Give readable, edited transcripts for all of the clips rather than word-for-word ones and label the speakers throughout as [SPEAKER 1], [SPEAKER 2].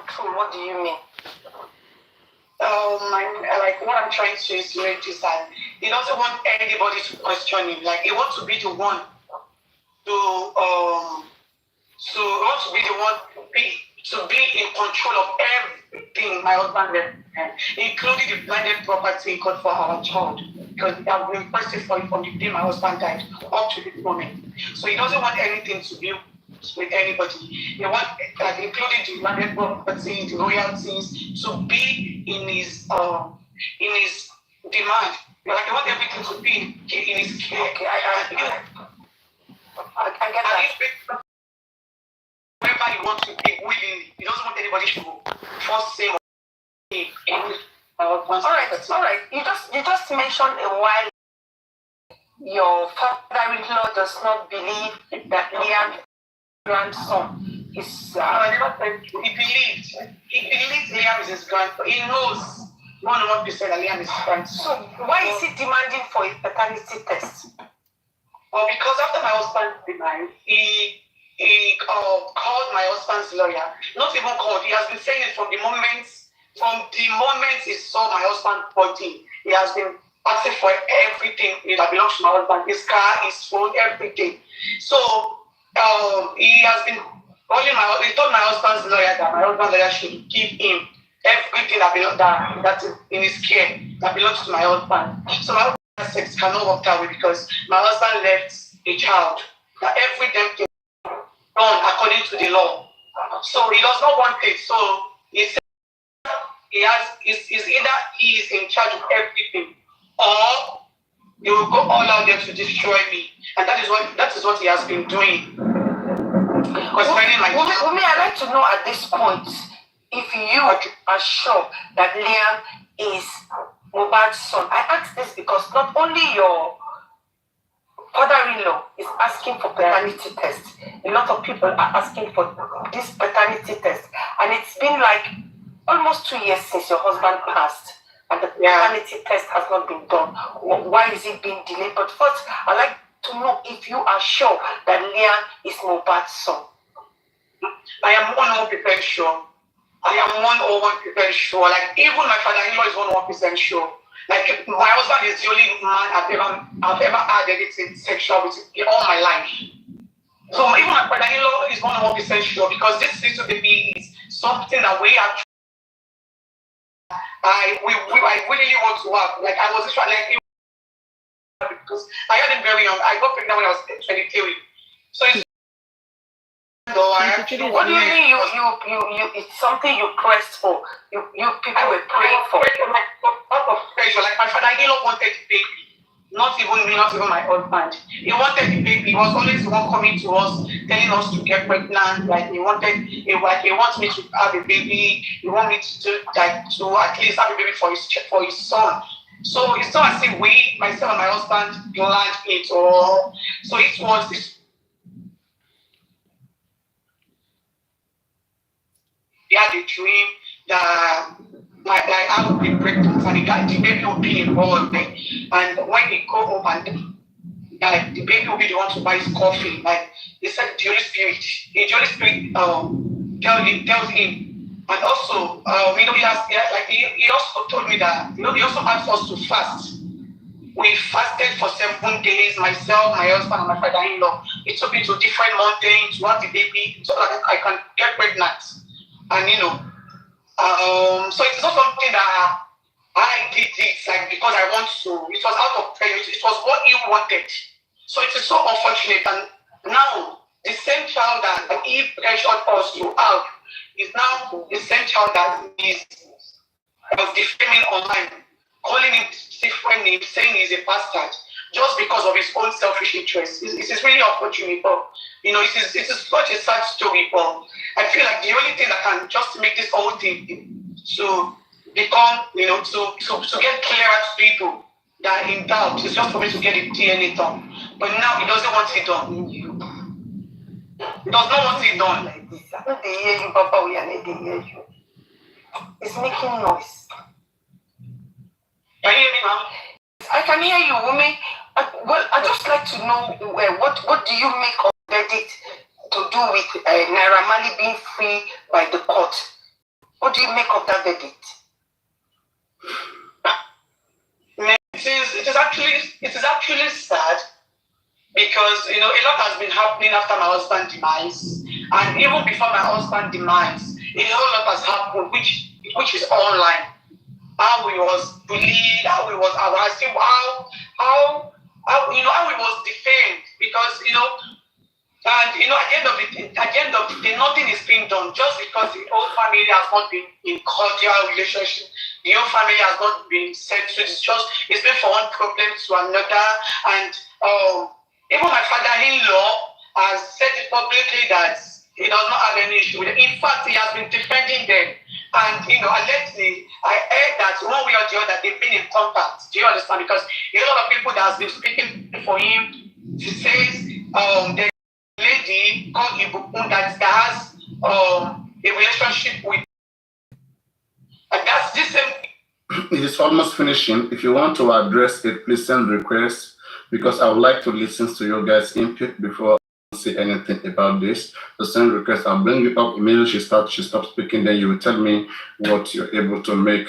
[SPEAKER 1] control. What do you mean?
[SPEAKER 2] Like what I'm trying to insinuate is that he doesn't want anybody to question him. Like he wants to be the one to be in control of everything my husband left, including the blended property he got for our child, because we have been requested for it from the day my husband died up to this moment. So he doesn't want anything to do with anybody. He wants, like, including the blended property, the royalties, to be in his demand. Like, he wants everything to be in his care.
[SPEAKER 1] Okay, I get that.
[SPEAKER 2] Wherever he wants to be willingly. He doesn't want anybody to force him or
[SPEAKER 1] all right. You just mentioned a while your father-in-law does not believe that Liam's grandson is.
[SPEAKER 2] No, I never said he believes Liam is his grandson. He knows 100% that Liam is his grandson.
[SPEAKER 1] So why is he demanding for a paternity test?
[SPEAKER 2] Well, because after my husband's demise, he called my husband's lawyer. Not even called. He has been saying it from the moment he saw my husband's body. He has been asking for everything that belongs to my husband: his car, his phone, everything. So he has been calling he told my husband's lawyer that my husband's lawyer should give him everything that is in his care that belongs to my husband. So my husband cannot work that way because my husband left a child. That every damn thing done according to the law. So he does not want it. So he said is either he is in charge of everything, or he will go all out there to destroy me. And that is what he has been doing.
[SPEAKER 1] Omowummi, I'd like to know at this point if you are sure that Liam is Mohbad's son. I ask this because not only your father-in-law is asking for paternity test. A lot of people are asking for this paternity test. And it's been like almost 2 years since your husband passed and the paternity test has not been done. Why is it being delayed? But first, I'd like to know if you are sure that Liam is Mohbad's son.
[SPEAKER 2] I am 100% sure. I am 101% sure. Like, even my father-in-law is 100% sure. Like, my husband is the only man I've ever had anything sexual with in all my life. So even my father-in-law is 100% sure, because this little baby is something that we have. I really want to have. Like, I was trying, like, because I had him very young. I got pregnant when I was 23. So it's
[SPEAKER 1] what do you mean it's something you pressed for? You people were praying for.
[SPEAKER 2] Out of pressure. Like, my father-in-law wanted the baby. Not even me, not even my husband. He wanted the baby. He was always the one coming to us, telling us to get pregnant. Like, he wants me to have a baby. He wants me to at least have a baby for his son. So it's not as if myself and my husband, planned it all. So it was this. He had a dream that I would be pregnant and the baby would be involved. And when he go home and the baby will be the one to buy his coffee. Like, he said the Holy Spirit tells him. And also, he also told me that, he also asked us to fast. We fasted for 7 days, myself, my husband, and my father-in-law. He took me to different mountains to have the baby so that I can get pregnant. And so it's not something that I did it like because I want to. It was out of prayer. It was what he wanted. So it is so unfortunate. And now the same child that he pressured us to have is now the same child that was defaming online, calling him different names, saying he's a bastard just because of his own selfish interests. It is really unfortunate, but it is such a sad story. But I feel like the only thing that can just make this whole thing to become, to get clearer to people that are in doubt is just for me to get the DNA done. But now he doesn't want it done. He does not want it done like this.
[SPEAKER 1] I don't hear you, Papa. We are not hear you. It's making noise.
[SPEAKER 2] Can you hear me now?
[SPEAKER 1] I can hear you, Omowummi. Well, I'd just like to know what do you make of the verdict to do with Naira Marley being free by the court? What do you make of that verdict?
[SPEAKER 2] It is actually sad because a lot has been happening after my husband's demise, and even before my husband's demise, a whole lot has happened, which is online. How he was bullied, how he was harassed, how how he was defamed because and at the end of the day, nothing is being done just because the whole family has not been in cordial relationship. The whole family has not been settled. It's been from one problem to another. And even my father-in-law has said it publicly that he does not have any issue with it. In fact, he has been defending them. And allegedly, I heard that one way or the other they've been in contact. Do you understand? Because a lot of people that has been speaking for him, she says they lady called Ibukun that has a relationship with, and that's the same.
[SPEAKER 3] It is almost finishing. If you want to address it, please send requests because I would like to listen to your guys' input before I say anything about this. So send requests. I'll bring you up immediately. She stops speaking. Then you will tell me what you're able to make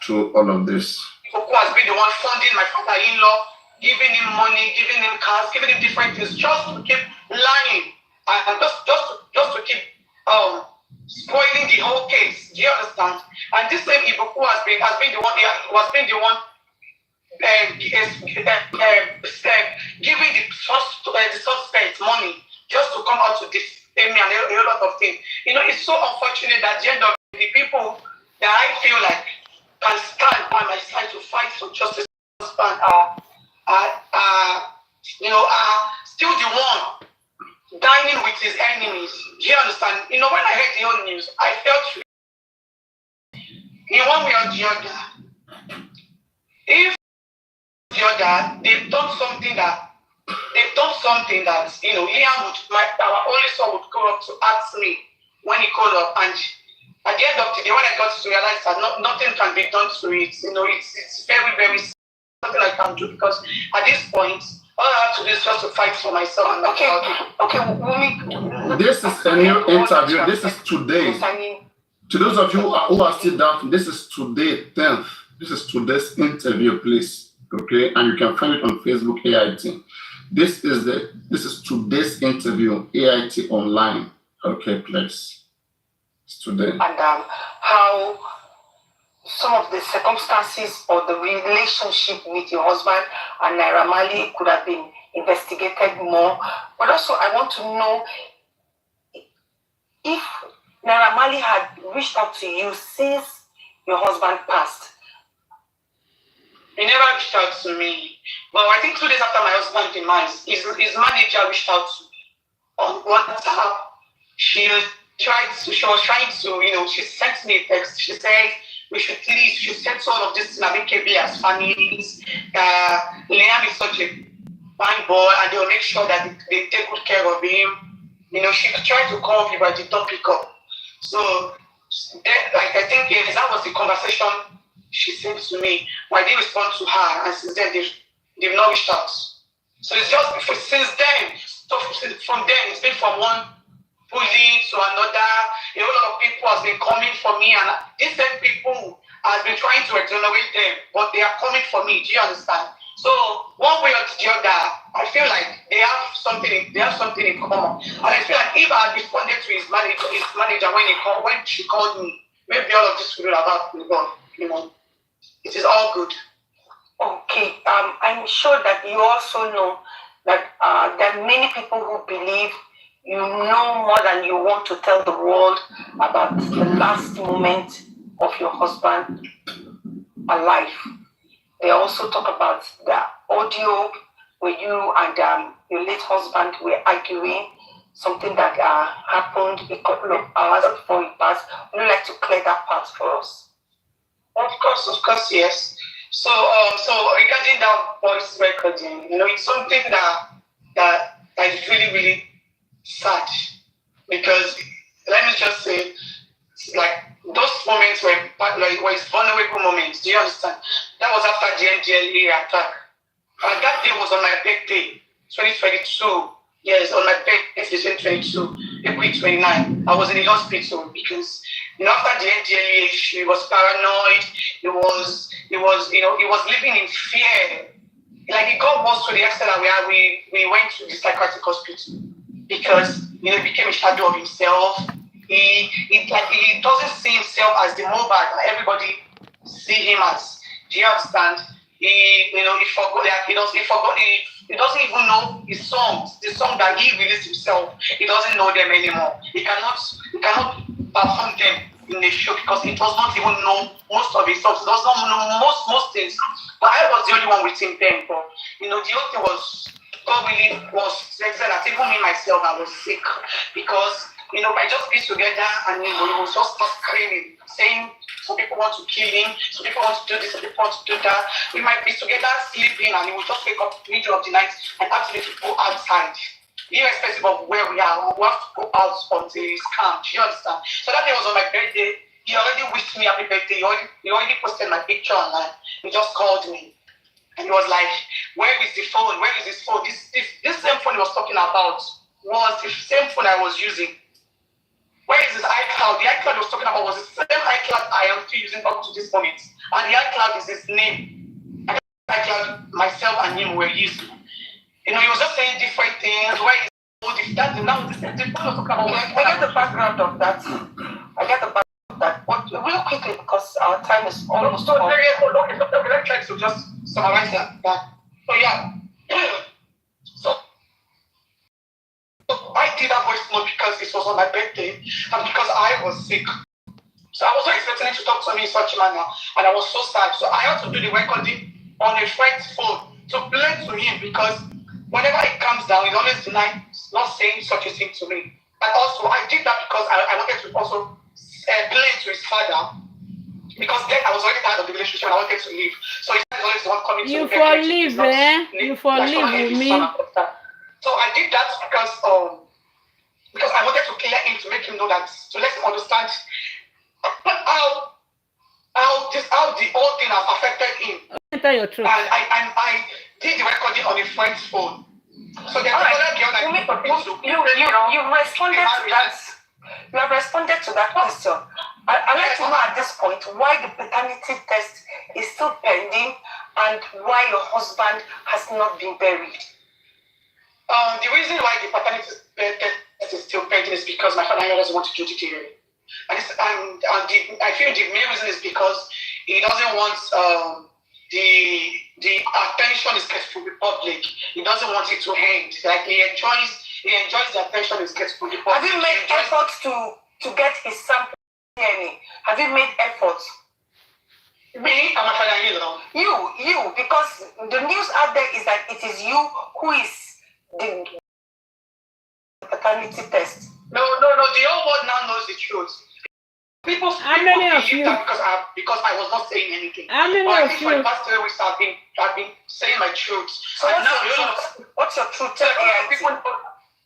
[SPEAKER 3] through all of this.
[SPEAKER 2] Ibukun has been the one funding my father-in-law, giving him money, giving him cars, giving him different things, just to keep lying and just to keep spoiling the whole case. Do you understand? And this same Ibuku has been the one giving the suspect money just to come out to defame me and a lot of things. It's so unfortunate that the end of the people that I feel like can stand by my side to fight for justice are still the one dining with his enemies. Do you understand? When I heard the whole news, I felt in one way or the other. If the other, they've done something that Liam our only son would go up to ask me when he called up, and at the end of the day, when I got to realize that nothing can be done to it, it's very, very nothing I can do because at this point, all I have to do is just to fight for myself. And
[SPEAKER 1] Okay, Wumi.
[SPEAKER 3] This is a new interview. This is today. To those of you who are still doubting, this is today, 10th. This is today's interview, please. Okay, and you can find it on Facebook AIT. This is today's interview, AIT online. Okay, please. It's today.
[SPEAKER 1] And how some of the circumstances or the relationship with your husband and Naira Marley could have been investigated more. But also, I want to know if Naira Marley had reached out to you since your husband passed.
[SPEAKER 2] He never reached out to me. But I think 2 days after my husband demise, his manager reached out to me on WhatsApp. She was trying to, she sent me a text. She said, we should settle all of this in amicably as families. Liam is such a fine boy, and they'll make sure that they take good care of him. She tried to call me, but did not pick up. So, I think that was the conversation she sent to me. But I didn't respond to her, and since then they've not reached out. So it's just since then. So from then, it's been from one bullying to another. A whole lot of people has been coming for me, and these same people has been trying to exonerate them, but they are coming for me. Do you understand? So one way or the other, I feel like they have something in common. And I feel like if I had responded to his manager when she called me, maybe all of this would have happened. But it is all good.
[SPEAKER 1] Okay. I'm sure that you also know that there are many people who believe you know more than you want to tell the world about the last moment of your husband alive. They also talk about the audio where you and your late husband were arguing, something that happened a couple of hours before he passed. Would you like to clear that part for us?
[SPEAKER 2] Of course, yes. So regarding that voice recording, it's something that is really, really sad, because let me just say, like those moments where it's vulnerable moments. Do you understand? That was after the NDLA attack, and that day was on my birthday, 2022. Yes, on my birthday, 2022. April 29. I was in the hospital because after the NDLA issue, he was paranoid. He was living in fear. Like it got worse to the extent that we went to the psychiatric hospital because he became a shadow of himself. He doesn't see himself as the mobile that everybody see him as. Do you understand? He forgot that he doesn't even know his songs, the song that he released himself. He doesn't know them anymore. He cannot perform them in the show because he does not even know most of his songs. He does not know most things. But I was the only one with him then. But the whole thing was God really was said that even me myself I was sick because I just be together and he was just start screaming, saying some people want to kill him, some people want to do this, some people want to do that. We might be together sleeping and he will just wake up middle of the night and ask me to go outside. Irrespective of where we are, we have to go out until it's calm. Do you understand? So that day was on my birthday. He already wished me happy birthday. He already posted my picture online. He just called me. And he was like, where is the phone? Where is this phone? This same phone he was talking about was the same phone I was using. Where is this iCloud? The iCloud he was talking about was the same iCloud I am still using up to this moment. And the iCloud is his name. And the iCloud myself and him were using. He was just saying different things. Where is that? Now, the phone was talking about.
[SPEAKER 1] I get the background of that. But real quickly, because our time is almost up.
[SPEAKER 2] Okay, let's try to just summarize that. So yeah. So I did that voice note because it was on my birthday and because I was sick. So I wasn't expecting him to talk to me in such a manner and I was so sad. So I had to do the recording on a friend's phone to play to him because whenever it comes down, he's always denying, not saying such a thing to me. And also, I did that because I wanted to also play to his father because then I was already tired of the relationship and I wanted to leave. So his father is always the one coming to me.
[SPEAKER 4] You for leave, eh? You for leave with me.
[SPEAKER 2] So I did that because I wanted to clear him to make him know that, to let him understand how the whole thing has affected him.
[SPEAKER 4] Enter your truth.
[SPEAKER 2] And I did the recording on a friend's phone. So there's another girl that
[SPEAKER 1] you responded to that. You have responded to that question. I'd like to know at this point why the paternity test is still pending and why your husband has not been buried.
[SPEAKER 2] The reason why the paternity test is still pending is because my father doesn't want to do the DNA. I feel the main reason is because he doesn't want the attention is kept from the public. He doesn't want it to end. Like he enjoys the attention is kept from the public.
[SPEAKER 1] Have you made efforts to get his sample DNA? Have you made efforts?
[SPEAKER 2] Me and my father-in-law.
[SPEAKER 1] You, because the news out there is that it is you who is the paternity test.
[SPEAKER 2] No. The whole world now knows the truth. People believe that because I was not saying anything.
[SPEAKER 4] How many
[SPEAKER 2] but I
[SPEAKER 4] of
[SPEAKER 2] think
[SPEAKER 4] you?
[SPEAKER 2] for the past 3 weeks I've been saying my truth.
[SPEAKER 1] So what's your truth? Tell
[SPEAKER 2] people.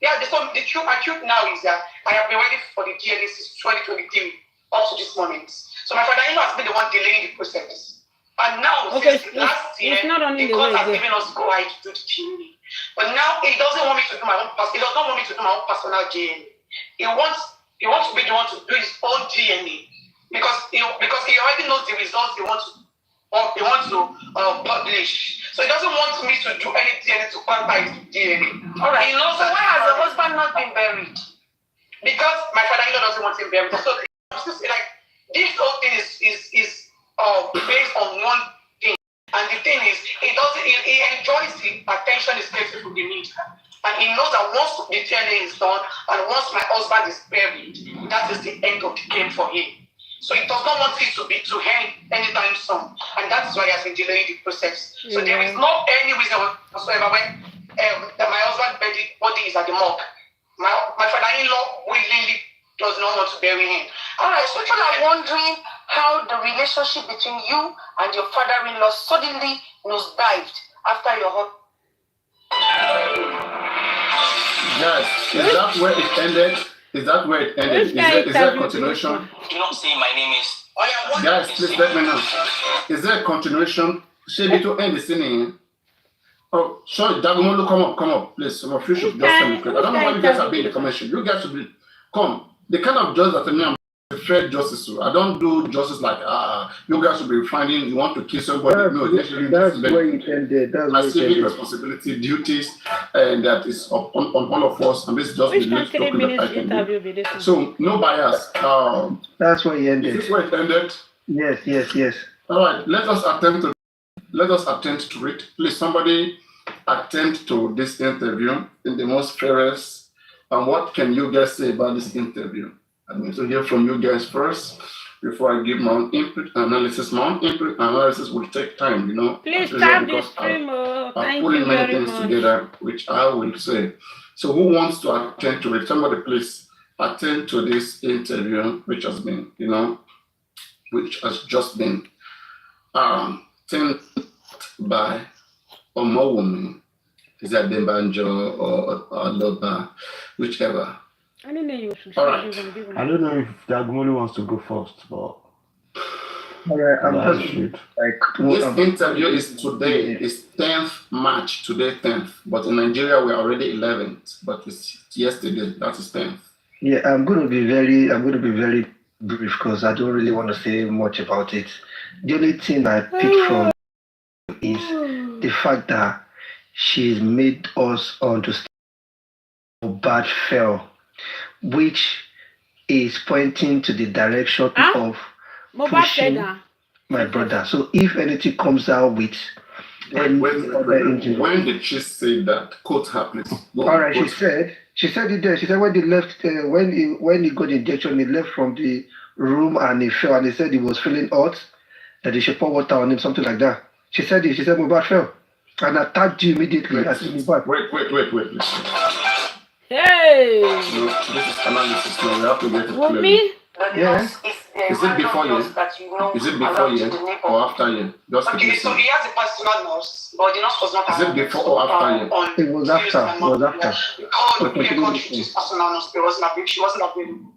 [SPEAKER 2] Yeah, my truth now is that I have been waiting for the DNA since 2023 up to this moment. So my father-in-law has been the one delaying the process. And now, since last year, the court has given us go ahead to do the DNA. But now he doesn't want me to do my own he does not want me to do my own personal DNA. He wants to be the one to do his own DNA because he already knows the results he wants to publish. So he doesn't want me to do any DNA to quantify his DNA.
[SPEAKER 1] All right. So why has the husband not been buried?
[SPEAKER 2] Because my father-in-law doesn't want him buried. So I'm still saying, like, this whole thing is based on one thing. And the thing is, he enjoys the attention he's getting from the media. And he knows that once the DNA is done and once my husband is buried, that is the end of the game for him. So he does not want it to end anytime soon. And that is why he has been delaying the process. So there is not any reason whatsoever when my husband's body is at the morgue. My father-in-law willingly does not want to bury him.
[SPEAKER 1] Alright, so people are wondering how the relationship between you and your father-in-law suddenly nosedived after your husband.
[SPEAKER 3] Yes, is that where it ended? Is that where it ended? Is there a continuation?
[SPEAKER 5] Do not say my name is.
[SPEAKER 3] Guys, please let me know. Is there a continuation? Should to end the scene? Oh, sorry, Dagomolo, come up, please. Some of you should just tell me. I don't know why you guys are being in the commission. You guys should be Come, the kind of justice that I'm fair justice. I don't do justice like you guys will be finding you want to kill somebody.
[SPEAKER 5] That's where it ended. That's where it
[SPEAKER 3] civic
[SPEAKER 5] ended.
[SPEAKER 3] responsibility, duties, and that is on all of us. And this is just
[SPEAKER 4] Which
[SPEAKER 3] the next
[SPEAKER 4] 3
[SPEAKER 3] token that I
[SPEAKER 4] minutes
[SPEAKER 3] can
[SPEAKER 4] interview
[SPEAKER 3] do.
[SPEAKER 4] be this one?
[SPEAKER 3] So no bias.
[SPEAKER 5] That's where it
[SPEAKER 3] Is
[SPEAKER 5] ended.
[SPEAKER 3] this where it ended?
[SPEAKER 5] Yes.
[SPEAKER 3] All right. Let us attempt to it. Please, somebody attempt to this interview in the most fairest. And what can you guys say about this interview? I'm going to hear from you guys first before I give my own input analysis. My own input analysis will take time, you know.
[SPEAKER 4] Please stop this stream.
[SPEAKER 3] I'm
[SPEAKER 4] Thank
[SPEAKER 3] putting
[SPEAKER 4] you
[SPEAKER 3] many
[SPEAKER 4] very
[SPEAKER 3] things
[SPEAKER 4] much.
[SPEAKER 3] together, which I will say. So who wants to attend to it? Somebody please attend to this interview, which has been, you know, which has just been sent by Omowummi. Is that Dembanjo or Loba, whichever.
[SPEAKER 4] I didn't know you should
[SPEAKER 3] All right.
[SPEAKER 4] give him.
[SPEAKER 6] I don't know if Dagmoli wants to go first, but
[SPEAKER 5] All right, I'm
[SPEAKER 6] I
[SPEAKER 5] just
[SPEAKER 6] should.
[SPEAKER 5] like
[SPEAKER 3] This interview is today, it's 10th March, today 10th. But in Nigeria, we're already 11th. But it's yesterday, that is 10th.
[SPEAKER 5] Yeah, I'm going to be very brief because I don't really want to say much about it. The only thing I picked from is the fact that she's made us understand how bad fell, which is pointing to the direction of pushing my brother. So if anything comes out with
[SPEAKER 3] When did she say that? Quote her, please.
[SPEAKER 5] All right, she said it there. She said when they left, when he got the injection, he left from the room and he fell, and he said he was feeling hot, that they should pour water on him, something like that. She said it. She said Mohbad fell, and I tagged you immediately. I said Mohbad.
[SPEAKER 3] Wait.
[SPEAKER 4] Hey!
[SPEAKER 3] No, this is analysis. No, we have to get it clear.
[SPEAKER 4] Me?
[SPEAKER 5] Yeah.
[SPEAKER 3] Is it before you? Is it before you or after you? Just
[SPEAKER 2] Okay, so he has a personal nurse, but the nurse was not
[SPEAKER 3] Is it before or after you?
[SPEAKER 5] It was after. It was after.
[SPEAKER 2] He called his personal nurse, she wasn't available.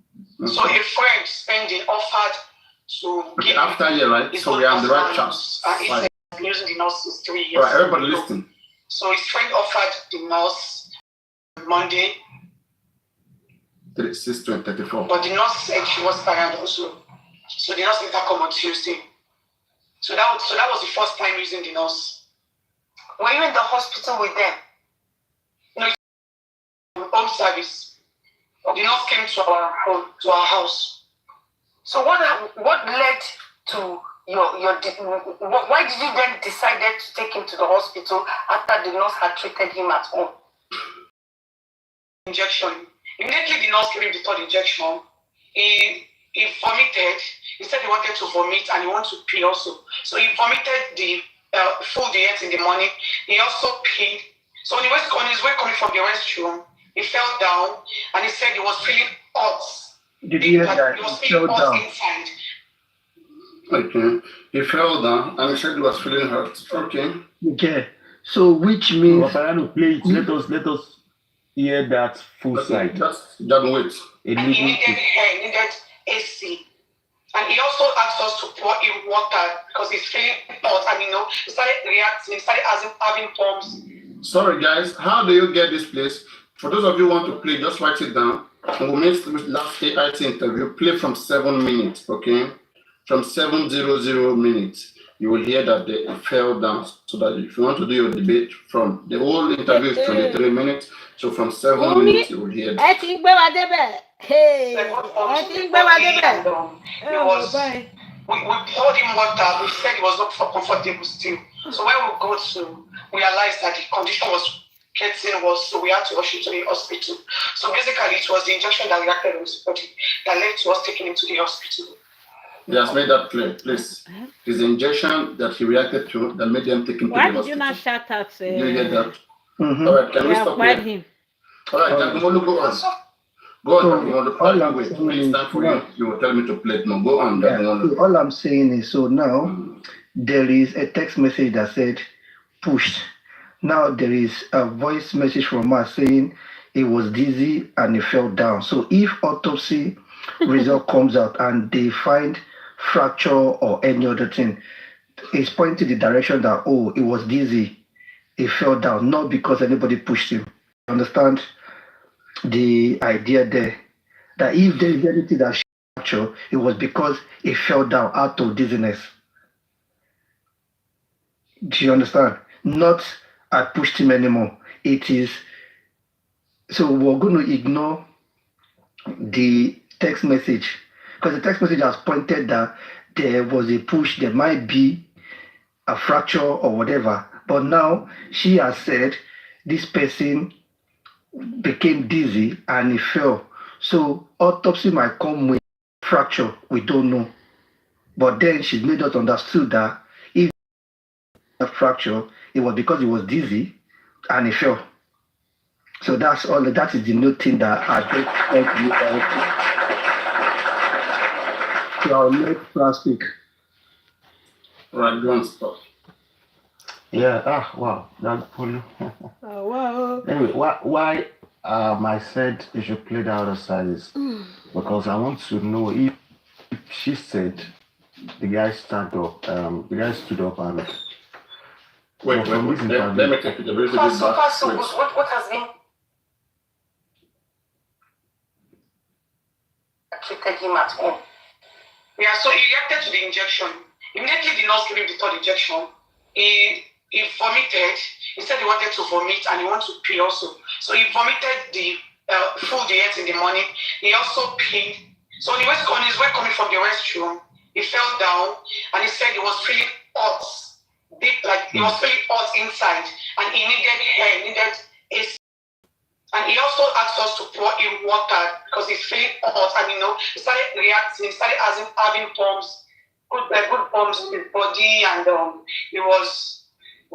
[SPEAKER 2] So a friend spending offered to give
[SPEAKER 3] after you, right? So we have the right chance.
[SPEAKER 2] And he said he's been using the nurse since 3 years.
[SPEAKER 3] All right, everybody listen.
[SPEAKER 2] So his friend offered the nurse Monday,
[SPEAKER 3] 6/34.
[SPEAKER 2] but the nurse said she was around also. So the nurse didn't come on Tuesday. So that was the first time using the nurse.
[SPEAKER 1] Were you in the hospital with them?
[SPEAKER 2] No, home service. The nurse came to our home, to our house.
[SPEAKER 1] So what led to why did you then decided to take him to the hospital after the nurse had treated him at home?
[SPEAKER 2] Injection. Immediately the nurse gave him the third injection. He vomited. He said he wanted to vomit and he wanted to pee also. So he vomited the food he ate in the morning. He also peed. So on his way coming from the restroom, he fell down and he said he was feeling hot.
[SPEAKER 5] Did you hear that?
[SPEAKER 2] He was
[SPEAKER 5] He
[SPEAKER 2] feeling
[SPEAKER 5] fell
[SPEAKER 2] hot
[SPEAKER 5] down.
[SPEAKER 2] inside.
[SPEAKER 3] Okay. He fell down and he said he was feeling hurt. Okay.
[SPEAKER 5] Okay. So which means
[SPEAKER 6] Paparino, please let us hear that full side.
[SPEAKER 3] Just wait.
[SPEAKER 2] And he needed hair, he needed AC. And he also asked us to pour in water because he's feeling hot and he started reacting, he started having pumps.
[SPEAKER 3] Sorry guys, how do you get this place? For those of you who want to play, just write it down. And we'll make the last AIT interview. Play from 7 minutes, okay? From 7:00 minutes. You will hear that they fell down. So that if you want to do your debate from the whole interview is 23 minutes. So from 7 minutes you will hear that.
[SPEAKER 4] Hey!
[SPEAKER 2] We poured him water. We said he was not comfortable still. So when we realized that the condition was getting worse, so we had to rush him to the hospital. So basically, it was the injection that reacted on his body that led to us taking him to the hospital.
[SPEAKER 3] He has made that clear, please. It's the injection that he reacted to that made them take him to the
[SPEAKER 4] Why
[SPEAKER 3] hospital.
[SPEAKER 4] did you not shout out?
[SPEAKER 3] Did you get that?
[SPEAKER 5] Mhm.
[SPEAKER 3] All right, can we stop here?
[SPEAKER 4] Him.
[SPEAKER 3] All right, Dagmolu, go on. Go on, Dagmolu.
[SPEAKER 5] all I'm
[SPEAKER 3] Wait,
[SPEAKER 5] saying
[SPEAKER 3] it's
[SPEAKER 5] is
[SPEAKER 3] time for you. You will tell me to play it now. Go on,
[SPEAKER 5] Yeah,
[SPEAKER 3] Dagmolu.
[SPEAKER 5] so all I'm saying is, so now there is a text message that said pushed. Now there is a voice message from us saying he was dizzy and he fell down. So if autopsy result comes out and they find fracture or any other thing, it's pointing the direction that, oh, it was dizzy, he fell down, not because anybody pushed him. Understand the idea there? that if there is anything that she fractured, it was because it fell down out of dizziness. Do you understand? Not I pushed him anymore. It is so we're going to ignore the text message because the text message has pointed that there was a push, there might be a fracture or whatever. But now she has said this person became dizzy and he fell. So autopsy might come with fracture. We don't know. But then she's made us understood that if a fracture, it was because he was dizzy and he fell. So that's all. That is the new thing that I just want to look at. So I'll let class speak.
[SPEAKER 3] Right, go and stop.
[SPEAKER 6] Yeah. Wow. That's cool.
[SPEAKER 4] Oh, wow.
[SPEAKER 6] Anyway, why I said you should play the other side is because I want to know if she said the guy stood up and
[SPEAKER 3] Wait. Let me take it a little bit back.
[SPEAKER 1] So far, so good. What has been treated him at home?
[SPEAKER 2] Yeah, so he reacted to the injection. Immediately the nurse gave him the third injection. He vomited. He said he wanted to vomit and he wanted to pee also. So he vomited the food he ate in the morning. He also peed. So on his way coming from the restroom, he fell down and he said he was feeling hot. He was feeling hot inside and he needed air, needed AC. And he also asked us to pour in water because he's feeling hot and he started reacting, he started having pumps, good pumps in his body and we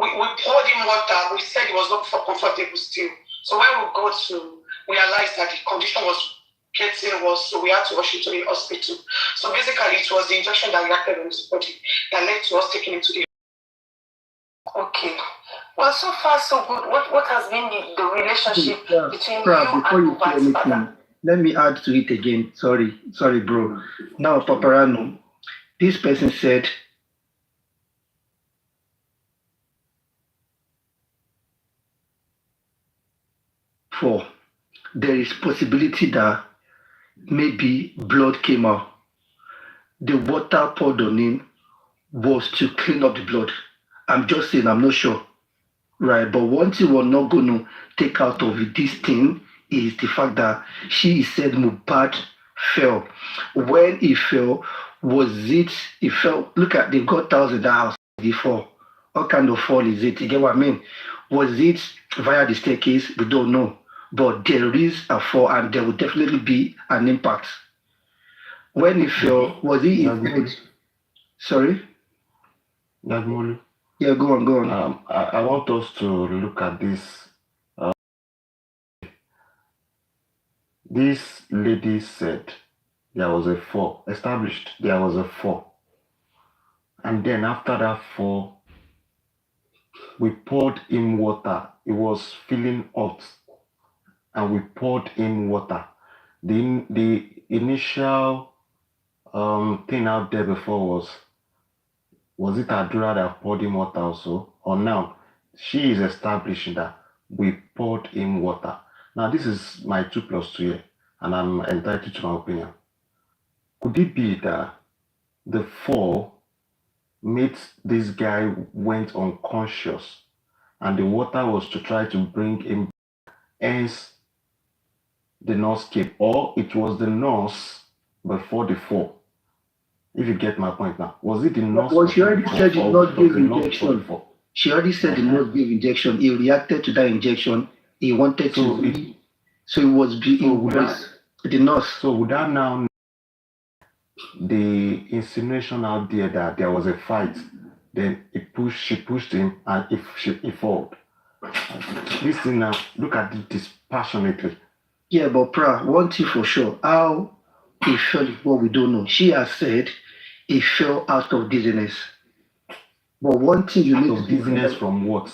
[SPEAKER 2] poured him water, we said he was not comfortable still. So when we got to realize that the condition was getting worse, so we had to rush him to the hospital. So basically it was the injection that reacted on his body that led to us taking him to the
[SPEAKER 1] Okay. Well, so far so good. What has been the relationship between you
[SPEAKER 5] before
[SPEAKER 1] and
[SPEAKER 5] you say anything,
[SPEAKER 1] father?
[SPEAKER 5] let me add to it again. Sorry, bro. Now, Paparino, this person said there is possibility that maybe blood came out. The water poured on him was to clean up the blood. I'm just saying, I'm not sure. Right, but one thing we're not going to take out of this thing is the fact that she said Mohbad fell. When he fell, he fell, look at, they've got tiles in the house before. What kind of fall is it? You get what I mean? Was it via the staircase? We don't know. But there is a fall and there will definitely be an impact. When he fell, was he in bed? Sorry?
[SPEAKER 6] Nagmulu.
[SPEAKER 5] Yeah, go on.
[SPEAKER 6] I want us to look at this. This lady said there was a fall. Established there was a fall. And then after that fall, we poured him water. He was feeling hot. And we poured him water. The initial thing out there before was it Adura that poured him water also? Or now she is establishing that we poured him water. Now this is my 2+2 here, and I'm entitled to my opinion. Could it be that the fall made this guy went unconscious and the water was to try to bring him back, hence the nurse came, or it was the nurse before the fall? If you get my point now, was it the nurse?
[SPEAKER 5] Well, she already said the nurse gave injection. She already said the nurse gave injection. He reacted to that injection. He wanted to. So it was the nurse.
[SPEAKER 6] So would that now the insinuation out there that there was a fight? Then she pushed him, and he fell. This thing now, look at it dispassionately.
[SPEAKER 5] Yeah, but one thing for sure, how he fell is what we don't know. She has said he fell out of dizziness. But one thing you need to
[SPEAKER 6] dizziness from what?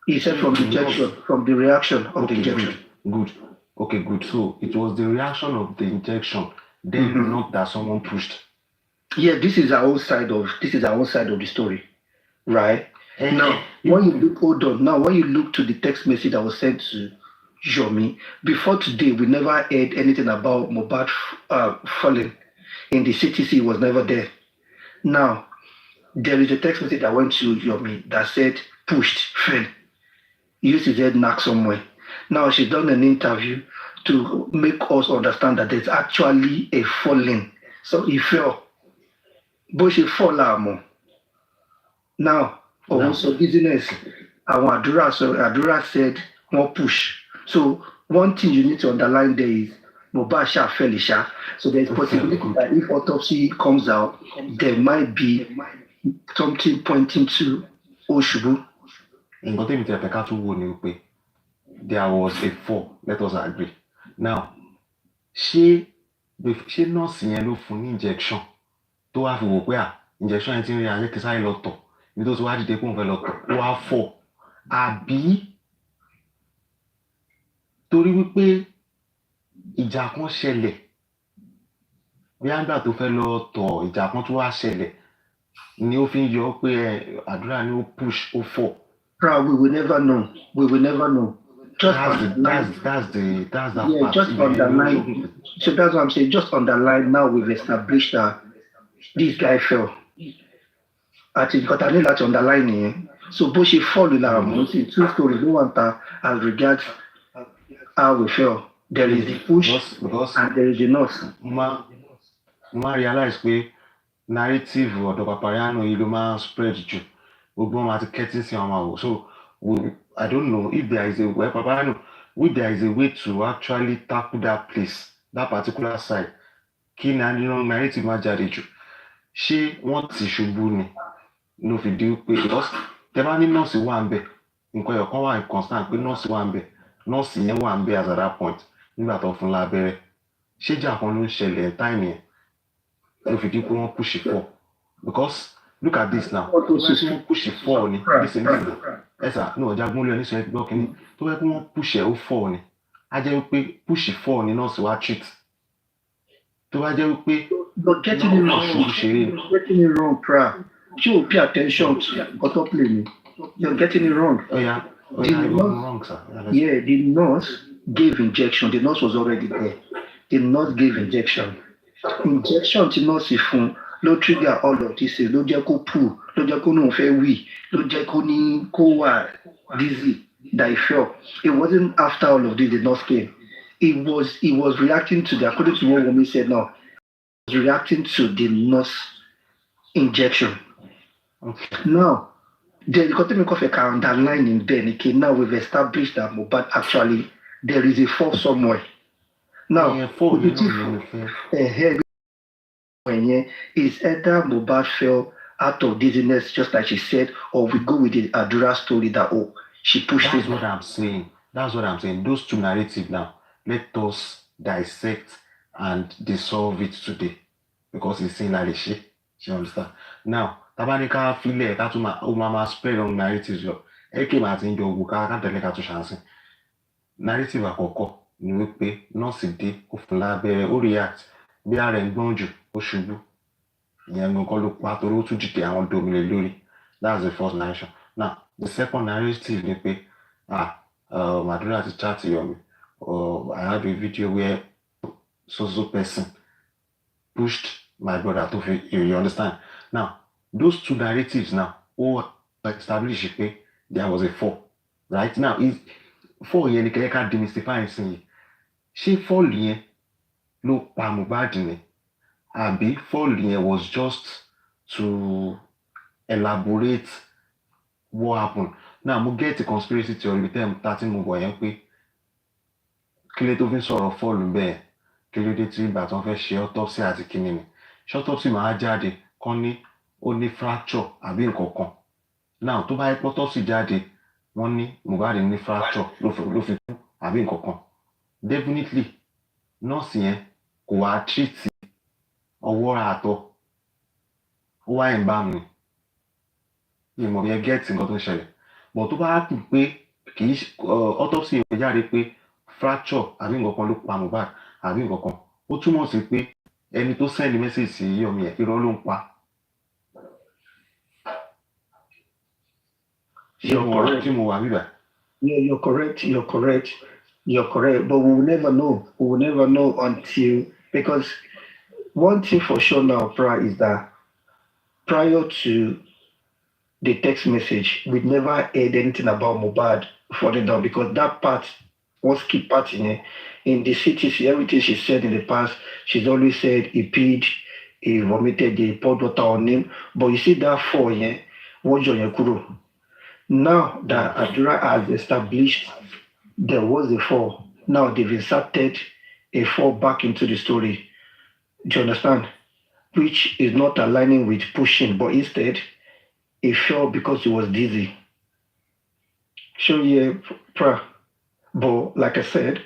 [SPEAKER 5] He said from the injection, from the reaction of the injection.
[SPEAKER 6] Good. Okay, good. So it was the reaction of the injection, then not that someone pushed.
[SPEAKER 5] Yeah, this is our own side of the story, right? Now, when you look to the text message that was sent to Yomi. Before today, we never heard anything about Mohbad falling. In the CTC, was never there. Now, there is a text message that went to Yomi that said, pushed, fell. Used his head knock somewhere. Now, she's done an interview to make us understand that there's actually a falling. So he fell. But she fall more. Now, also business. Our Adura said, one push. So, one thing you need to underline there is, Mohbad Sha fell Sha. So, there's possibility that if autopsy comes out, there might be something pointing to Oshubu.
[SPEAKER 6] nǹkan tẹ́mi ti ẹ̀fẹ̀ ká tún wò ni wípé there was a fall, let us agree. Now ṣé nọ́ọ̀sì yẹn ló fún ní injection tó wá fi wò pé injection yẹn ti ń rí ayé kí sáré lọ tọ̀ ibi tó ti wá dìde pé òun fẹ́ lọ tọ̀ ó wá fall àbí torí wípé ìjà kan ṣẹlẹ̀ bí àgbà tó fẹ́ lọ tọ̀ ìjà kan tó wá ṣẹlẹ̀ ni ó fi ń yọ pé àdúrà ni ó push ó fall.
[SPEAKER 5] We will never know. We will never know. Just
[SPEAKER 6] that's that
[SPEAKER 5] yeah,
[SPEAKER 6] part.
[SPEAKER 5] just underline. So that's what I'm saying. Just underline. Now we've established that this guy fell. I think because I need that underlining. So Bushi fall in our two stories. No one as regards how we fell. There is the push
[SPEAKER 6] because
[SPEAKER 5] and there is the nurse.
[SPEAKER 6] Ma realize pé narrative ọ̀dọ̀ Paparino yìí ló máa spread jù gbogbo wọn àti kẹ́tí sí ọmọ àwò so I don't know if there is a way Paparino if there is a way to actually tackle that place that particular side kí narrative má jáde jù ṣé wọ́n ti ṣubú ni ló fi di pé because tẹ bá ní nọ́ọ̀sì wà ń bẹ̀ nǹkan ẹ̀yọ̀ kan wà inconstant pé nọ́ọ̀sì wà ń bẹ̀ nọ́ọ̀sì yẹn wà ń bẹ̀ as at that point nígbà tó fún lábẹ́rẹ́ ṣé jà kan ló ń ṣẹlẹ̀ time yẹn ló fi di pé wọ́n push it for because look at this now tó bá kí wọ́n push it for ni listen ẹ̀sà ní ọjà gbọ́n lé oníṣẹ́ ẹgbẹ́ kínní tó bá kí wọ́n push it ó for ni á jẹ́ wípé push it for ni nọ́ọ̀sì wá treat tó bá jẹ́ wípé
[SPEAKER 5] You're getting it wrong, Pra. You pay attention to autoplay. You're getting it wrong.
[SPEAKER 6] Wrong, sir.
[SPEAKER 5] Yeah, the nurse gave injection. The nurse was already there. The nurse gave injection. Injection to nurse fún ló trigger all of this. Ló jẹ́ kó pull. Ló jẹ́ kó no fẹ́ wí. Ló jẹ́ kó ní kó wà dizzy. That he fell. It wasn't after all of this the nurse came. He was reacting to the according to what Omowummi said now. He was reacting to the nurse injection.
[SPEAKER 6] Okay.
[SPEAKER 5] Now, the economic of a underline in there. Okay, now we've established that Mohbad actually there is a fall somewhere. Now, is either Mohbad fell out of dizziness, just like she said, or we go with the Adura story that she pushed.
[SPEAKER 6] That's what I'm saying. That's what I'm saying. Those two narratives now. Let us dissect and dissolve it today because it's saying like shit. You understand? Now, tabanika file ká tún máa spread on narratives lọ. Eke máa ti ń jọ ògùn ká tẹ̀lé ká tún ṣàǹsìn. Narrative àkọ́kọ́ ni wípé nọ́ọ̀sì dé ó fún lábẹ́rẹ́ ó react bí ara ẹ̀ ń gbọ́n jù ó ṣubú. Ìyẹn nǹkan ló pa torí ó tún dìde àwọn domile lórí. That's the first narration. Now, the second narrative ni pé Madura ti chat Yomi. I have a video where so person pushed my brother to feel, you understand? Now, those two narratives now, all establish there was a fall. Right? Now, is fall yen can demystify saying she fall yen lo pa Mohbad ni. Abi fall yen was just to elaborate what happened. Now, mo get a conspiracy theory with them 30 mo boyen pe kí ló tó fi sọ̀rọ̀ fọ́ọ̀lù bẹ́ẹ̀ kí ló dé tí ìgbà tó ń fẹ́ ṣe autopsy àti kíní ni ṣé autopsy máa jáde kán ní ó ní fracture àbí nǹkan kan náà tó bá yẹ pé autopsy jáde wọ́n ní Mohbad ní fracture ló fi kú àbí nǹkan kan definitely nọ́ọ̀sì yẹn kò wá treat ọwọ́ àtọ̀ ó wá ẹ̀ ń bá mi ìmọ̀ yẹn get nǹkan tó ń ṣẹlẹ̀ but tó bá kù pé kì í autopsy yẹn jáde pé fracture àbí nǹkan kan ló pa Mohbad àbí nǹkan kan ó túmọ̀ sí pé ẹni tó send message sí Yomi ẹ̀ irọ́ ló ń pa.
[SPEAKER 5] You're correct.
[SPEAKER 6] Tí mo wà bíbà.
[SPEAKER 5] Yeah, you're correct. You're correct, but we will never know. We will never know until, because one thing for sure now, is that prior to the text message, we never heard anything about Mubad falling down, because that part was key part in the CTC. Everything she said in the past, she's always said he peed, he vomited, he poured water on him. But you see that fall, what Kuro. Now that Adura has established there was a fall, now they've inserted a fall back into the story. Do you understand? Which is not aligning with pushing, but instead he fell because he was dizzy. So yeah, but like I said,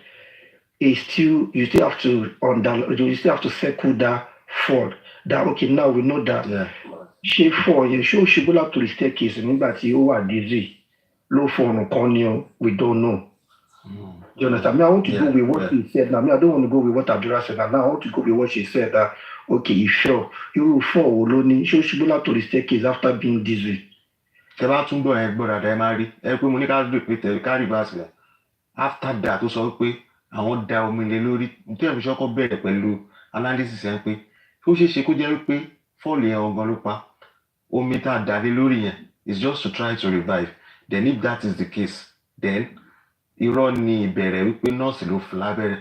[SPEAKER 5] you still have to you still have to circle that fall. That okay, now we know that
[SPEAKER 6] Yeah.
[SPEAKER 5] she fall, yeah, she go up to the staircase nígbà tí ó wà dizzy. Low for on we don't know. You understand? Me, I want to go with what he said now. Me, I don't want to go with what Abdullah said now. I want to go with what she said that okay, he fell. You will fall alone. She go up to the staircase after being dizzy.
[SPEAKER 6] Tẹ bá tún gbọ́ ẹ gbọ́ dáadáa ẹ máa rí ẹ pé mo ní ká repeat ká reverse rẹ̀ after that ó sọ pé àwọn da omi lé lórí nítorí ẹ̀mí ṣọ́kọ́ bẹ̀rẹ̀ pẹ̀lú analysis yẹn pé ó ṣeé ṣe kó jẹ́ wípé fọ́ọ̀lù yẹn ọgbọ́n ló pa omi tá a dà lé lórí yẹn is just to try to revive then if that is the case then irọ́ ni ìbẹ̀rẹ̀ wípé nọ́ọ̀sì ló fún lábẹ́rẹ́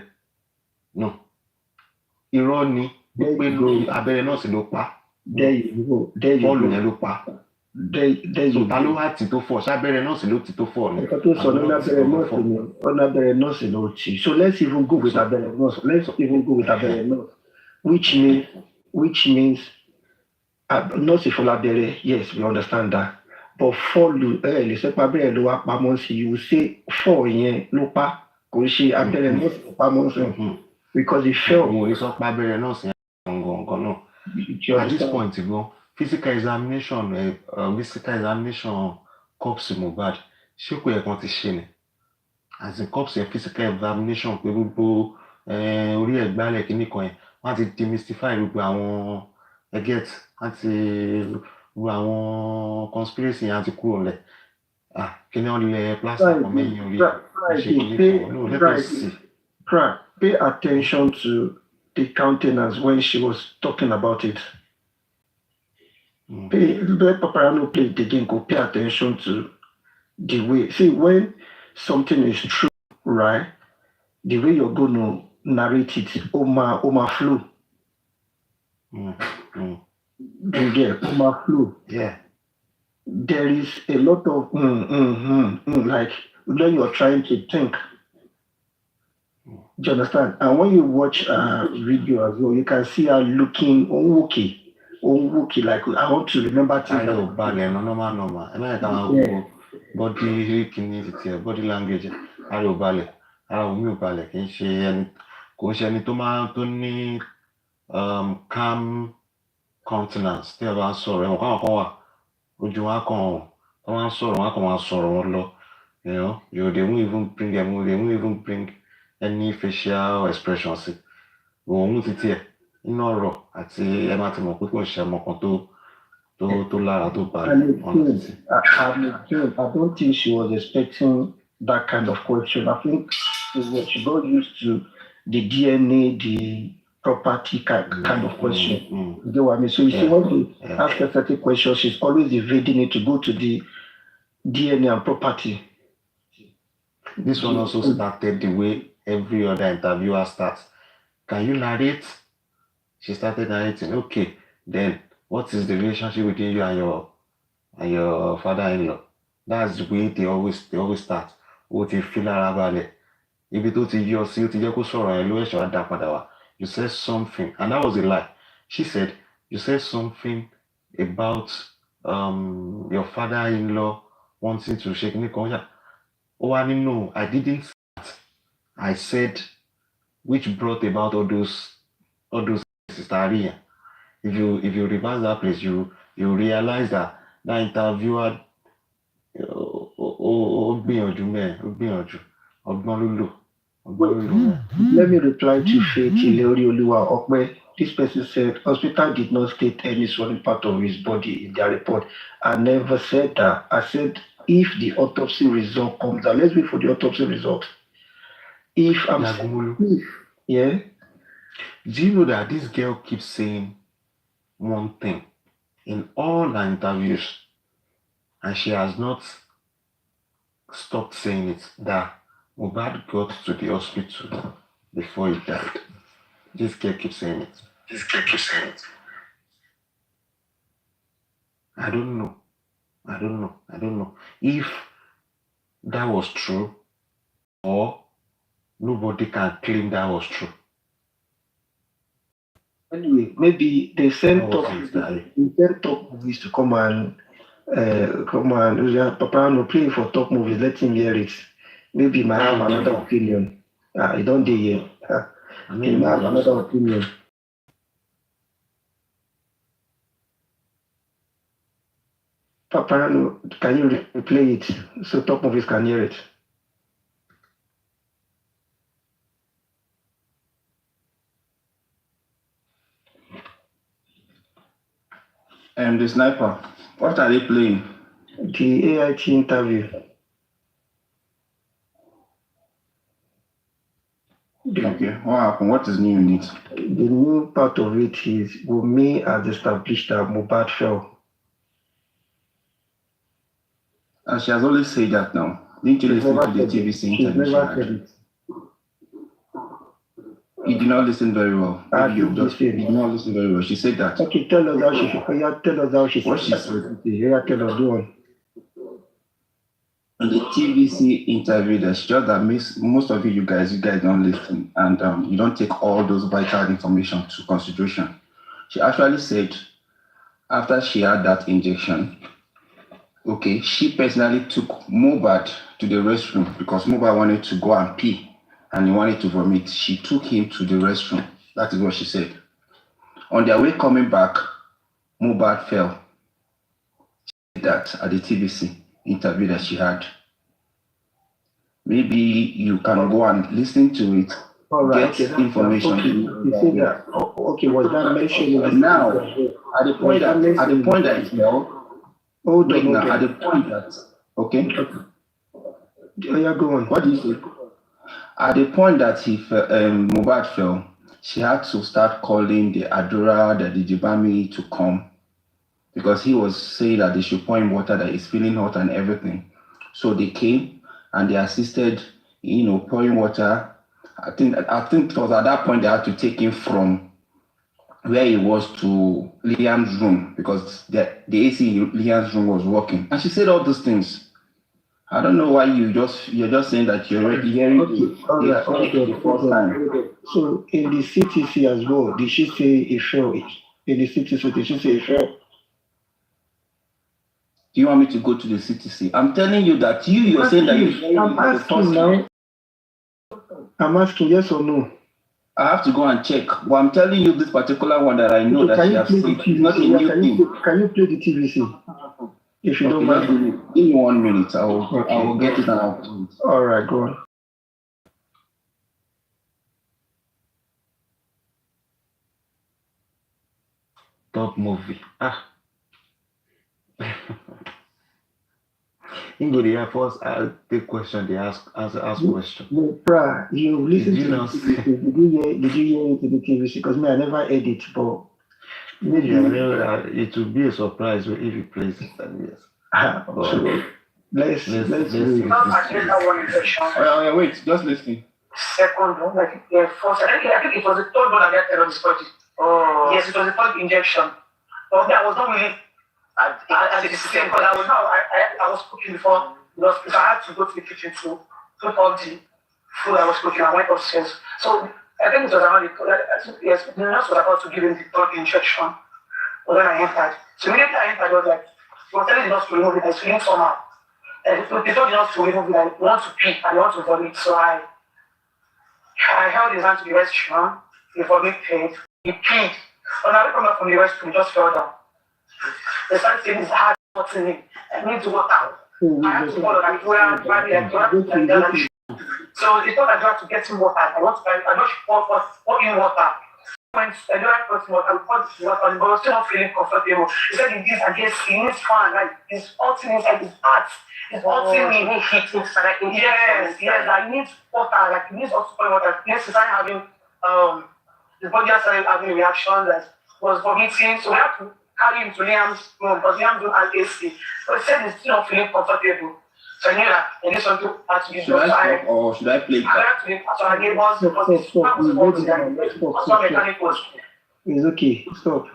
[SPEAKER 6] no irọ́ ni wípé abẹ́rẹ́ nọ́ọ̀sì ló pa fọ́ọ̀lù yẹn ló pa. So ta ló wá tì tó fọ́ sábẹ́rẹ́ nọ́ọ̀sì ló tì tó fọ́ ni.
[SPEAKER 5] Ẹ̀ka tó sọ lábẹ́rẹ́ nọ́ọ̀sì ló tì. So let's even go with abẹ́rẹ́ nọ́ọ̀sì. Let's even go with abẹ́rẹ́ nọ́ọ̀sì. Which means nọ́ọ̀sì fún lábẹ́rẹ́, yes, we understand that. But fọ́ọ̀lù lè sẹ́pà abẹ́rẹ́ ló wá pamọ́ sí, you say fọ́ yẹn ló pa kò ṣe abẹ́rẹ́ nọ́ọ̀sì ló pamọ́ sí. Because he fell.
[SPEAKER 6] Mo sọ pé abẹ́rẹ́ nọ́ọ̀sì yẹn gangan náà. At this point gan. Physical examination corpse Mohbad ṣé kò yẹ kán ti ṣe ni as in corpse physical examination pé gbogbo orí ẹ̀ gbálẹ̀ kíní kan yẹn wọ́n ti demystify gbogbo àwọn get wọ́n ti gbogbo àwọn conspiracy yẹn ti kúrò lẹ̀ kíní wọ́n lẹ plaster kan mẹ́yìn orí ṣe kíní kan no let us see.
[SPEAKER 5] Pay attention to the countenance when she was talking about it. Let Paparino play it again, go pay attention to the way. See, when something is true, right? The way you're going to narrate it, Oma flow. You get Oma flow.
[SPEAKER 6] Yeah.
[SPEAKER 5] There is a lot of like when you're trying to think. Do you understand? And when you watch video as well, you can see her looking okay. Like I want to remember things.
[SPEAKER 6] I know, normal. And I can body language. I know, ballet. I don't know ballet. Can she and any tó ní calm countenance. Tí a bá sọ̀rọ̀ wọn kàn wà ojú wọn kàn wọn sọ̀rọ̀ wọn kàn wọn sọ̀rọ̀ wọn lọ. You know, they won't even bring any facial expressions. Wọ́n títí ẹ̀. Inú ọ̀rọ̀ àti ẹ máa ti mọ̀ pé kò ṣe ọmọ kan tó lára tó balẹ̀.
[SPEAKER 5] I don't think she was expecting that kind of question. I think she got used to the DNA, the property kind of question. You get what I mean? So you see, when you ask a certain question, she's always evading it to go to the DNA and property.
[SPEAKER 6] This one also started the way every other interviewer starts. Can you narrate? She started narrating. Okay, then what is the relationship between you and your father-in-law? That's the way they always start. Ó ti fi lára balẹ̀. Ibi tó ti yọ sí ó ti jẹ́ kó sọ̀rọ̀ ẹ̀ ló ẹ̀ṣọ́ á dá padà wá. You said something, and that was a lie. She said you said something about your father-in-law wanting to shake me. Oh, I didn't know. I didn't say that. I said which brought about all those hysteria. If you reverse that place, you realize that interviewer
[SPEAKER 5] Let me reply to Faith Ileorioluwa Okpe. This person said hospital did not state any swelling part of his body in their report. I never said that. I said if the autopsy result comes out, let's wait for the autopsy result. If I'm
[SPEAKER 6] Yagumulu,
[SPEAKER 5] yeah,
[SPEAKER 6] do you know that this girl keeps saying one thing in all her interviews, and she has not stopped saying it, that Mohbad got to the hospital before he died. This girl keeps saying it.
[SPEAKER 5] this girl keeps saying it.
[SPEAKER 6] I don't know. I don't know if that was true or nobody can claim that was true.
[SPEAKER 5] Anyway, maybe they send
[SPEAKER 6] That was
[SPEAKER 5] top
[SPEAKER 6] his diary.
[SPEAKER 5] movies to come and Paparino play for top movies, let him hear it. Maybe he might have another opinion. You don't do here.
[SPEAKER 6] I
[SPEAKER 5] He
[SPEAKER 6] mean,
[SPEAKER 5] might have another opinion. Paparino, can you replay it so top movies can hear it?
[SPEAKER 3] The sniper. What are they playing?
[SPEAKER 5] The AIT interview.
[SPEAKER 3] Okay, what happened? What is new in it?
[SPEAKER 5] The new part of it is Wunmi has established that Mohbad fell.
[SPEAKER 3] And she has always said that now. Didn't you listen to the TVC interview she
[SPEAKER 5] never said
[SPEAKER 3] had?
[SPEAKER 5] it.
[SPEAKER 3] You did not listen very well.
[SPEAKER 5] I
[SPEAKER 3] Maybe you
[SPEAKER 5] did
[SPEAKER 3] just
[SPEAKER 5] listen.
[SPEAKER 3] did not listen very well. She said that.
[SPEAKER 5] Okay, tell us how she. Tell us how she.
[SPEAKER 3] What she said.
[SPEAKER 5] Yeah, tell us. Go on.
[SPEAKER 3] In the TVC interview, there's just that most of you guys don't listen, and you don't take all those vital information to consideration. She actually said after she had that injection, okay, she personally took Mohbad to the restroom because Mohbad wanted to go and pee and he wanted to vomit. She took him to the restroom. That is what she said. On their way coming back, Mohbad fell. She said that at the TVC interview that she had. Maybe you can go and listen to it, get information.
[SPEAKER 5] Okay, you say that. Okay, was that mentioned?
[SPEAKER 3] Now, at the point that it fell,
[SPEAKER 5] hold
[SPEAKER 3] wait
[SPEAKER 5] on,
[SPEAKER 3] now, at the point that, okay?
[SPEAKER 5] Yeah, go on.
[SPEAKER 3] What do you say? At the point that Mohbad fell, she had to start calling the Adura, the Dijibami to come because he was saying that they should pour him water, that he's feeling hot and everything. So they came and they assisted, pouring water. I think it was at that point they had to take him from where he was to Liam's room because the AC in Liam's room was working. And she said all those things. I don't know why you're just saying that you're already hearing the first time.
[SPEAKER 5] So in the CTC as well, did she say it fell? In the CTC, did she say it fell?
[SPEAKER 3] Do you want me to go to the CTC? I'm telling you that you're saying that
[SPEAKER 5] I'm asking now. I'm asking yes or no.
[SPEAKER 3] I have to go and check. But I'm telling you this particular one that I know that she has said. It's not a new thing.
[SPEAKER 5] Can you play the TVC? If you don't mind.
[SPEAKER 3] Give me 1 minute. I will get it and I'll play it.
[SPEAKER 5] All right, go on.
[SPEAKER 6] Top movie. You go there first. Take question. They ask question.
[SPEAKER 5] No, pra, you listen
[SPEAKER 6] Did you
[SPEAKER 5] to the
[SPEAKER 6] not
[SPEAKER 5] TVC. Did you hear it to the TVC? Because me, I never heard it, but maybe
[SPEAKER 6] it will be a surprise if he plays it. Yes.
[SPEAKER 5] So let's see.
[SPEAKER 3] Wait, just listen.
[SPEAKER 1] Second one, I think first. I think it was the third one I got on this party. Oh. Yes, it was the third injection. But that was not really as it is the same because I was cooking before the hospital. I had to go to the kitchen to put all the food I was cooking. I went upstairs. So I think it was around yes, the nurse was about to give him the third injection. But then I entered. So immediately I entered, I was like, he was telling the nurse to remove it. I was feeling somehow. And they told the nurse to remove it. I want to pee. I want to vomit. So I held his hand to the restroom. He vomited. He peed. When I come back from the restroom, he just fell down. They started saying his heart was in me. I need to work out. I had to follow that. So they thought I had to get him water. I know she poured in water. I don't know what I put what on, but still not feeling comfortable. He said he needs fan, like he's hurting inside his heart. It's hurting me. Yes, like he needs water, like he needs also water. Next, he started having his body started having a reaction that was vomiting, so we have to carry him to Liam's room because Liam don't have AC. So he said he's still not feeling comfortable. So I knew that I need something to give
[SPEAKER 7] Should I stop or should I play
[SPEAKER 1] I had to so I gave us
[SPEAKER 5] It's okay. Stop.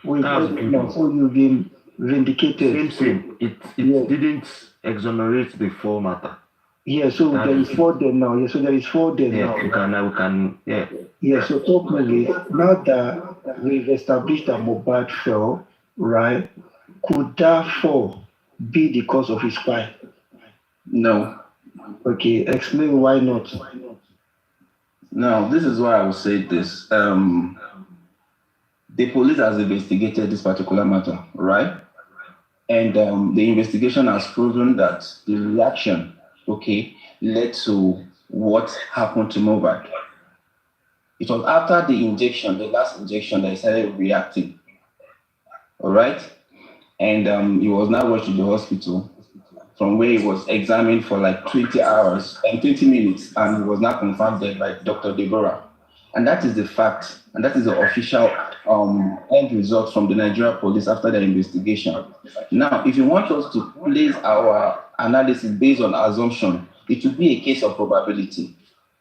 [SPEAKER 5] Wait,
[SPEAKER 6] That's
[SPEAKER 5] wait,
[SPEAKER 6] good.
[SPEAKER 5] now. So you've been vindicated.
[SPEAKER 6] Same. It
[SPEAKER 5] Yeah.
[SPEAKER 6] didn't exonerate the full matter.
[SPEAKER 5] Yeah, so
[SPEAKER 6] That
[SPEAKER 5] there
[SPEAKER 6] is-
[SPEAKER 5] is 4 there now. Yeah, so there is 4 there
[SPEAKER 6] Yeah,
[SPEAKER 5] now.
[SPEAKER 6] we can. Yeah.
[SPEAKER 5] Yeah, so talk movie. Now that we've established that Mohbad fell, right? Could that fall be the cause of his crime?
[SPEAKER 7] No.
[SPEAKER 5] Okay, explain why not.
[SPEAKER 7] Now, this is why I will say this. The police has investigated this particular matter, right? And the investigation has proven that the reaction, led to what happened to Mohbad. It was after the injection, the last injection, that he started reacting. All right? And he was now rushed to the hospital, from where he was examined for like 20 hours and 20 minutes, and he was now confirmed dead by Dr. Deborah. And that is the fact, and that is the official end result from the Nigeria police after their investigation. Now, if you want us to place our analysis based on assumption, it would be a case of probability.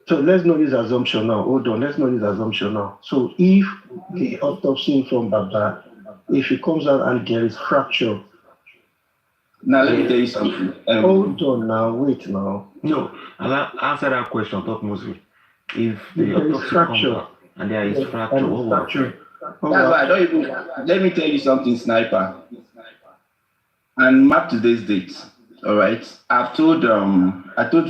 [SPEAKER 5] So let's know this assumption now. Hold on, let's know this assumption now. So if the autopsy from Baba, if it comes out and there is fracture.
[SPEAKER 7] Now, let me tell you something.
[SPEAKER 5] Hold on now, wait now.
[SPEAKER 6] No, I'll answer that question, talk mostly. If the
[SPEAKER 5] There is
[SPEAKER 6] autopsy comes
[SPEAKER 5] fracture.
[SPEAKER 6] out and there is fracture,
[SPEAKER 5] And
[SPEAKER 6] what will
[SPEAKER 5] fracture.
[SPEAKER 6] happen?
[SPEAKER 7] That's why I don't even. Let me tell you something, Sniper. And mark today's date. All right. I told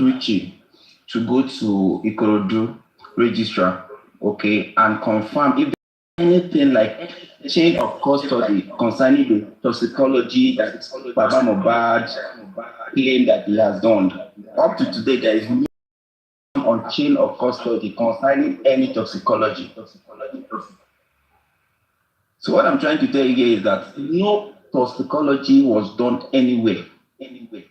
[SPEAKER 7] Richie to go to Ikorodu registrar, and confirm if there's anything like chain of custody concerning the toxicology that Baba Mohbad claimed that he has done. Up to today, there is no on chain of custody concerning any toxicology. So what I'm trying to tell you here is that no toxicology was done anywhere.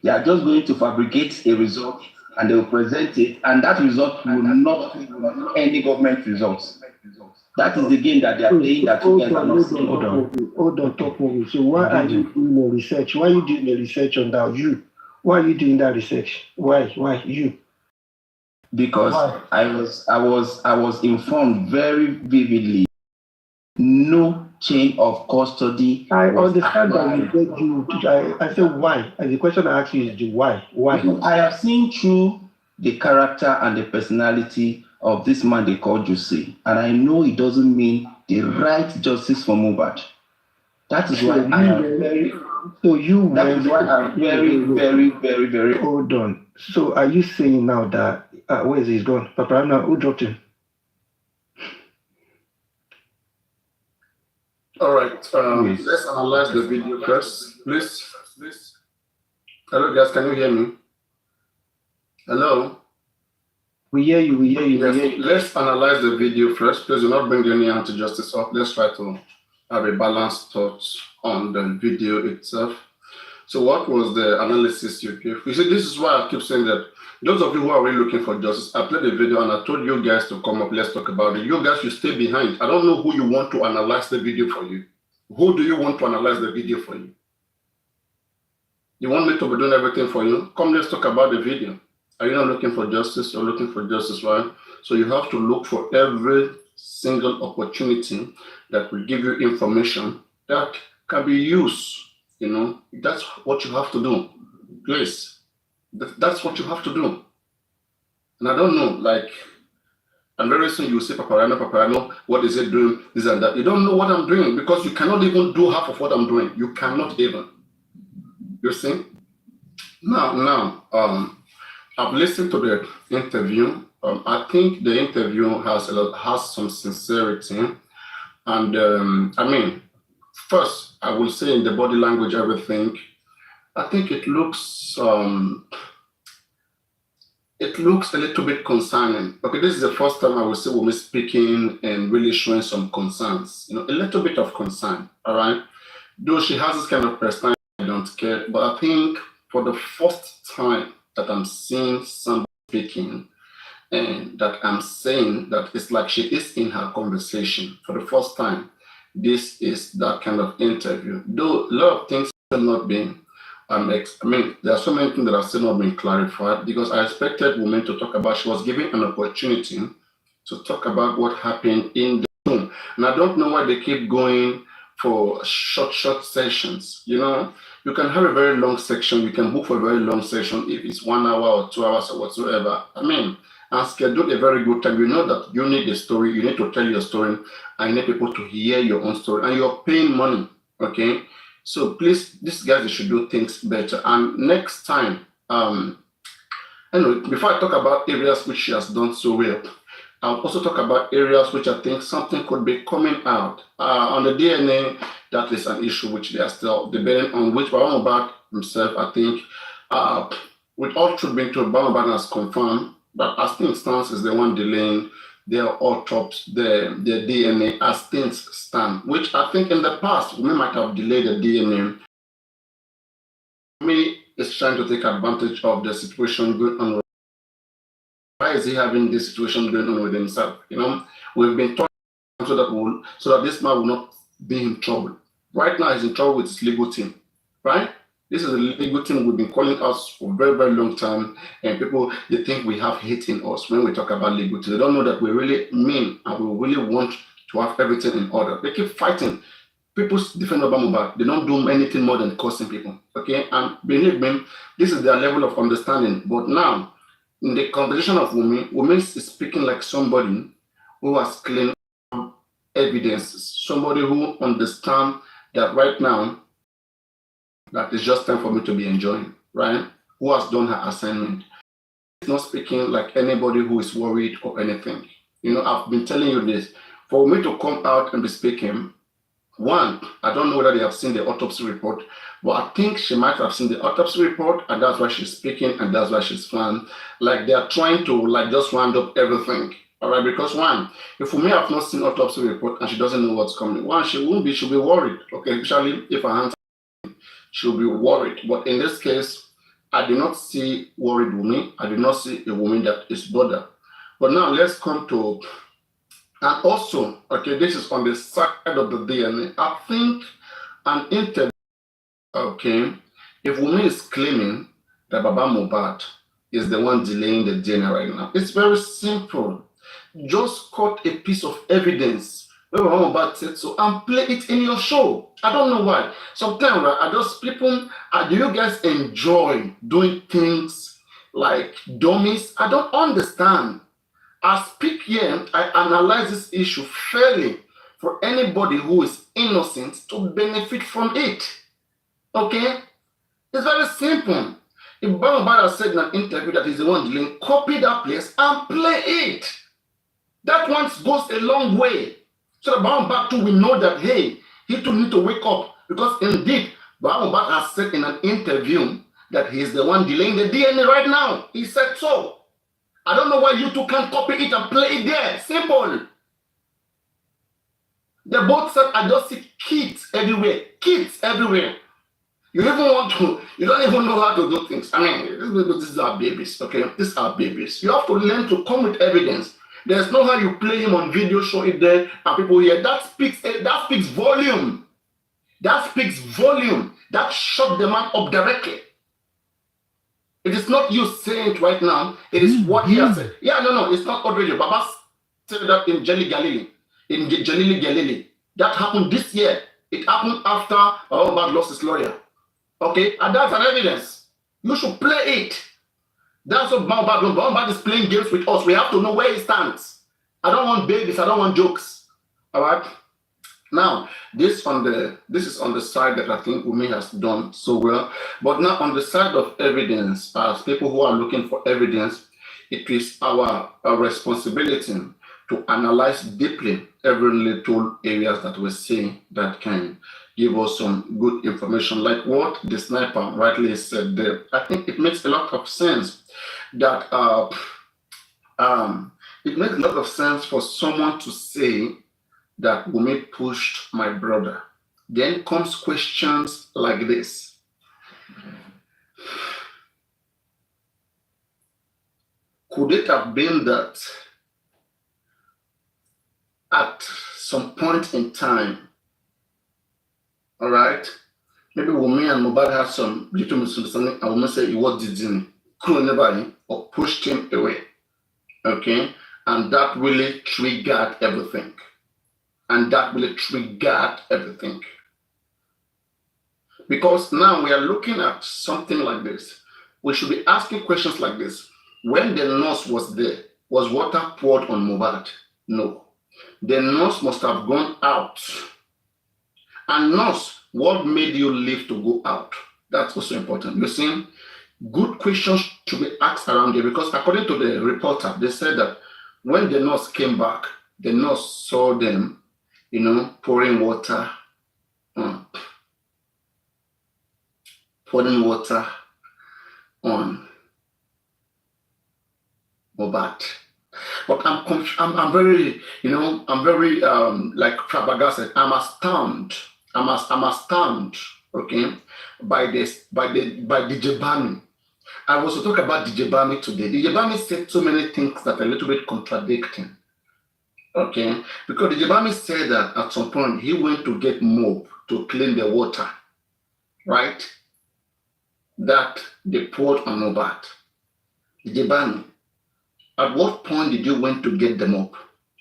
[SPEAKER 7] They are just going to fabricate a result and they will present it, and that result will not be any government results. That is the game that they are playing that you guys are not seeing.
[SPEAKER 5] Hold on, talk movie. So why are you doing the research? Why are you doing the research on that? Why are you doing that research? Why you?
[SPEAKER 7] Because
[SPEAKER 5] Why?
[SPEAKER 7] I was informed very vividly. No chain of custody.
[SPEAKER 5] I
[SPEAKER 7] was
[SPEAKER 5] understand that
[SPEAKER 7] applied.
[SPEAKER 5] you get you. I said why, and the question I ask you is the why. Why?
[SPEAKER 7] Because I have seen through the character and the personality of this man they call Jose, and I know it doesn't mean the right justice for Mohbad. That is why I am very. That is why I'm very.
[SPEAKER 5] Hold on. So are you saying now that where is he? He's gone? Paparino, who dropped him?
[SPEAKER 3] All right. Let's analyze the video first, please. Hello, guys. Can you hear me? Hello.
[SPEAKER 5] We hear you.
[SPEAKER 3] Yes. Let's analyze the video first. Please do not bring any anti-justice up. Let's try to have a balanced thought on the video itself. So, what was the analysis you gave? You see, this is why I keep saying that those of you who are really looking for justice, I played a video and I told you guys to come up. Let's talk about it. You guys should stay behind. I don't know who you want to analyze the video for you. Who do you want to analyze the video for you? You want me to be doing everything for you? Come, let's talk about the video. Are you not looking for justice? You're looking for justice, right? So you have to look for every single opportunity that will give you information that can be used. That's what you have to do. Please. That's what you have to do. And I don't know, and very soon you say, Paparino, what is it doing? This and that. You don't know what I'm doing because you cannot even do half of what I'm doing. You cannot even. You see? Now, I've listened to the interview. I think the interview has some sincerity. And first, I will say in the body language, everything. I think it looks it looks a little bit concerning. Okay, this is the first time I will see women speaking and really showing some concerns. A little bit of concern. All right. Though she has this kind of personality, I don't care. But I think for the first time that I'm seeing somebody speaking, and that I'm saying that it's like she is in her conversation for the first time. This is that kind of interview. Though a lot of things have not been, there are so many things that have still not been clarified because I expected women to talk about, she was given an opportunity to talk about what happened in the room. And I don't know why they keep going for short sessions. You can have a very long section, you can book for a very long session if it's 1 hour or 2 hours or whatsoever. And schedule a very good time. You know that you need a story, you need to tell your story, and you need people to hear your own story, and you're paying money, okay? So please, these guys, they should do things better. And next time, anyway, before I talk about areas which she has done so well, I'll also talk about areas which I think something could be coming out. On the DNA, that is an issue which they are still debating on, which Omowummi himself, I think, with all truth being told, Omowummi has confirmed that as things stand is the one delaying their autopsy, their DNA as things stand, which I think in the past we might have delayed the DNA. Me is trying to take advantage of the situation going on. Why is he having this situation going on with himself? We've been talking so that this man will not be in trouble. Right now he's in trouble with his legal team, right? This is a legal team we've been calling us for a very, very long time, and people, they think we have hate in us when we talk about legal team. They don't know that we really mean and we really want to have everything in order. They keep fighting. People defend Omowummi, they don't do anything more than cursing people, okay? And believe me, this is their level of understanding. But now, in the conversation of women is speaking like somebody who has clean evidences, somebody who understands that right now, that it's just time for me to be enjoying, right? Who has done her assignment. It's not speaking like anybody who is worried or anything. I've been telling you this. For me to come out and be speaking, one, I don't know whether they have seen the autopsy report, but I think she might have seen the autopsy report, and that's why she's speaking, and that's why she's fine. Like they are trying to just round up everything. All right, because one, if Wunmi have not seen autopsy report and she doesn't know what's coming, one, she'll be worried, okay, especially if her hands, she'll be worried. But in this case, I did not see worried Wunmi. I did not see a woman that is bothered. But now let's come to, and also, okay, this is on the side of the DNA. I think an interview, okay, if Wunmi is claiming that Baba Mohbad is the one delaying the DNA right now, it's very simple. Just cut a piece of evidence where Baba Mohbad said so and play it in your show. I don't know why. Sometimes do you guys enjoy doing things like dummies? I don't understand. I speak here, I analyze this issue fairly for anybody who is innocent to benefit from it. Okay? It's very simple. If Baba Mohbad has said in an interview that he's the one dealing, copy that place and play it. That one goes a long way. So that Baba Mohbad too will know that, hey, he too need to wake up. Because indeed, Baba Mohbad has said in an interview that he's the one delaying the DNA right now. He said so. I don't know why you two can't copy it and play it there. Simple. They both said, I just see kids everywhere. Kids everywhere. You don't even know how to do things. I mean, this is our babies, okay? These are babies. You have to learn to come with evidence. There's no how you play him on video, show it there, and people hear. That speaks volume. That speaks volume. That shut the man up directly. It is not you saying it right now. It is what he has said. Yeah, no, it's not audio. Baba said that in Galilee. That happened this year. It happened after Mohbad lost his lawyer. Okay, and that's an evidence. You should play it. That's what Mohbad is playing games with us. We have to know where he stands. I don't want babies. I don't want jokes. All right. Now, this is on the side that I think Wunmi has done so well. But now on the side of evidence, as people who are looking for evidence, it is our responsibility to analyze deeply every little areas that we see that can give us some good information, like what the sniper rightly said there. I think it makes a lot of sense. that it makes a lot of sense for someone to say that Wunmi pushed my brother. Then comes questions like this. Could it have been that at some point in time, all right, maybe Wunmi and Mohbad had some little misunderstanding, I will say what did he or pushed him away, okay? And that really triggered everything. Because now we are looking at something like this. We should be asking questions like this. When the nurse was there, was water poured on Mohbad? No. The nurse must have gone out. And nurse, what made you leave to go out? That's also important. You see, good questions should be asked around here because according to the reporter, they said that when the nurse came back, the nurse saw them, pouring water on Mohbad. But I'm very, I'm very like flabbergasted. I'm astounded, okay, by DJ Bami. I was to talk about DJ Bami today. DJ Bami said so many things that are a little bit contradicting. Okay, because DJ Bami said that at some point he went to get mop to clean the water, right? That they poured on Mohbad. DJ Bami, at what point did you went to get the mop?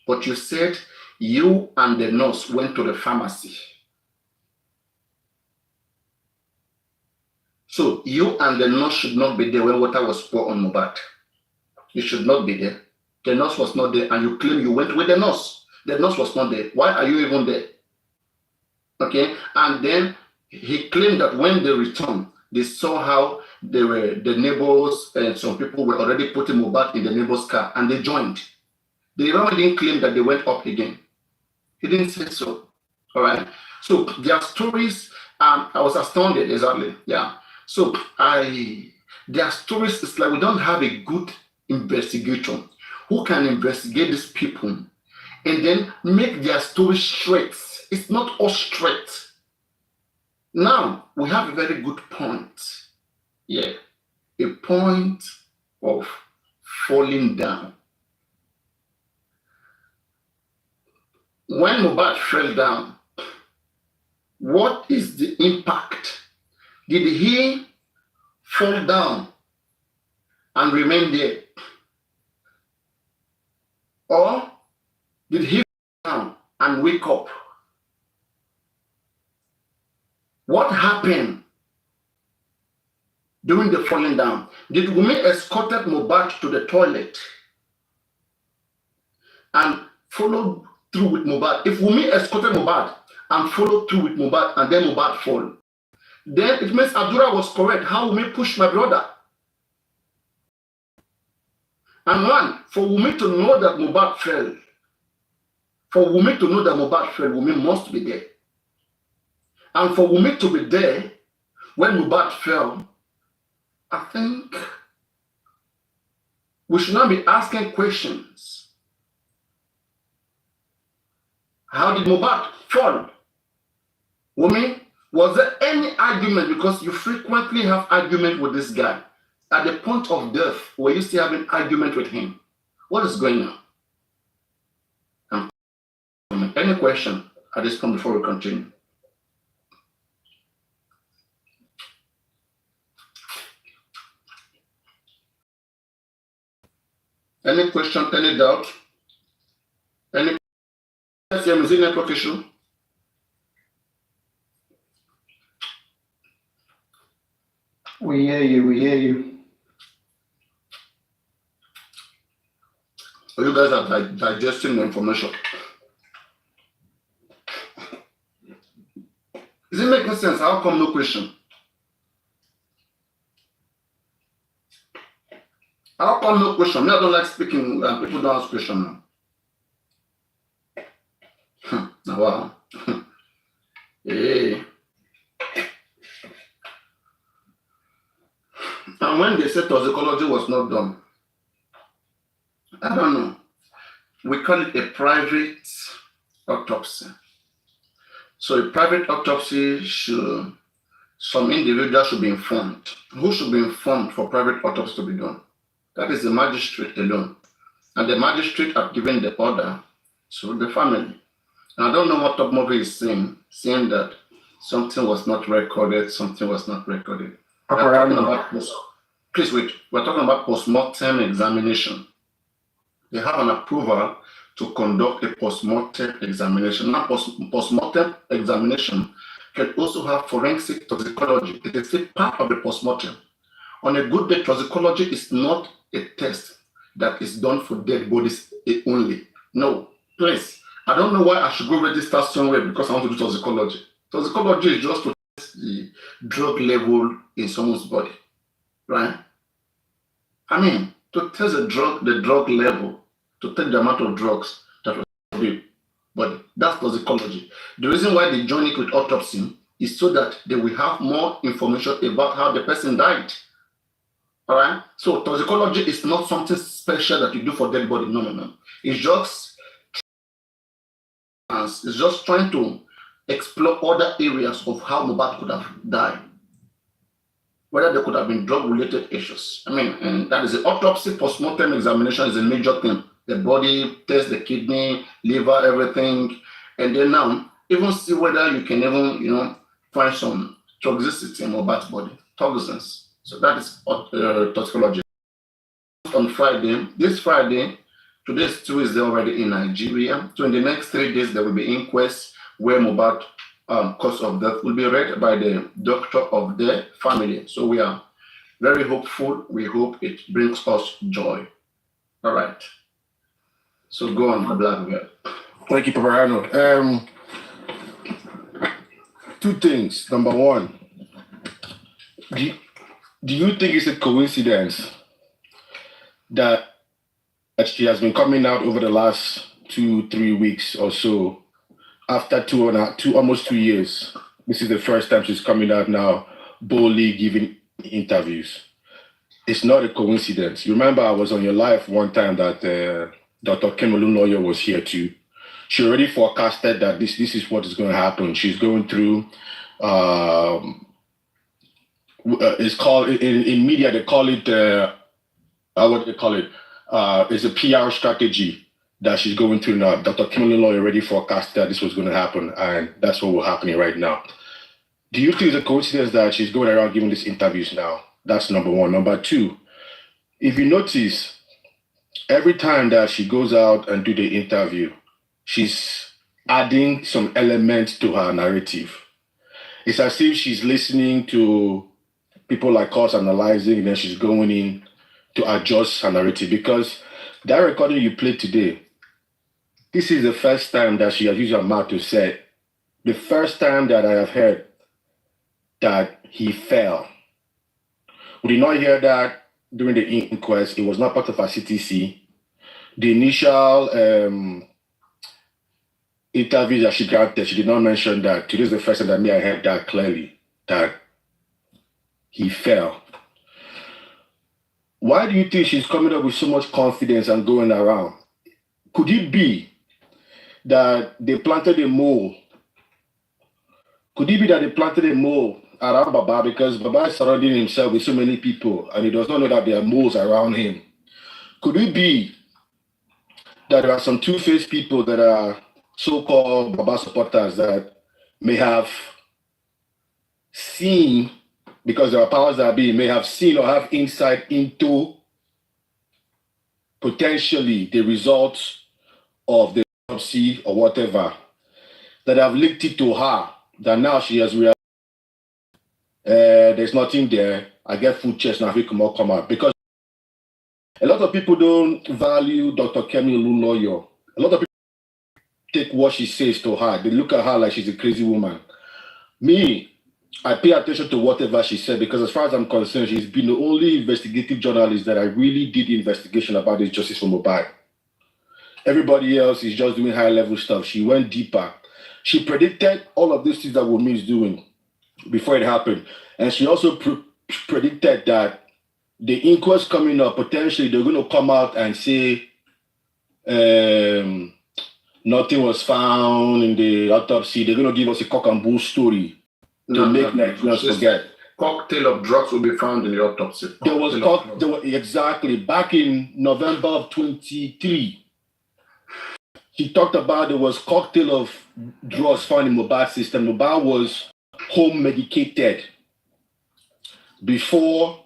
[SPEAKER 3] But you said you and the nurse went to the pharmacy. So you and the nurse should not be there when water was poured on Mohbad. You should not be there. The nurse was not there, and you claim you went with the nurse. The nurse was not there. Why are you even there? Okay, and then he claimed that when they returned, they saw how the neighbors and some people were already putting Mohbad in the neighbor's car, and they joined. They even didn't claim that they went up again. He didn't say so. All right. So their stories, I was astounded, exactly. Yeah. So their stories is like we don't have a good investigator who can investigate these people and then make their story straight. It's not all straight. Now we have a very good point. Yeah, a point of falling down. When Mohbad fell down, what is the impact? Did he fall down and remain there? Or did he fall down and wake up? What happened during the falling down? Did Wunmi escorted Mohbad to the toilet and followed through with Mohbad? If Wunmi escorted Mohbad and followed through with Mohbad and then Mohbad fall, then it means Abdullah was correct. How Wunmi pushed my brother? And one, for Wunmi to know that Mohbad fell, Wunmi must be there. And for Wunmi to be there when Mohbad fell, I think we should not be asking questions. How did Mohbad fall? Wunmi, was there any argument? Because you frequently have argument with this guy. At the point of death, were you still having argument with him? What is going on? Any question at this point before we continue? Any question, any doubt? Any question? Is it network issue?
[SPEAKER 5] We hear you.
[SPEAKER 3] You guys are digesting the information. Is it making sense? How come no question? How come no question? Me, I don't like speaking. People don't ask questions now. Wow. Hey. And when they said toxicology was not done, I don't know. We call it a private autopsy. So a private autopsy should, some individual should be informed. Who should be informed for private autopsy to be done? That is the magistrate alone. And the magistrate have given the order to the family. And I don't know what Top Movie is saying that something was not recorded, something was not recorded. Please wait. We're talking about post-mortem examination. They have an approval to conduct a post-mortem examination. Now, post-mortem examination can also have forensic toxicology. It is still part of the post-mortem. On a good day, toxicology is not a test that is done for dead bodies only. No, please. I don't know why I should go register somewhere because I want to do toxicology. Toxicology is just to test the drug level in someone's body, right? I mean, to test the drug level, to take the amount of drugs that was in your body. That's toxicology. The reason why they join it with autopsy is so that they will have more information about how the person died. All right? So toxicology is not something special that you do for dead body. No. It's just trying to explore other areas of how Mohbad could have died. Whether there could have been drug-related issues. I mean, and that is the autopsy, post-mortem examination is a major thing. The body, test the kidney, liver, everything. And then now, even see whether you can even, find some toxicity in Mohbad's body, toxins. So that is toxicology. On Friday, this Friday, today's Tuesday already in Nigeria. So in the next 3 days, there will be inquests where Mohbad cause of death will be read by the doctor of the family. So we are very hopeful. We hope it brings us joy. All right. So go on, Black Girl.
[SPEAKER 8] Thank you, Paparino. Two things. Number one, do you think it's a coincidence that she has been coming out over the last 2-3 weeks or so, after almost 2 years? This is the first time she's coming out now, boldly giving interviews. It's not a coincidence. You remember I was on your live one time that Dr. Kemalun Lawyer was here too. She already forecasted that this is what is going to happen. She's going through, it's called, in media, they call it, what do they call it? It's a PR strategy that she's going through now. Dr. Kemalun Lawyer already forecasted that this was going to happen, and that's what will happening right now. Do you think it's a coincidence that she's going around giving these interviews now? That's number one. Number two, if you notice, every time that she goes out and do the interview, she's adding some elements to her narrative. It's as if she's listening to people like us analyzing, and then she's going in to adjust her narrative. Because that recording you played today, this is the first time that she has used her mouth to say, the first time that I have heard that he fell. We did not hear that during the inquest. It was not part of our CTC. The initial interview that she granted, she did not mention that. Today is the first time that I heard that clearly, that he fell. Why do you think she's coming up with so much confidence and going around? Could it be that they planted a mole? Could it be that they planted a mole around Baba because Baba is surrounding himself with so many people and he does not know that there are moles around him? Could it be that there are some two-faced people that are so-called Baba supporters that may have seen, because there are powers that be, may have seen or have insight into potentially the results of the autopsy or whatever, that have linked it to her, that now she has realized there's nothing there. I get food chest now, we can all come out. Because a lot of people don't value Dr. Kemalun Lawyer. A lot of people take what she says to her. They look at her like she's a crazy woman. Me, I pay attention to whatever she said because as far as I'm concerned, she's been the only investigative journalist that I really did investigation about this justice for Mohbad. Everybody else is just doing high-level stuff. She went deeper. She predicted all of these things that Wunmi is doing before it happened. And she also predicted that the inquest coming up, potentially they're going to come out and say nothing was found in the autopsy. They're going to give us a cock and bull story to make Nigerians forget.
[SPEAKER 3] Cocktail of drugs will be found in the autopsy.
[SPEAKER 8] Exactly. Back in November of 23, he talked about there was cocktail of drugs found in Mohbad's system. Mohbad was home medicated before,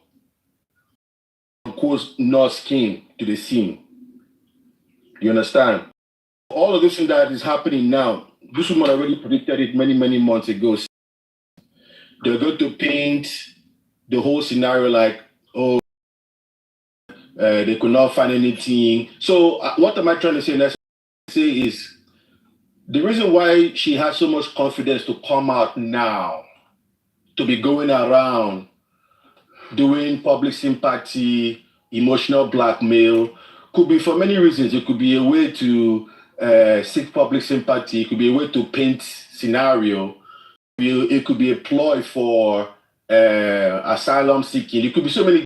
[SPEAKER 8] of course, nurse came to the scene. You understand? All of this thing that is happening now, this woman already predicted it many, many months ago. They're going to paint the whole scenario like, oh, they could not find anything. So what am I trying to say? Let's say is the reason why she has so much confidence to come out now, to be going around doing public sympathy, emotional blackmail, could be for many reasons. It could be a way to seek public sympathy. It could be a way to paint scenario. It could be a ploy for asylum seeking. It could be so many.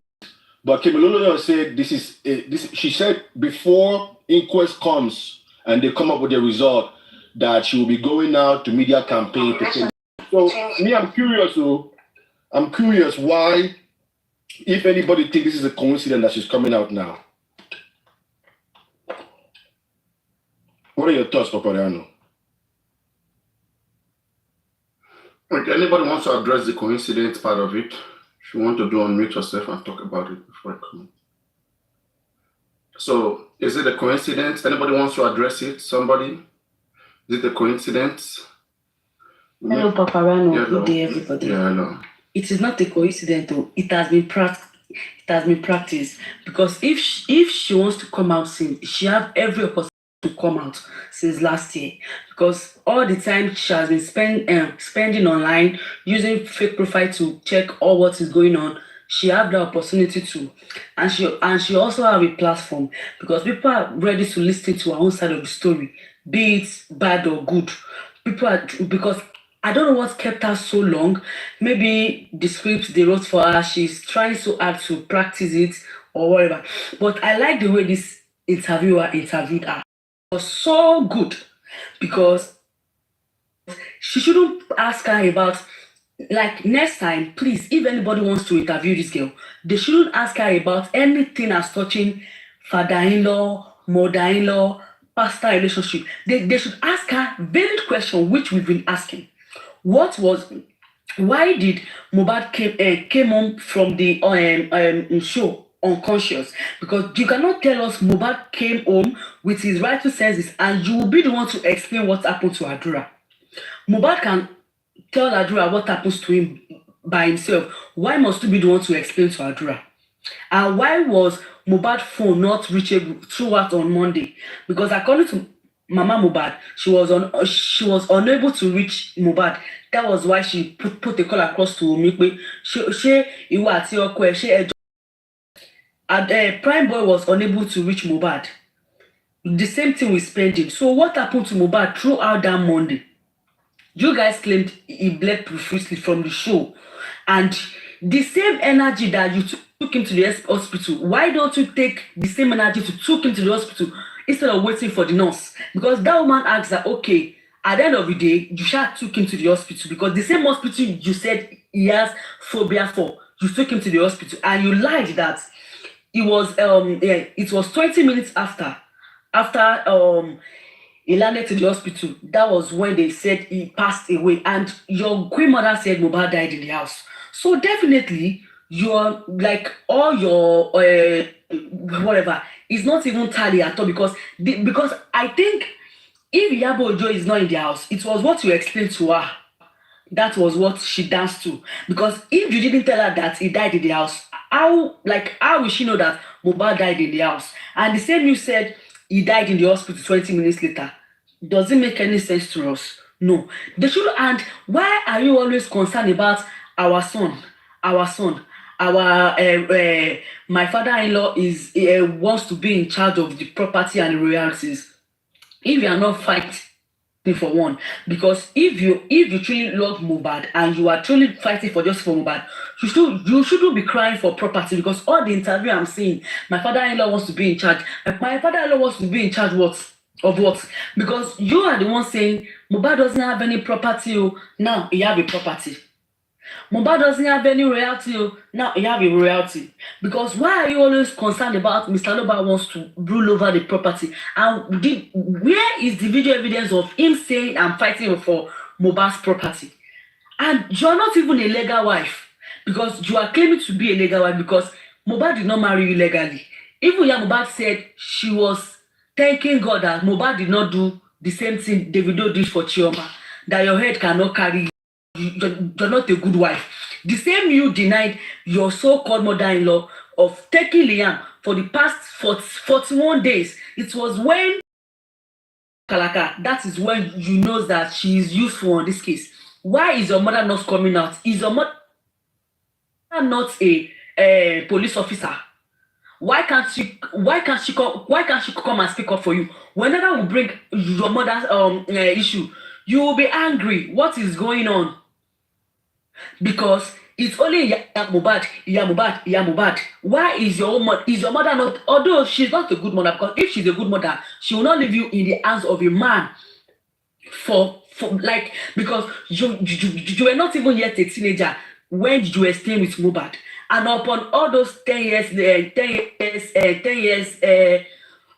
[SPEAKER 8] But Kemalolo said this. She said before inquest comes and they come up with a result that she will be going out to media campaign to say. So me, I'm curious. I'm curious why, if anybody thinks this is a coincidence that she's coming out now. What are your thoughts, Paparino?
[SPEAKER 3] Okay, anybody wants to address the coincidence part of it? If you want to do, unmute yourself and talk about it before I come. So, is it a coincidence? Anybody wants to address it? Somebody? Is it a coincidence?
[SPEAKER 9] Hello, Paparino.
[SPEAKER 3] Yeah,
[SPEAKER 9] Good day, everybody.
[SPEAKER 3] Yeah, hello.
[SPEAKER 9] It is not a coincidence, though. It has been practiced because if she wants to come out soon, she have every opportunity to come out since last year, because all the time she has been spending online using fake profile to check all what is going on. She have the opportunity to, and she also have a platform because people are ready to listen to her own side of the story, be it bad or good. Because I don't know what kept her so long. Maybe the script they wrote for her, she's trying so hard to practice it or whatever. But I like the way this interviewer interviewed her. It was so good because she shouldn't ask her about, like, next time, please, if anybody wants to interview this girl, they shouldn't ask her about anything as touching father-in-law, mother-in-law, pastor relationship. They should ask her valid question, which we've been asking. Why did Mohbad came home from the show unconscious? Because you cannot tell us Mohbad came home with his rightful senses and you will be the one to explain what happened to Adura. Mohbad can tell Adura what happens to him by himself. Why must you be the one to explain to Adura? And why was Mohbad's phone not reachable throughout on Monday? Because according to Mama Mohbad, she was unable to reach Mohbad. That was why she put a call across to Omikpe. Prime Boy was unable to reach Mohbad. The same thing with Spending. So what happened to Mohbad throughout that Monday? You guys claimed he bled profusely from the show. And the same energy that you took him to the hospital, why don't you take the same energy to took him to the hospital instead of waiting for the nurse? Because that woman asked that, okay, at the end of the day, you should took him to the hospital because the same hospital you said he has phobia for, you took him to the hospital and you lied that it was 20 minutes after he landed to the hospital. That was when they said he passed away, and your grandmother said Mohbad died in the house. So definitely, you're like all your whatever is not even tally at all because I think if Iyabo Ojo is not in the house, it was what you explained to her. That was what she danced to. Because if you didn't tell her that he died in the house, how will she know that Mohbad died in the house? And the same you said he died in the hospital 20 minutes later. Does it make any sense to us? No. They should. And why are you always concerned about our son? My father-in-law wants to be in charge of the property and royalties. If you are not fighting for one, because if you truly love Mohbad and you are truly fighting for justice for Mohbad, you shouldn't be crying for property, because all the interview I'm seeing, my father-in-law wants to be in charge. My father-in-law wants to be in charge of what? Because you are the one saying Mohbad doesn't have any property. Now he have a property. Mohbad doesn't have any royalty. Now he have a royalty. Because why are you always concerned about Mr. Loba wants to rule over the property? And where is the video evidence of him saying I'm fighting for Mohbad's property? And you are not even a legal wife, because you are claiming to be a legal wife, because Mohbad did not marry you legally. Even Mohbad said she was thanking God that Mohbad did not do the same thing Davido did for Chioma, that your head cannot carry you're not a good wife. The same you denied your so-called mother-in-law of taking Liam for the past 41 days. It was when Kalaka, that is when you know that she is useful on this case. Why is your mother not coming out? Is your mother not a police officer? Why can't she come and speak up for you? Whenever we bring your mother's issue, you will be angry. What is going on? Because it's only Mohbad. Why is your mother not? Although she's not a good mother, because if she's a good mother, she will not leave you in the hands of a man. Because you were not even yet a teenager when you were staying with Mohbad, and upon all those 10 years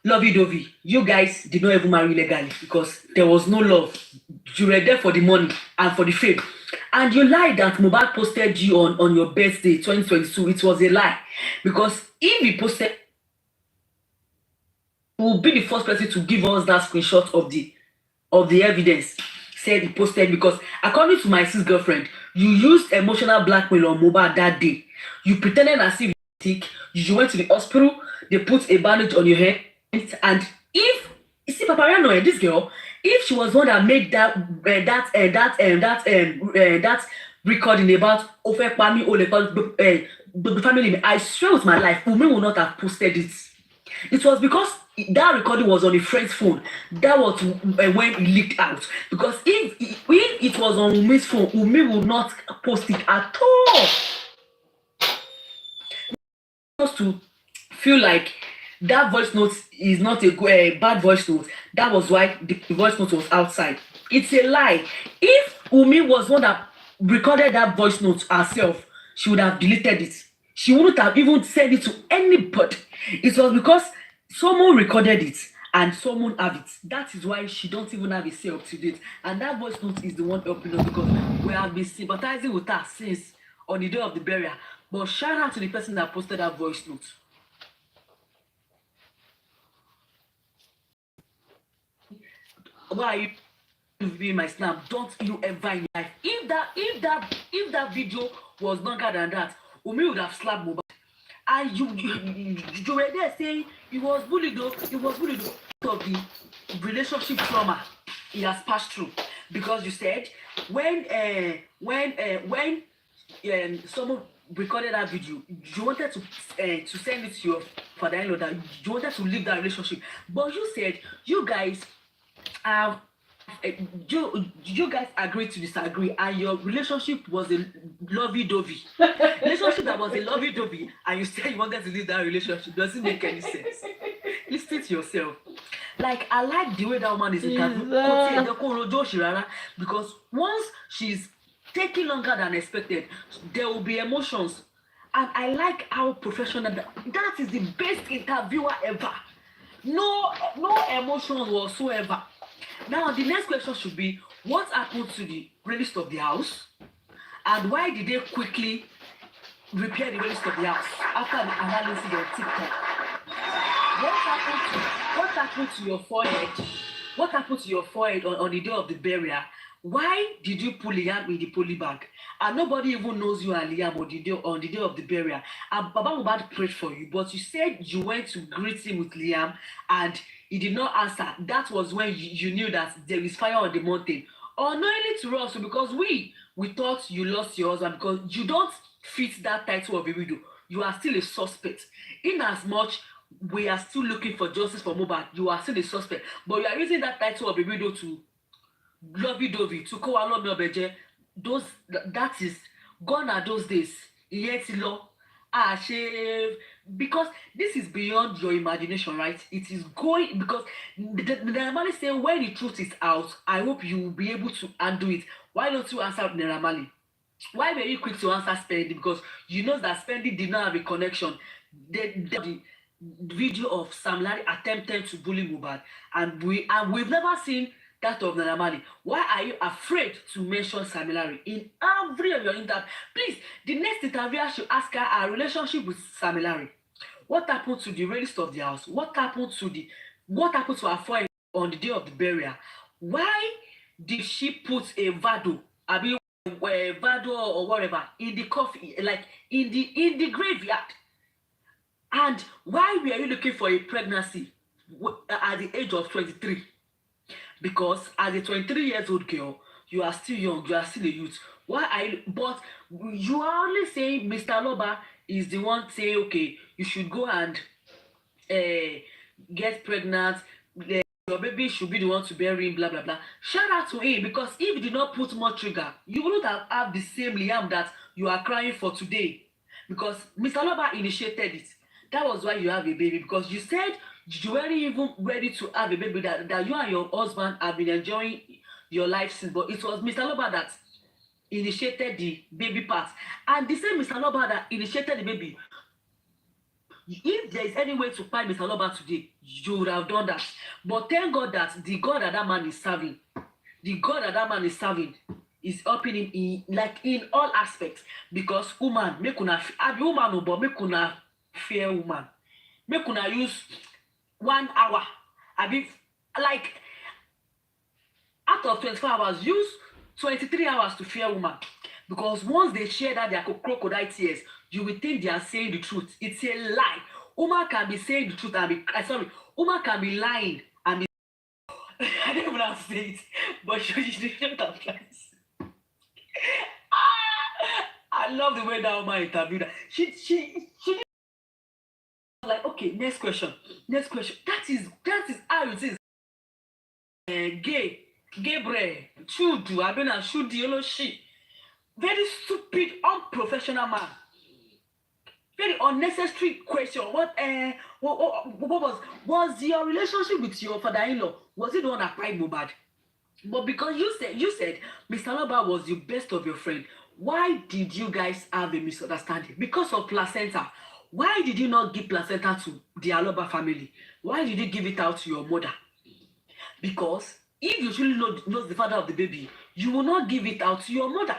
[SPEAKER 9] lovey-dovey, you guys did not even marry legally, because there was no love. You were there for the money and for the fame. And you lied that Mohbad posted you on your birthday 2022. It was a lie, because if he posted, he will be the first person to give us that screenshot of the evidence. Said he posted, because according to my sis girlfriend, you used emotional blackmail on Mohbad that day. You pretended as if you're sick. You went to the hospital. They put a bandage on your head. And if you see Paparino, this girl, if she was one that made that recording about Ofekpami the family, I swear with my life, Umi will not have posted it. It was because that recording was on a friend's phone. That was when it leaked out. Because if it was on Umi's phone, Umi would not post it at all. Just to feel like that voice note is not a bad voice note. That was why the voice note was outside. It's a lie. If Umi was one that recorded that voice note herself, she would have deleted it. She wouldn't have even sent it to anybody. It was because someone recorded it and someone have it. That is why she don't even have a say up to date. And that voice note is the one helping us, because we have been sympathizing with her since on the day of the burial. But shout out to the person that posted that voice note. Why are you viewing my snap? Don't you ever in life. If that video was longer than that, Umi would have slapped Mohbad. And you were there saying he was bullied though. He was bullied of the relationship trauma he has passed through. Because you said when someone recorded that video, you wanted to send it to your father-in-law, that you wanted to leave that relationship. But you said you guys have you guys agreed to disagree, and your relationship was a lovey-dovey. Relationship that was a lovey-dovey, and you said you wanted to leave that relationship. Doesn't make any sense. Listen to yourself. Like, I like the way that woman is interviewed, because once she's taking longer than expected, there will be emotions. And I like how professional that is. The best interviewer ever. No emotion whatsoever. Now, the next question should be, what happened to the release of the house? And why did they quickly repair the release of the house after the analysis on TikTok? What happened to your forehead? What happened to your forehead on the day of the burial? Why did you pull Liam with the poly bag? And nobody even knows you and Liam on the day of the burial. And Baba Mohbad prayed for you, but you said you went to greet him with Liam and he did not answer. That was when you knew that there is fire on the mountain. Unknowingly to us, because we thought you lost your husband, because you don't fit that title of a widow. You are still a suspect. In as much we are still looking for justice for Mohbad, you are still a suspect. But you are using that title of a widow to lovey-dovey to kó wa lọ́mọ ọbẹ̀ jẹ, that is gone are those days. Ìyẹn ti lọ. Because this is beyond your imagination, right? It is going because the Naira say when the truth is out, I hope you will be able to undo it. Why don't you answer Naira? Why were you quick to answer Spending? Because you know that Spending did not have a connection. The video of Sam Larry attempting to bully Mohbad, and we've never seen that of Naira Marley. Why are you afraid to mention Sam Larry in every of your interview? Please, the next interview I should ask her relationship with Sam Larry. What happened to the rest of the house? What happened to her friend on the day of the burial? Why did she put a vado, vado or whatever in the coffee, like in the graveyard? And why were you looking for a pregnancy at the age of 23? Because as a 23-year-old girl, you are still young, you are still a youth. Why are you? But you are only saying Mr. Loba is the one saying, okay, you should go and get pregnant. Your baby should be the one to bury him, blah, blah, blah. Shout out to him, because if you did not put more trigger, you wouldn't have the same Liam that you are crying for today. Because Mr. Loba initiated it. That was why you have a baby, because you said you weren't even ready to have a baby, that you and your husband have been enjoying your life since, but it was Mr. Loba that initiated the baby part. And the same Mr. Loba that initiated the baby, if there is any way to find Mr. Loba today, you would have done that. But thank God that the God that man is serving, is helping him in all aspects. Because woman, make una be woman, but make una fear woman. Make una use 1 hour. Like out of 24 hours, use 23 hours to fear woman. Because once they share that their crocodile tears, you will think they are saying the truth. It's a lie. Woman can be saying the truth and be woman can be lying and be I don't even know how to say it, but she don't apply. I love the way that woman interviewed her. She like, okay, next question. That is how it is. Gabriel, Chudu, Abena, Shudi, she. Very stupid, unprofessional man. Very unnecessary question. What was your relationship with your father-in-law? Was it the one that cried Mohbad? But because you said Mr. Loba was the best of your friend, why did you guys have a misunderstanding? Because of placenta. Why did you not give placenta to the Aloba family? Why did you give it out to your mother? Because if you truly know the father of the baby, you will not give it out to your mother.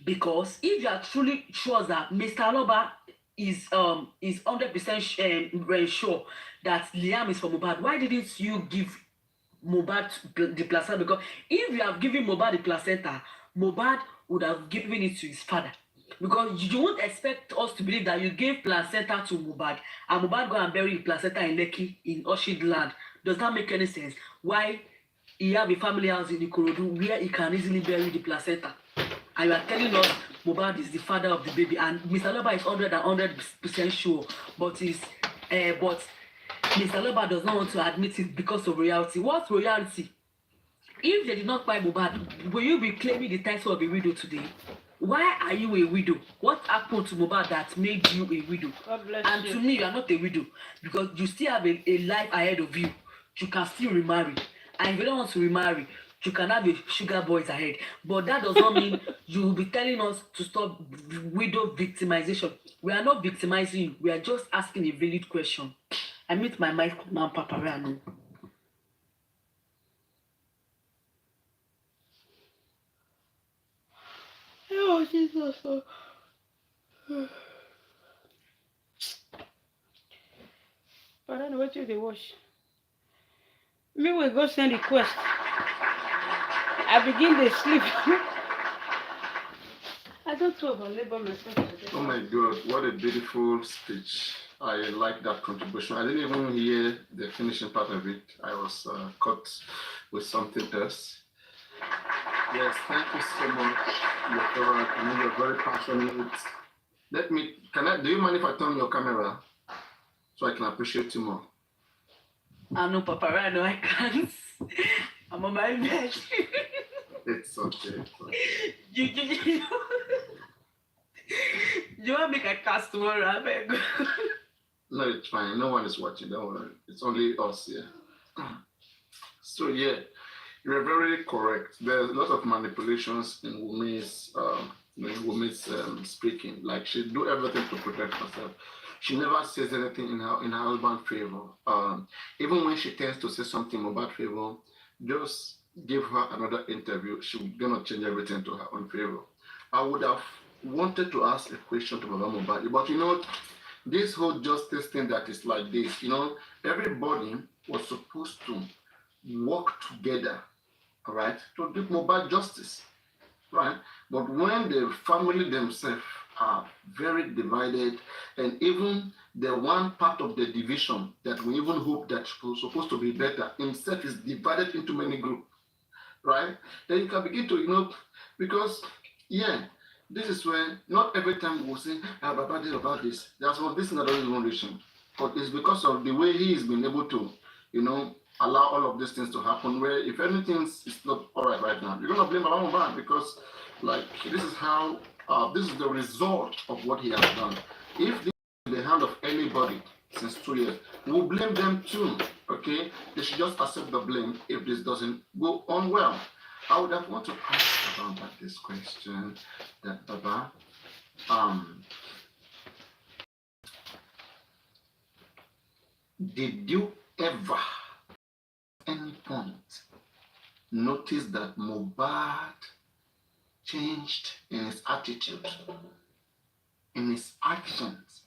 [SPEAKER 9] Because if you are truly sure that Mr. Aloba is 100% sure that Liam is for Mohbad, why didn't you give Mohbad the placenta? Because if you have given Mohbad the placenta, Mohbad would have given it to his father. Because you won't expect us to believe that you gave placenta to Mohbad and Mohbad go and bury the placenta in Lekki, in Orchid land. Does that make any sense? Why he have a family house in Ikorodu where he can easily bury the placenta? And you are telling us Mohbad is the father of the baby, and Mr. Loba is 100% sure, but Mr. Loba does not want to admit it because of royalty. What's royalty? If they did not buy Mohbad, will you be claiming the title of a widow today? Why are you a widow? What happened to Mohbad that made you a widow? And to me, you are not a widow because you still have a life ahead of you. You can still remarry. And if you don't want to remarry, you can have a sugar boys ahead. But that does not mean you will be telling us to stop widow victimization. We are not victimizing you. We are just asking a valid question. I meet my man Paparino.
[SPEAKER 4] Oh, Jesus. But I don't know what you they watch. Me will go send request. I begin to sleep. I don't talk about labor myself.
[SPEAKER 3] Oh my God, what a beautiful speech. I like that contribution. I didn't even hear the finishing part of it. I was caught with something else. Yes, thank you so much. I know you're very passionate. Do you mind if I turn your camera so I can appreciate you more?
[SPEAKER 9] I know, Paparino, I can't. I'm on my bed.
[SPEAKER 3] It's okay.
[SPEAKER 9] You you want to make a cast tomorrow, I beg.
[SPEAKER 3] No, it's fine. No one is watching. Don't worry. It's only us here. So yeah, you're very correct. There's a lot of manipulations in Wumi's speaking. Like she do everything to protect herself. She never says anything in her husband's favor. Even when she tends to say something about favor, just give her another interview. She's gonna change everything to her own favor. I would have wanted to ask a question to Baba Mohbad, but you know, this whole justice thing that is like this, you know, everybody was supposed to work together, all right, to give Mohbad justice, right? But when the family themselves are very divided, and even the one part of the division that we even hope that was supposed to be better himself is divided into many groups, right? Then you can begin to, you know, because, yeah, this is when not every time we'll say, about this. There's one this that doesn't even reach him. But it's because of the way he has been able to, you know, allow all of these things to happen. Where if anything is not all right now, you're gonna blame Baba Mohbad because, like, this is how, this is the result of what he has done. If this is in the hand of anybody since 2 years, we'll blame them too. Okay, they should just accept the blame if this doesn't go on well. I would have wanted to ask about this question that Baba, did you ever at any point notice that Mohbad changed in his attitude, in his actions?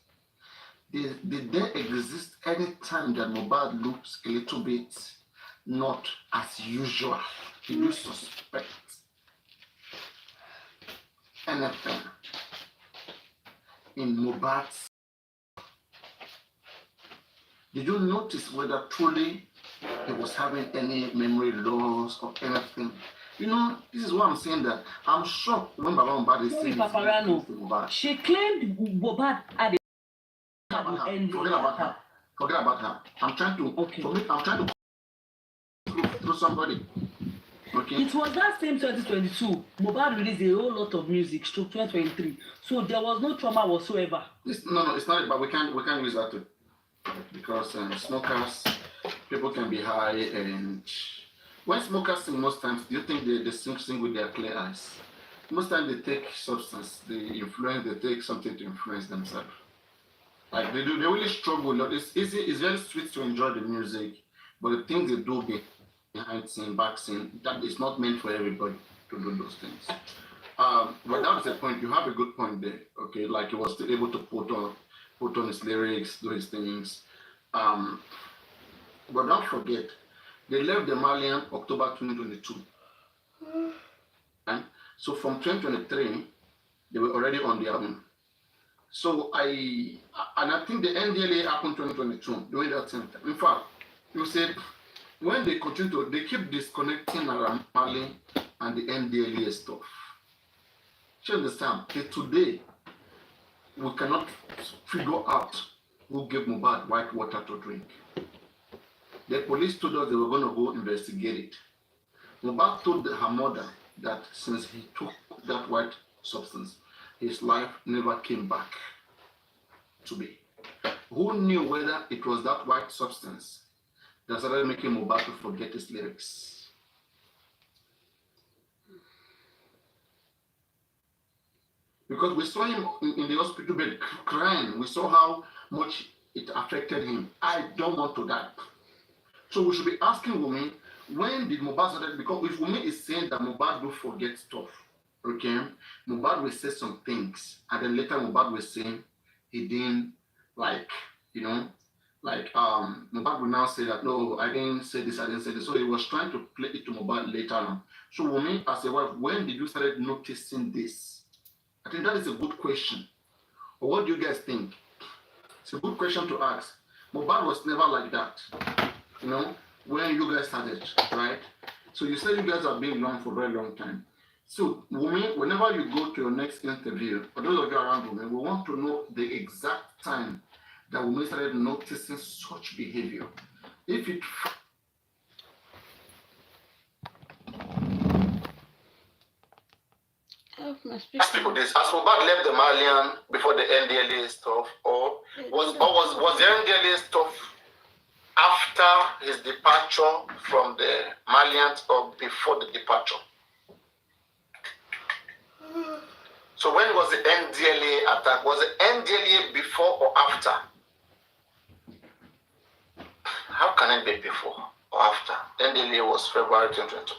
[SPEAKER 3] Did there exist any time that Mohbad looks a little bit not as usual? Did you suspect anything in Mohbad's? Did you notice whether truly he was having any memory loss or anything? You know, this is why I'm saying that I'm shocked when Baba Mohbad is saying
[SPEAKER 9] Paparino, she claimed Mohbad had
[SPEAKER 3] Forget about her. I'm trying to through somebody. Okay.
[SPEAKER 9] It was that same 2022. Mohbad released a whole lot of music to 2023. So there was no trauma whatsoever.
[SPEAKER 3] No, it's not. But we can't use that too, because smokers, people can be high, and when smokers sing, most times, do you think they sing with their clear eyes? Most times they take substance, they take something to influence themselves. Like they really struggle. It's easy. It's very sweet to enjoy the music, but the things they do behind scene, back scene, that is not meant for everybody to do those things. But that was the point. You have a good point there. Okay, like he was still able to put on his lyrics, do his things. But don't forget, they left the Malian October 2022, and so from 2023, they were already on their own. So I think the NDLA happened 2022 during that time. In fact, you said when they keep disconnecting around Mali and the NDLA stuff. You understand? Today, we cannot figure out who gave Mohbad white water to drink. The police told us they were going to go investigate it. Mohbad told her mother that since he took that white substance, his life never came back to be. Who knew whether it was that white substance that started making Mohbad to forget his lyrics? Because we saw him in the hospital bed crying. We saw how much it affected him. I don't want to die. So we should be asking Wunmi, when did Mohbad start? Because if Wunmi is saying that Mohbad do forget stuff, okay, Mohbad will say some things, and then later Mohbad will say he didn't, like, you know, like Mohbad will now say that no, I didn't say this, I didn't say this. So he was trying to play it to Mohbad later on. So Wunmi, as a wife, when did you start noticing this? I think that is a good question. Or what do you guys think? It's a good question to ask. Mohbad was never like that, you know, when you guys started, right? So you said you guys have been along for a very long time. So, Wunmi, whenever you go to your next interview, for those of you around Wunmi, we want to know the exact time that Wunmi started noticing such behavior. If it Ask people this. Has Mohbad left the Malian before the NDLA stuff, or was the NDLA stuff after his departure from the Malians or before the departure? So when was the NDLA attack? Was the NDLA before or after? How can it be before or after? NDLA was February 2022.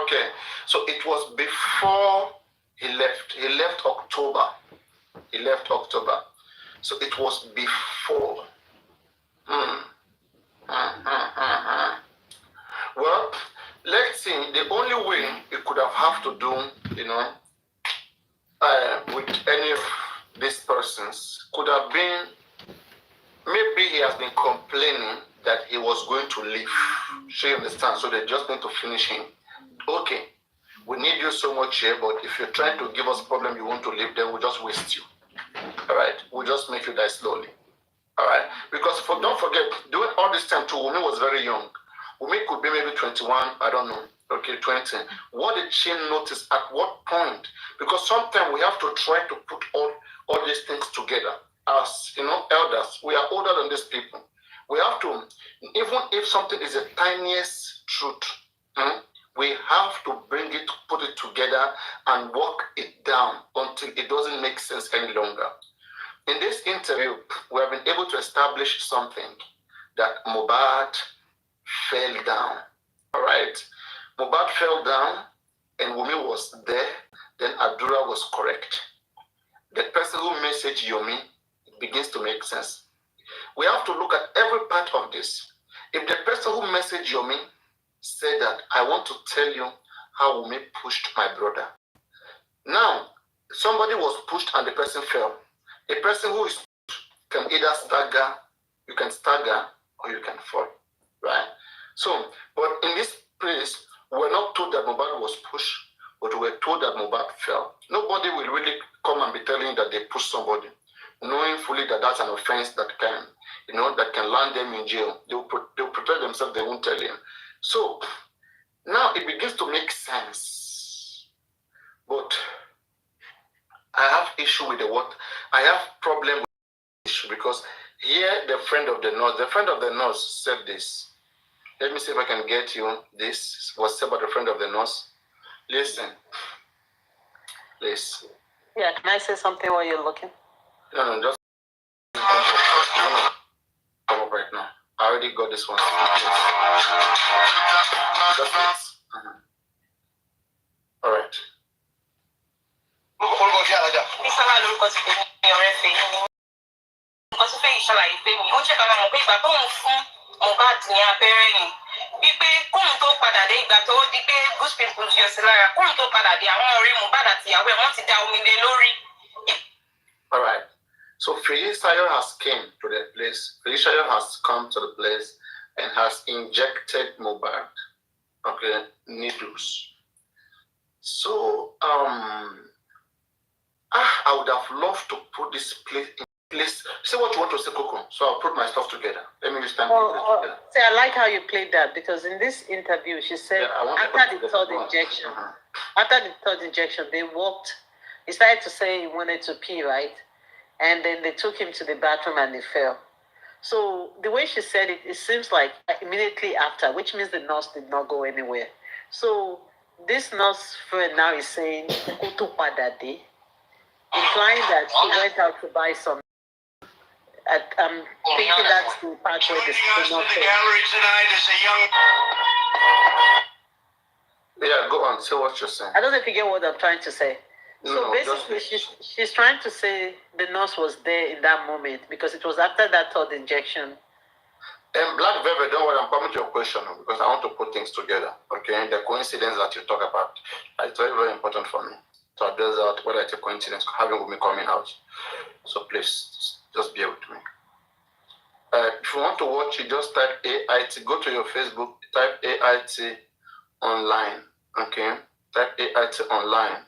[SPEAKER 3] Okay. So it was before he left. He left October. So it was before. Well, let's see. The only way it could have to do, with any of these persons could have been, maybe he has been complaining that he was going to leave. So you understand? So they just need to finish him. Okay, we need you so much here, but if you're trying to give us a problem, you want to leave, then we'll just waste you. All right? We'll just make you die slowly. All right? Because don't forget, during all this time too, Wunmi was very young. Wunmi could be maybe 21, I don't know. Okay, 20. What did she notice at what point? Because sometimes we have to try to put all these things together. As elders, we are older than these people. We have to, even if something is the tiniest truth, we have to bring it, put it together, and work it down until it doesn't make sense any longer. In this interview, we have been able to establish something, that Mohbad fell down. All right? Mohbad fell down, and Wunmi was there. Then Adura was correct. The person who messaged Yomi, it begins to make sense. We have to look at every part of this. If the person who messaged Yomi said that, I want to tell you how Wunmi pushed my brother. Now, somebody was pushed and the person fell. A person who is can either stagger, you can stagger, or you can fall, right? So, but in this place, we're not told that Mohbad was pushed, but we're told that Mohbad fell. Nobody will really come and be telling you that they pushed somebody, knowing fully that that's an offense that can, that can land them in jail. They'll protect themselves, they won't tell you. So, now it begins to make sense. But I have issue with I have problem with the issue because here the friend of the nurse said this. Let me see if I can get you this. Was said by the friend of the nurse. Listen. Please.
[SPEAKER 1] Yeah, can I say something while you're looking?
[SPEAKER 3] No, just come up right now. I already got this one. All right.
[SPEAKER 1] Mohbad ní abẹ́rẹ́ yìí wípé kóun tó padà dé ìgbà tó di pé bush pimples yọ sí lára kóun tó padà dé àwọn ọ̀rẹ́ Mohbad àti ìyàwó ẹ̀ wọ́n ti da omi lé lórí.
[SPEAKER 3] All right. So Felisayo has came to the place. Felisayo has come to the place and has injected Mohbad, needles. So I would have loved to put this place in place. Say what you want to say, Coco. So I'll put my stuff together. Let me just stand together.
[SPEAKER 1] See, I like how you played that because in this interview, she said after the third injection, they walked. He started to say he wanted to pee, right? And then they took him to the bathroom and he fell. So the way she said it, it seems like immediately after, which means the nurse did not go anywhere. So this nurse friend now is saying, implying that she went out to buy some. I'm thinking that's the part where the nurse said.
[SPEAKER 3] Yeah, go on. Say what you're saying.
[SPEAKER 1] I don't know if you get what I'm trying to say. So basically, she's trying to say the nurse was there in that moment because it was after that third injection.
[SPEAKER 3] And Black Velvet, don't worry, I'm coming to your question because I want to put things together. Okay, the coincidence that you talk about, it's very, very important for me to address out whether it's a coincidence having with me coming out. So please, just bear with me. If you want to watch it, just type AIT. Go to your Facebook, type AIT online. Okay, type AIT online.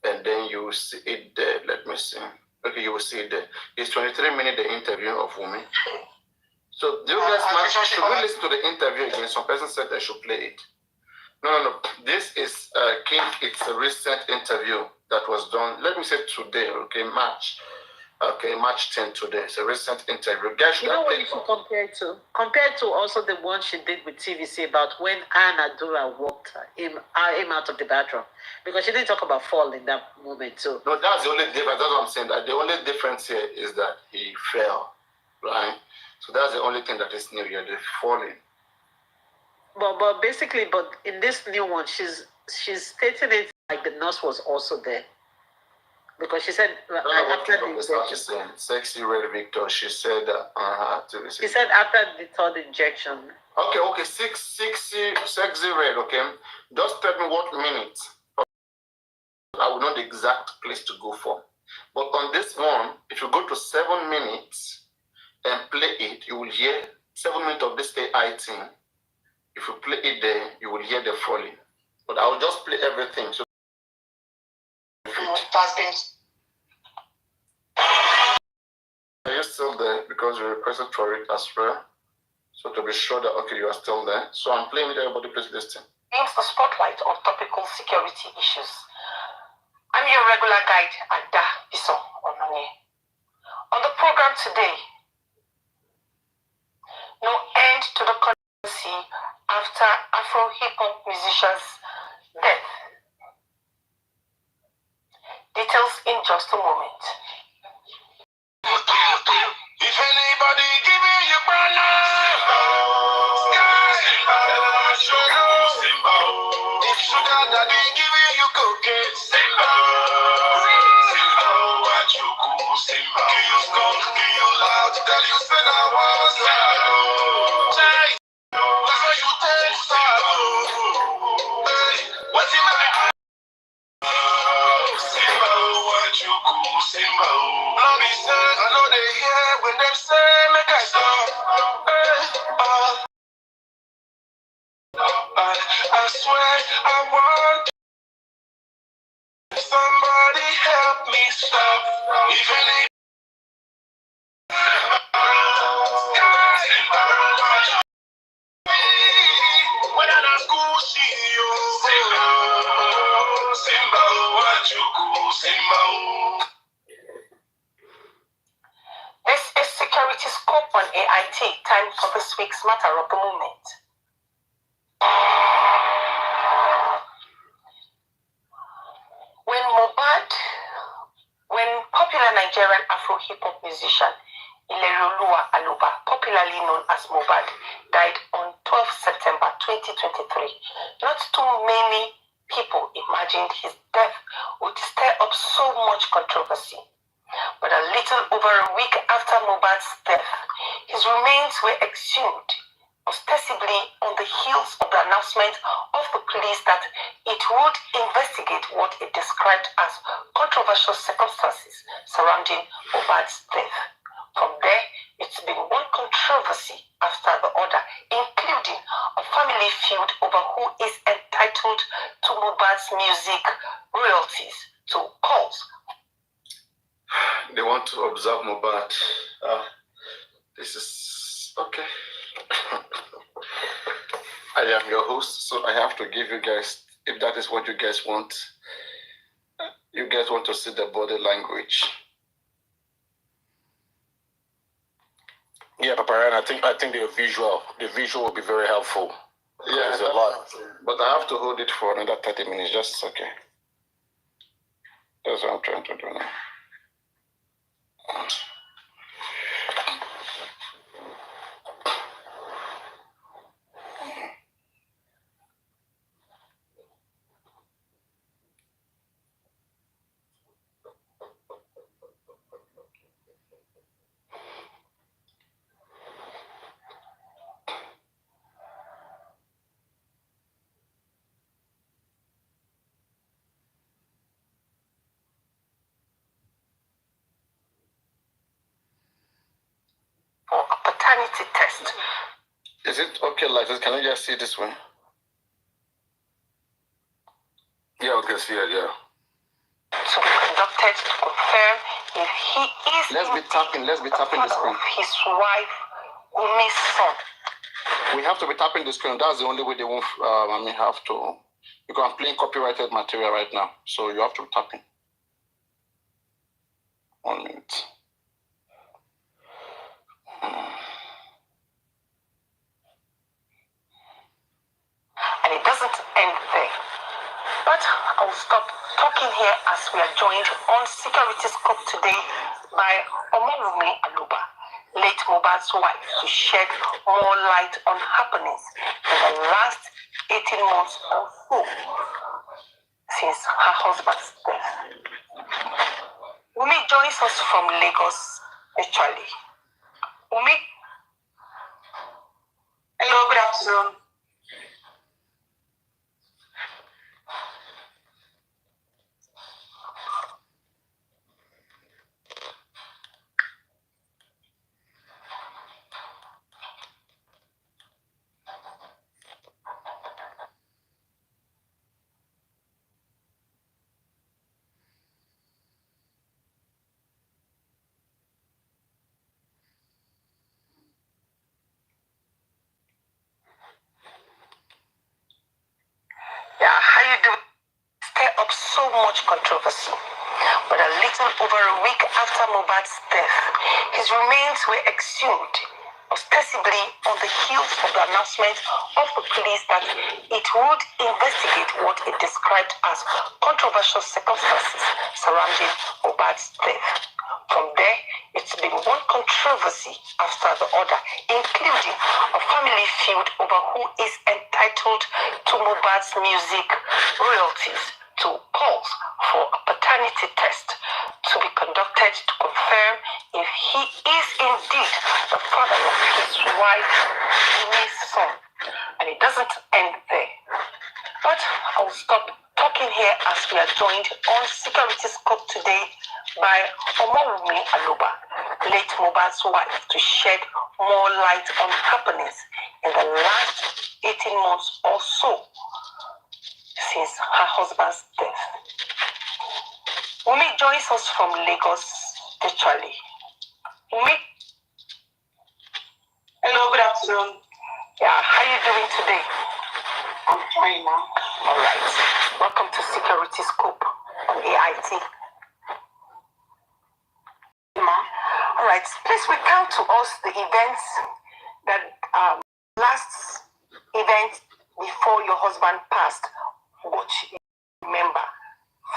[SPEAKER 3] And then you will see it there. Let me see. Okay, you will see it there. It's 23 minutes the interview of Wunmi. So do you guys should we listen to the interview again? Some person said I should play it. No. This is King. It's a recent interview that was done, let me say today, okay, March 10 today. It's a recent interview. Guys,
[SPEAKER 10] you know what you should compare to? Compared to also the one she did with TVC about when Anna Dura walked him out of the bathroom. Because she didn't talk about fall in that moment too.
[SPEAKER 3] No, that's the only difference. That's what I'm saying. That the only difference here is that he fell, right? So that's the only thing that is new here, the falling.
[SPEAKER 10] But basically, in this new one, she's stating it like the nurse was also there. Because she said after the injection.
[SPEAKER 3] Sexy Red Victor, she said
[SPEAKER 10] she said after the third injection.
[SPEAKER 3] Okay, sexy Red, okay. Just tell me what minute. I will know the exact place to go for. But on this one, if you go to 7 minutes and play it, you will hear 7 minutes of this AI thing. If you play it there, you will hear the falling. But I will just play everything. So are you still there? Because you requested for it as well. So to be sure that, okay, you are still there. So I'm playing with everybody, please listen.
[SPEAKER 1] Brings the spotlight on topical security issues. I'm your regular guide, Ada Iso Ononye. On the program today, no end to the controversy after Afro-hip-hop musician's death. Details in just a moment.
[SPEAKER 11] If anybody giving you banana, if sugar daddy giving you cocaine, what you cool, Simba. Give you skunk, give you loud, tell you say I was that's why you take sorrow. What's in my eye? Simba, what you cool, Simba. Love me, say, I know they hear when them say, make I stop. I swear I want somebody help me stop. If any when I'm at school, she Simba, what you cool, Simba.
[SPEAKER 1] This is Security Scope on AIT, time for this week's Matter of the Moment. When popular Nigerian Afro-hip-hop musician Ilerioluwa Aloba, popularly known as Mohbad, died on 12 September 2023, not too many people imagined his death would stir up so much controversy. But a little over a week after Mohbad's death, his remains were exhumed, ostensibly on the heels of the announcement of the police that it would investigate what it described as controversial circumstances surrounding Mohbad's death. From there, it's been one controversy after the other, including a family feud over who is entitled to Mohbad's music royalties, to calls.
[SPEAKER 3] They want to observe Mohbad. This is okay. I am your host, so I have to give you guys, if that is what you guys want to see the body language.
[SPEAKER 8] Yeah, Paparino, I think the visual will be very helpful.
[SPEAKER 3] Yeah,
[SPEAKER 8] there's a lot.
[SPEAKER 3] But I have to hold it for another 30 minutes, just okay. That's what I'm trying to do now.
[SPEAKER 1] For a paternity test.
[SPEAKER 3] Is it okay like this? Can you just see this one? Yeah, okay, see it, yeah.
[SPEAKER 1] To be conducted to confirm if he is
[SPEAKER 3] Let's be tapping the screen.
[SPEAKER 1] of his wife, Umi's son.
[SPEAKER 3] We have to be tapping the screen. That's the only way they won't have to. Because I'm playing copyrighted material right now, so you have to be tapping.
[SPEAKER 11] on it.
[SPEAKER 1] And it doesn't end there. But I will stop talking here as we are joined on Security Scope today by Omowummi, late Mohbad's wife, to shed more light on happenings in the last 18 months or so since her husband's death. Wumi joins us from Lagos, actually. Wumi?
[SPEAKER 2] Hello, good afternoon.
[SPEAKER 1] Yeah, how you doing? Stir up so much controversy. But a little over a week after Mohbad's death, his remains were exhumed, ostensibly on the heels of the announcement of the police that it would investigate what it described as controversial circumstances surrounding Mohbad's death. From there, it's been one controversy after the other, including a family feud over who is entitled to Mohbad's music royalties, to calls for a paternity test to be conducted to confirm if he is indeed the father of his wife, Wumi's son. And it doesn't end there. But I'll stop talking here as we are joined on Security Scope today by Omowummi, late Mohbad's wife, to shed more light on happenings in the last 18 months or so since her husband's death. Wumi joins us from Lagos, actually. Wumi?
[SPEAKER 2] Hello, good afternoon.
[SPEAKER 1] Yeah, how you doing today?
[SPEAKER 2] I'm fine now.
[SPEAKER 1] All right. Welcome to Security Scope on AIT. All right. Please recount to us the events that last event before your husband passed, what you remember.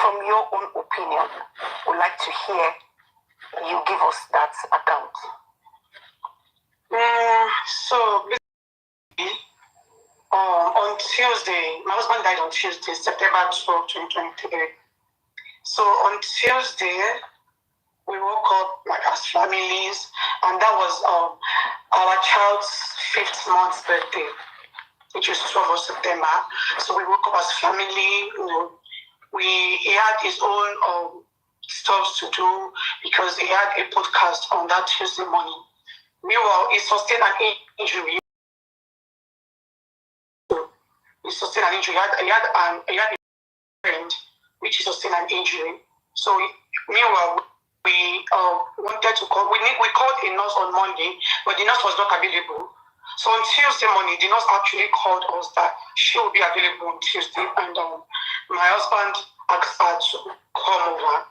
[SPEAKER 1] From your own opinion, we'd like to hear you give us that account.
[SPEAKER 2] So basically, on Tuesday, my husband died on Tuesday, September 12, 2023. So on Tuesday, we woke up like as families, and that was our child's 5th month's birthday, which is 12th of September. So we woke up as family, he had his own stuff to do because he had a podcast on that Tuesday morning. Meanwhile, he sustained an injury. He had a friend which sustained an injury. So meanwhile, we wanted to call. We called a nurse on Monday, but the nurse was not available. So on Tuesday morning, the nurse actually called us that she will be available on Tuesday, and my husband asked her to come over,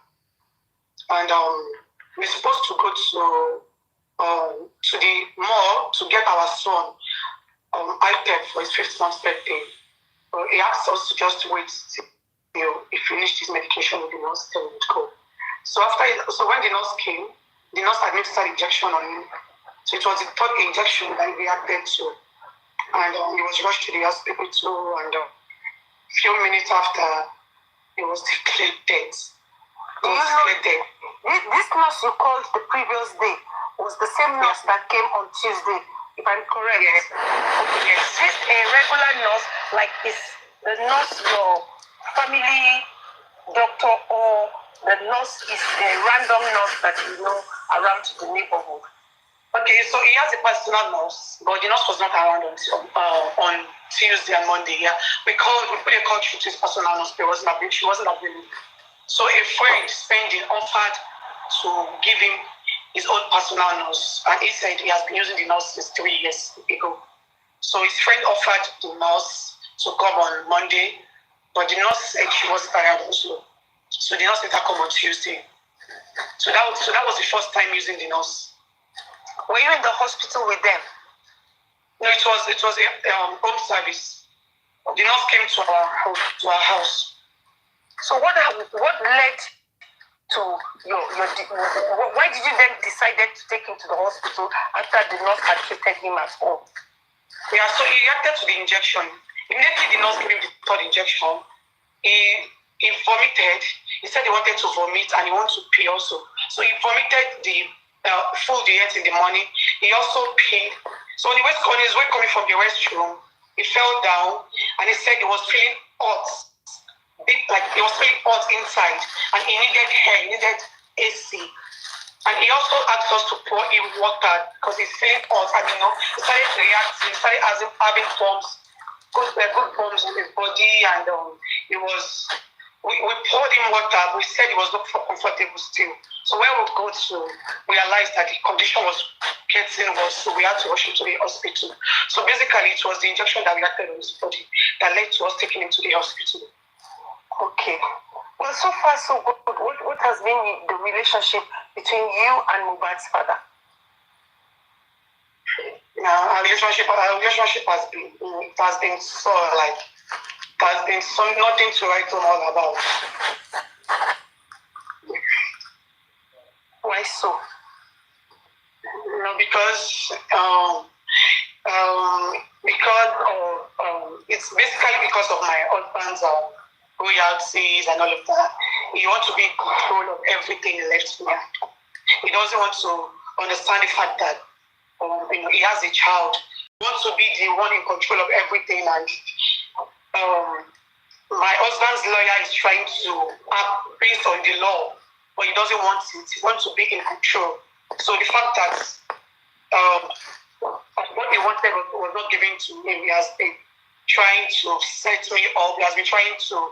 [SPEAKER 2] and we're supposed to go to the mall to get our son iPad for his 5th month's birthday. He asked us to just wait till he finished his medication with the nurse, then we'd go. So when the nurse came, the nurse administered injection on him. So it was the 3rd injection that he reacted to. And he was rushed to the hospital too, and a few minutes after, he was declared dead.
[SPEAKER 1] This nurse you called the previous day was the same nurse that came on Tuesday, if I'm correct.
[SPEAKER 2] Yes.
[SPEAKER 1] Okay. Is this a regular nurse, like is the nurse your family doctor, or the nurse is a random nurse that you know around the neighborhood?
[SPEAKER 2] Okay, so he has a personal nurse, but the nurse was not around on Tuesday and Monday. Yeah, we put a call through to his personal nurse, but she wasn't available. So a friend spending offered to give him his own personal nurse, and he said he has been using the nurse since 3 years ago. So his friend offered the nurse to come on Monday, but the nurse said she wasn't around also. So the nurse let her come on Tuesday. So that was the first time using the nurse.
[SPEAKER 1] Were you in the hospital with them?
[SPEAKER 2] No, it was a home service. The nurse came to our house.
[SPEAKER 1] So what led to why did you then decided to take him to the hospital after the nurse had treated him at home?
[SPEAKER 2] Yeah, so he reacted to the injection. Immediately the nurse gave him the third injection. He vomited. He said he wanted to vomit and he wanted to pee also. So he vomited the food he ate in the morning. He also peed. So on his way coming from the restroom, he fell down and he said he was feeling hot. Like he was feeling hot inside and he needed hair, he needed AC. And he also asked us to pour him water because he's feeling hot and he started reacting, he started having bumps, good bumps in his body, and we poured him water. We said he was not comfortable still. So when we got to realize that the condition was getting worse, so we had to rush him to the hospital. So basically it was the injection that reacted on his body that led to us taking him to the hospital.
[SPEAKER 1] Okay. Well, so far so good. What has been the relationship between you and Mohbad's father?
[SPEAKER 2] Our relationship has been so nothing to write home all about.
[SPEAKER 1] Why so?
[SPEAKER 2] Because it's basically because of my husband's royalties and all of that. He wants to be in control of everything left behind. He doesn't want to understand the fact that he has a child. He wants to be the one in control of everything, and my husband's lawyer is trying to act based on the law, but he doesn't want it. He wants to be in control. So the fact that what he wanted was not given to him, he has been trying to set me up. He has been trying to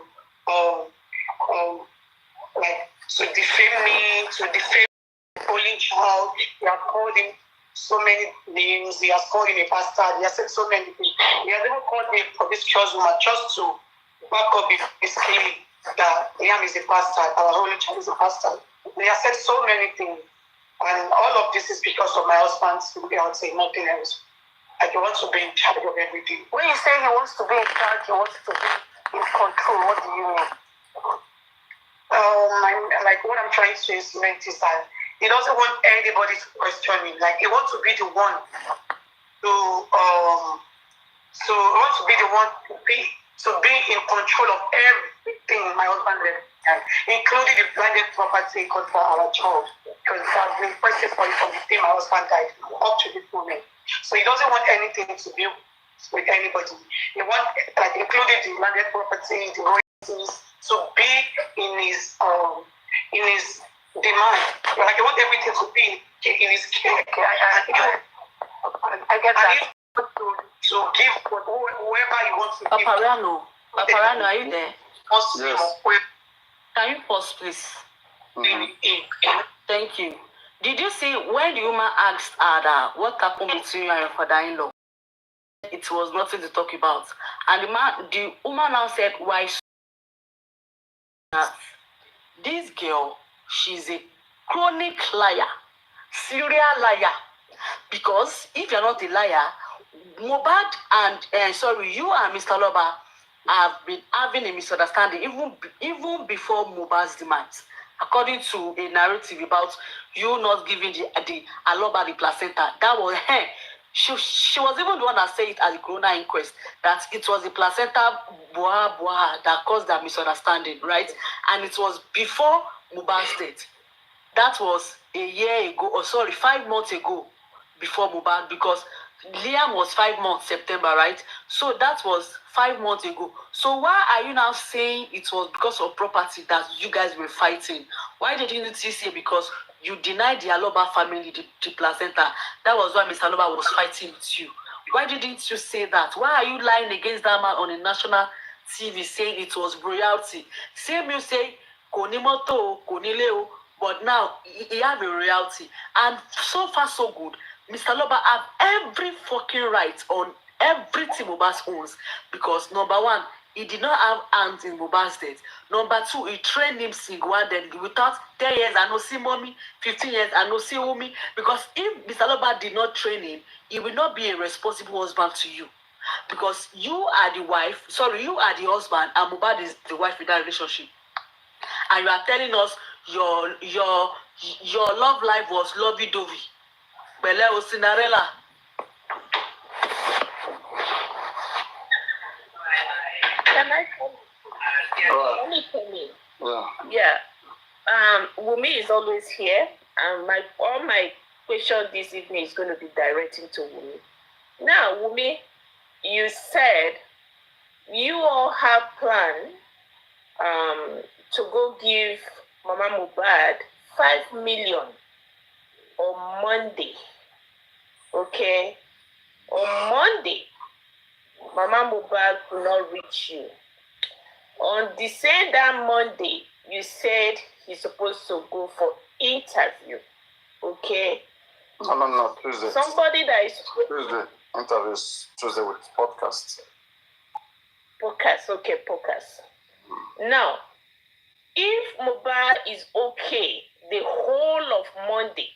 [SPEAKER 2] defame me, to defame the only child. He has called him so many names. He has called him a bastard. He has said so many things. He has even called me a promiscuous woman just to back up his claim that Liam is a bastard, our only child is a bastard. He has said so many things. And all of this is because of my husband's fiancé, nothing else. Like he wants to be in charge of everything.
[SPEAKER 1] When you say he wants to be in charge, he wants to be in control, what do you mean?
[SPEAKER 2] What I'm trying to insinuate is that he doesn't want anybody to question him. Like he wants to be the one to be in control of everything my husband did, including the landed property for our child, because it has been precious for him from the day my husband died up to this moment. So he doesn't want anything to do with anybody. He wants, including the landed property, the royalties, to be in his demand. Like he wants everything to be in his care.
[SPEAKER 1] I get that.
[SPEAKER 2] To give whoever he wants to give.
[SPEAKER 9] Paparino, are you there?
[SPEAKER 3] Yes.
[SPEAKER 9] Can you pause, please? Thank you. Did you see when the woman asked her that what happened between you and your father-in-law? It was nothing to talk about. And the woman now said, why so? This girl, she's a chronic liar, serial liar. Because if you're not a liar, Mohbad and you and Mr. Loba have been having a misunderstanding even before Mohbad's demise. According to a narrative about you not giving the Aloba the placenta, that was her. She was even the one that said it at the corona inquest, that it was the placenta boha that caused that misunderstanding, right? And it was before Mohbad's death. That was a year ago, 5 months ago, before Mohbad, because Liam was 5 months, September, right? So that was 5 months ago. So why are you now saying it was because of property that you guys were fighting? Why didn't you say because you denied the Aloba family the placenta? That was why Mr. Aloba was fighting with you. Why didn't you say that? Why are you lying against that man on a national TV saying it was royalty? Same you say, Konimoto, Konileo, but now he have a royalty. And so far so good. Mr. Loba have every fucking right on everything Mohbad owns, because number one,
[SPEAKER 10] He did not have hands in Mohbad's death. Number two, he trained him single-handedly without 10 years I no see mommy, 15 years I no see Wunmi. Because if Mr. Loba did not train him, he will not be a responsible husband to you. Because you are the wife, you are the husband, and Mohbad is the wife in that relationship. And you are telling us your love life was lovey-dovey. Bele o Cinderella.
[SPEAKER 12] Can I come? Let me come in. Yeah. Wunmi is always here, and all my question this evening is going to be directing to Wunmi. Now, Wunmi, you said you all have planned to go give Mama Mohbad 5 million on Monday. Okay? On Monday, Mama Mohbad could not reach you. On the same that Monday, you said he's supposed to go for interview. Okay?
[SPEAKER 3] No, Tuesday.
[SPEAKER 12] Somebody that is...
[SPEAKER 3] Tuesday. Interviews Tuesday with podcast.
[SPEAKER 12] Podcast, okay, podcast. Now, if Mohbad is okay the whole of Monday,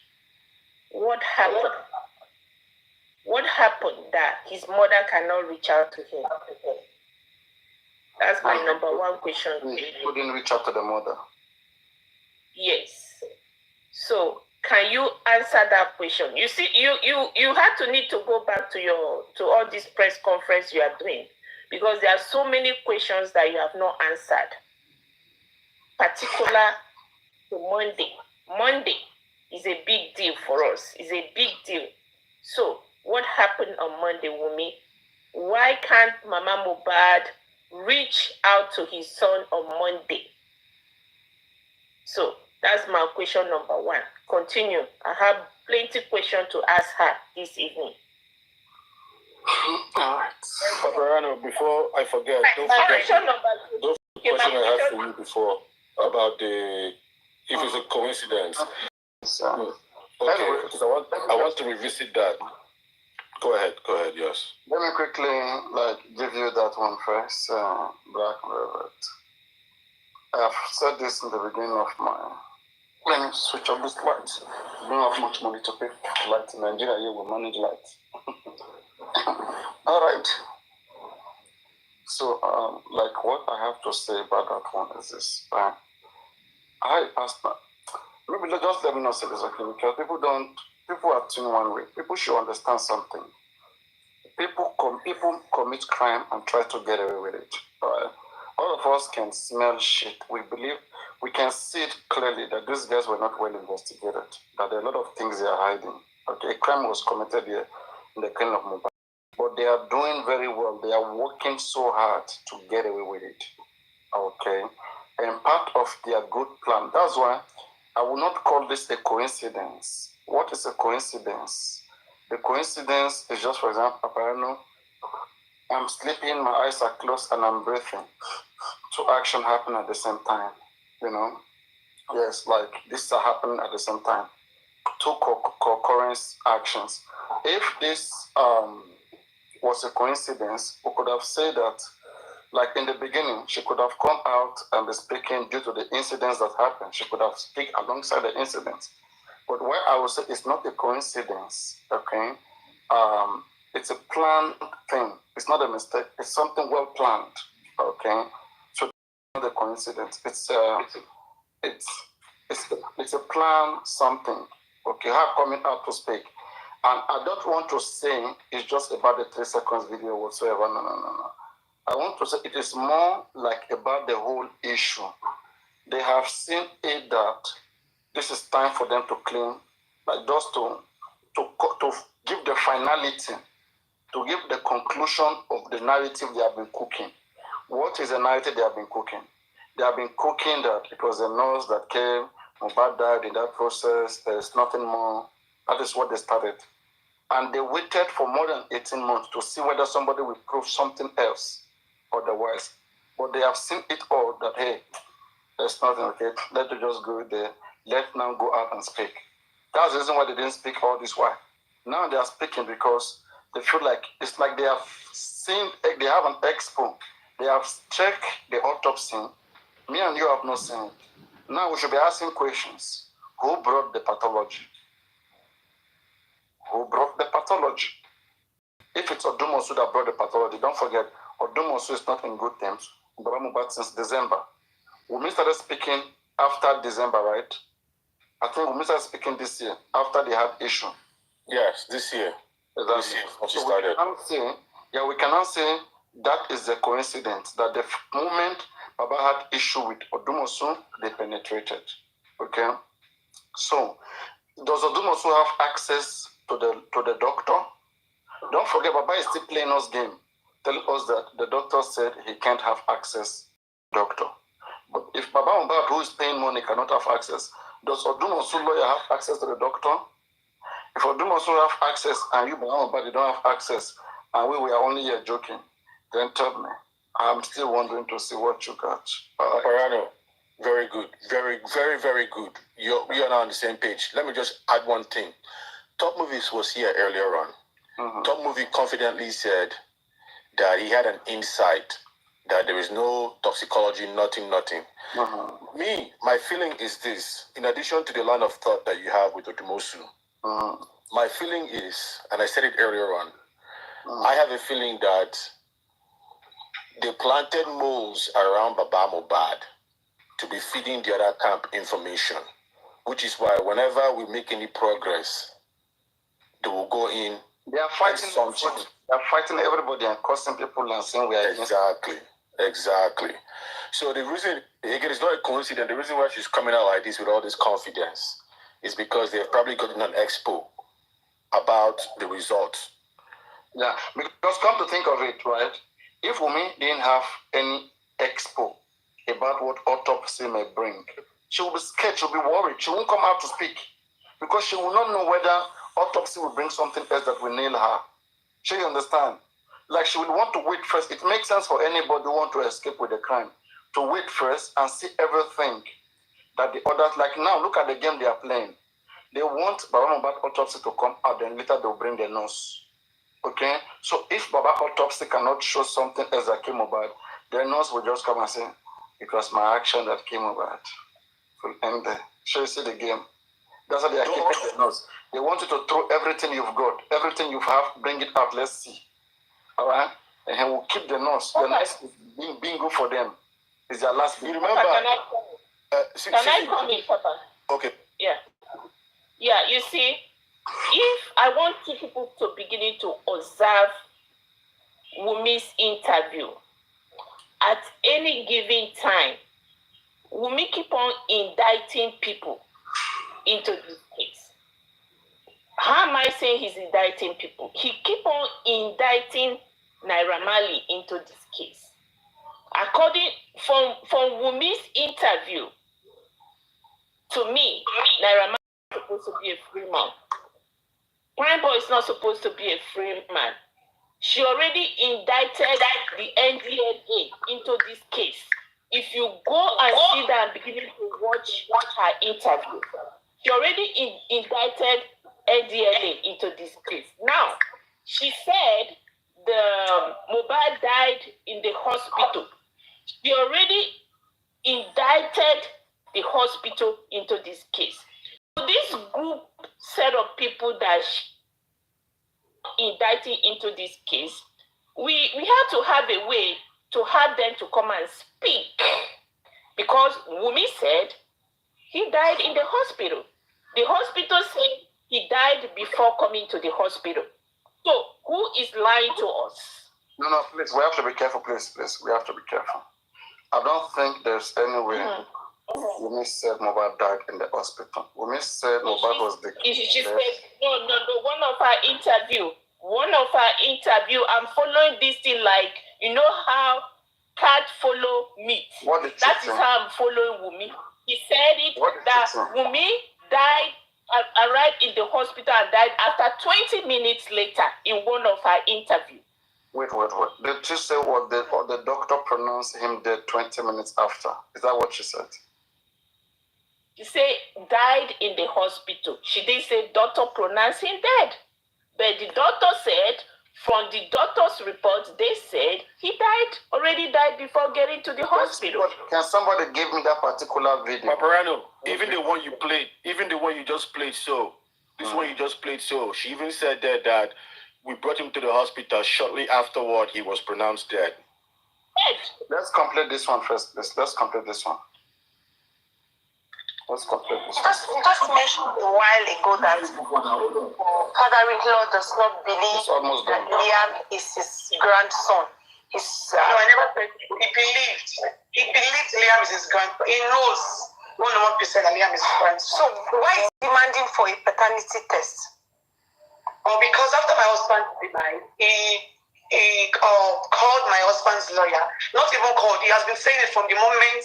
[SPEAKER 12] what happened? What happened that his mother cannot reach out to him? That's my number one question.
[SPEAKER 3] He couldn't reach out to the mother.
[SPEAKER 12] Yes. So can you answer that question? You see, you had to need to go back to all this press conference you are doing, because there are so many questions that you have not answered. Particular to Monday. Monday is a big deal for us. It's a big deal. So what happened on Monday, Wunmi? Why can't Mama Mohbad reach out to his son on Monday? So that's my question number one. Continue. I have plenty questions to ask her this evening.
[SPEAKER 3] All right.
[SPEAKER 8] Paparino, before I forget, don't forget
[SPEAKER 12] Question number two.
[SPEAKER 8] those questions I had for you before about if it's a coincidence. Okay, because I want to revisit that. Go ahead, yes.
[SPEAKER 3] Let me quickly give you that one first, Black Velvet. I have said this in the beginning of my... Let me switch off this light. You don't have much money to pay for light in Nigeria. You will manage light. All right. So, what I have to say about that one is this. I asked my... Maybe just let me not say this, okay? Because people are tuned one way. People should understand something. People commit crime and try to get away with it. All of us can smell shit. We can see it clearly that these guys were not well investigated, that there are a lot of things they are hiding. Okay, a crime was committed here in the killing of Mohbad. But they are doing very well. They are working so hard to get away with it. Okay? And part of their good plan. That's why I will not call this a coincidence. What is a coincidence? The coincidence is just, for example, Paparino, I'm sleeping, my eyes are closed, and I'm breathing. Two actions happen at the same time, you know? Yes, like this are happening at the same time. Two concurrent actions. If this was a coincidence, we could have said that, like in the beginning, she could have come out and be speaking due to the incidents that happened. She could have speak alongside the incidents. But what I would say is not a coincidence, okay? It's a planned thing. It's not a mistake. It's something well planned, okay? So it's not a coincidence. It's a plan something, okay? Her coming out to speak. And I don't want to say it's just about the 3 seconds video whatsoever. No. I want to say it is more like about the whole issue. They have seen it that this is time for them to clean, like just to give the finality, to give the conclusion of the narrative they have been cooking. What is the narrative they have been cooking? They have been cooking that it was a nurse that came, Mohbad died in that process, there's nothing more. That is what they started. And they waited for more than 18 months to see whether somebody will prove something else otherwise. But they have seen it all that, hey, there's nothing, okay, let them just go there. Let now go out and speak. That's the reason why they didn't speak all this while. Now they are speaking because they feel like it's like they have seen, they have an expo
[SPEAKER 13] They have checked the autopsy. Me and you have not seen it. Now we should be asking questions. Who brought the pathology? Who brought the pathology? If it's Odumosu that brought the pathology, don't forget, Odumosu is not in good terms. Baba Mohbad since December. We started speaking after December, right? I think we started speaking this year after they had issue.
[SPEAKER 8] Yes, this year.
[SPEAKER 13] Exactly.
[SPEAKER 8] This year,
[SPEAKER 13] So we cannot say that is a coincidence that the moment Baba had issue with Odumosu, they penetrated. Okay? So, does Odumosu have access to the doctor? Don't forget, Baba is still playing us game, telling us that the doctor said he can't have access to the doctor. But if Baba Mohbad, who is paying money, cannot have access, does Odumosu lawyer have access to the doctor? If Odumosu have access and you, Baba Mohbad, you don't have access, and we were only here joking, then tell me. I'm still wondering to see what you got.
[SPEAKER 8] Paparino, very good. Very, very, very good. We are now on the same page. Let me just add one thing. Top Movies was here earlier on.
[SPEAKER 13] Mm-hmm.
[SPEAKER 8] Top Movie confidently said that he had an insight that there is no toxicology, nothing.
[SPEAKER 13] Mm-hmm.
[SPEAKER 8] Me, my feeling is this. In addition to the line of thought that you have with Odumosu, my feeling is, and I said it earlier on, I have a feeling that they planted moles around Baba Mohbad to be feeding the other camp information, which is why whenever we make any progress, they will go in.
[SPEAKER 13] They are fighting something. They are fighting everybody and causing people and saying we are
[SPEAKER 8] Exactly. So the reason, again, it's not a coincidence. The reason why she's coming out like this with all this confidence is because they've probably gotten an expo about the results.
[SPEAKER 13] Yeah, because come to think of it, right? If Wunmi didn't have any expo about what autopsy may bring, she will be scared, she'll be worried, she won't come out to speak because she will not know whether autopsy will bring something else that will nail her. She understand? Like she would want to wait first. It makes sense for anybody who want to escape with a crime to wait first and see everything that the others, like now, look at the game they are playing. They want Baba Mohbad autopsy to come out, then later they'll bring the nurse. Okay? So if Baba autopsy cannot show something else that came about, the nurse will just come and say, it was my action that came about. Will end there. So you see the game. That's how they are keeping the nurse. They want you to throw everything you've got, everything you have, bring it out, let's see. All right? And we'll keep the nurse. Okay. The nurse is being good for them. It's their last thing.
[SPEAKER 12] Remember? Can I come in, Papa?
[SPEAKER 8] Okay.
[SPEAKER 12] Yeah. Yeah, you see, if I want you people to begin to observe Wunmi's interview, at any given time, Wunmi keep on indicting people into this case. How am I saying he's indicting people? He keep on indicting Naira Marley into this case. According from Wunmi's interview, to me, Naira Marley is supposed to be a free man. Prime Boy is not supposed to be a free man. She already indicted the NDLA into this case. If you go and sit down and begin to watch her interview, she already indicted NDLA into this case. Now, she said the Mohbad died in the hospital. She already indicted the hospital into this case. So this group set of people that indicting into this case, we have to have a way to have them to come and speak. Because Wunmi said he died in the hospital. The hospital said he died before coming to the hospital. So who is lying to us?
[SPEAKER 13] No, please, we have to be careful, please. We have to be careful. I don't think there's any way Wunmi said Mohbad died in the hospital. Wunmi said Mohbad was the...
[SPEAKER 12] She said, no, one of her interview, I'm following this thing like, you know how cat follow meat. That is how I'm following Wunmi. He said it that Wunmi died, arrived in the hospital and died after 20 minutes later in one of her interviews.
[SPEAKER 13] Wait. Did she say what the doctor pronounced him dead 20 minutes after? Is that what she said?
[SPEAKER 12] She said died in the hospital. She didn't say doctor pronounced him dead. But the doctor said From the doctor's report, they said he already died before getting to the hospital.
[SPEAKER 13] Can somebody give me that particular video?
[SPEAKER 8] Paparino, even the one you played, even the one you just played, one you just played, she even said that we brought him to the hospital shortly afterward he was pronounced dead.
[SPEAKER 13] Let's complete this one first, please. Let's complete this one.
[SPEAKER 1] Just mentioned a while ago that father-in-law does not believe that Liam is his grandson.
[SPEAKER 2] No, I never said he believed. He believed Liam is his grandson. He knows 100% that Liam is his grandson.
[SPEAKER 1] So why is he demanding for a paternity test?
[SPEAKER 2] Oh, because after my husband died, he called my husband's lawyer. Not even called. He has been saying it from the moment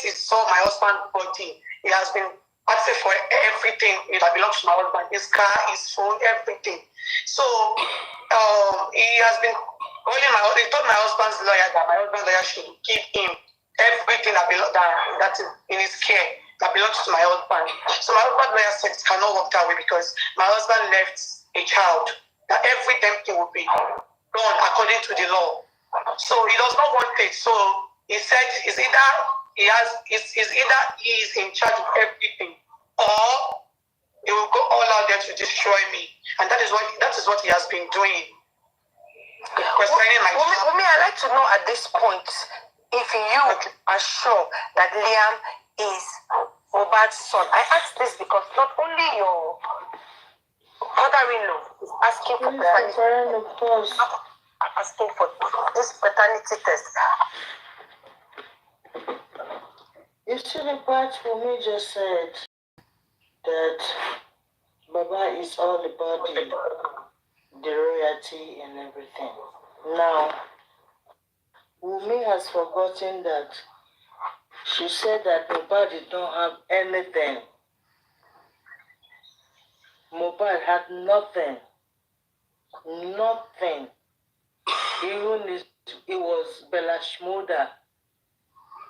[SPEAKER 2] he saw my husband's body. He has been asking for everything that belongs to my husband: his car, his phone, everything. So he has been calling he told my husband's lawyer that my husband's lawyer should give him everything that is in his care that belongs to my husband. So my husband's lawyer said it cannot work that way because my husband left a child, that everything will be done according to the law. So he does not want it. So he said it's either he is in charge of everything, or he will go all out there to destroy me. And that is what he has been doing.
[SPEAKER 1] Omowummi, I'd like to know at this point if you are sure that Liam is Mohbad's son. I ask this because not only your father-in-law is asking for this paternity test.
[SPEAKER 14] You see the part Wunmi just said that Baba is all about the royalty and everything. Now, Wunmi has forgotten that she said that Mohbad did not have anything. Mohbad had nothing. Nothing. Even it was Bella Shmurda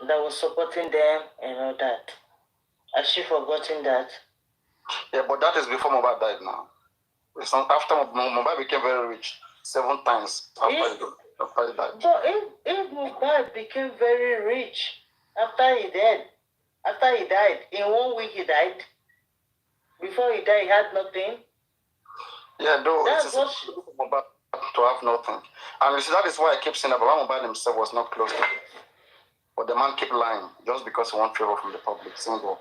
[SPEAKER 14] that was supporting them and all that. Has she forgotten that?
[SPEAKER 13] Yeah, but that is before Mohbad died now. It's not after Mohbad became very rich 7 times after he died.
[SPEAKER 14] But if Mohbad became very rich after he died, in 1 week he died. Before he died, he had nothing.
[SPEAKER 13] Yeah, though it's Mohbad to have nothing. And you see, that is why I keep saying that Mohbad himself was not close to it. But the man kept lying just because he wanted favor from the public. Single.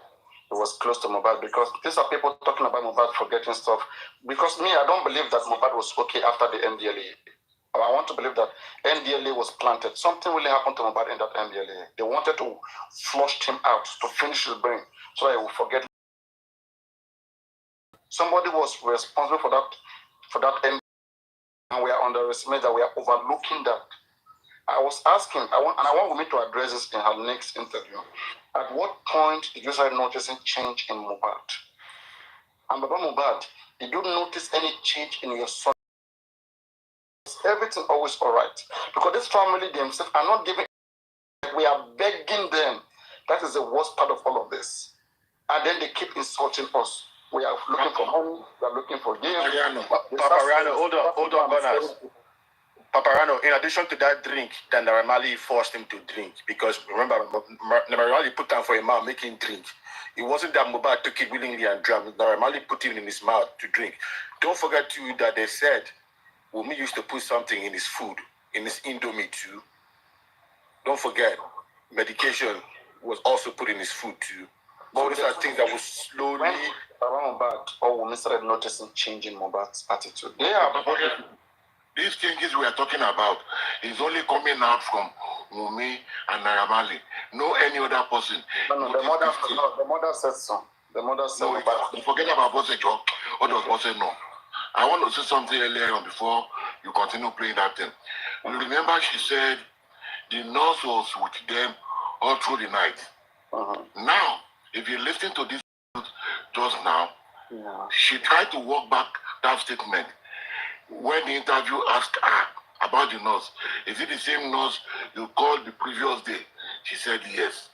[SPEAKER 13] He was close to Mohbad because these are people talking about Mohbad forgetting stuff. Because me, I don't believe that Mohbad was okay after the NDLA. I want to believe that NDLA was planted. Something really happened to Mohbad in that NDLA. They wanted to flush him out to finish his brain so that he would forget. Somebody was responsible for that NDLA, and we are underestimating that we are overlooking that. I was asking, I want Wunmi to address this in her next interview. At what point did you start noticing change in Mohbad? And Baba Mohbad, did you notice any change in your son? Is everything always all right? Because this family themselves are not giving. We are begging them. That is the worst part of all of this. And then they keep insulting us. We are looking for money. We are looking for games.
[SPEAKER 8] Paparino, hold on, Bernard. Paparino, in addition to that drink that Naira Marley forced him to drink, because remember, Naira Marley put down for a man making drink. It wasn't that Mohbad took it willingly and drank. Naira Marley put it in his mouth to drink. Don't forget too that they said Wunmi used to put something in his food, in his Indomie too. Don't forget, medication was also put in his food too. So these are things that will slowly.
[SPEAKER 13] Around Mohbad, or Wunmi started noticing change in Mohbad's attitude.
[SPEAKER 11] These changes we are talking about is only coming out from Wunmi and Naira Marley. No any other person.
[SPEAKER 13] No, the mother said so. The mother said
[SPEAKER 11] no. Forget about Bose Joe. What does Bose know? I want to say something earlier on before you continue playing that thing. You remember she said the nurse was with them all through the night. Now, if you listen to this just now, she tried to walk back that statement. When the interview asked her about the nurse, is it the same nurse you called the previous day? She said yes.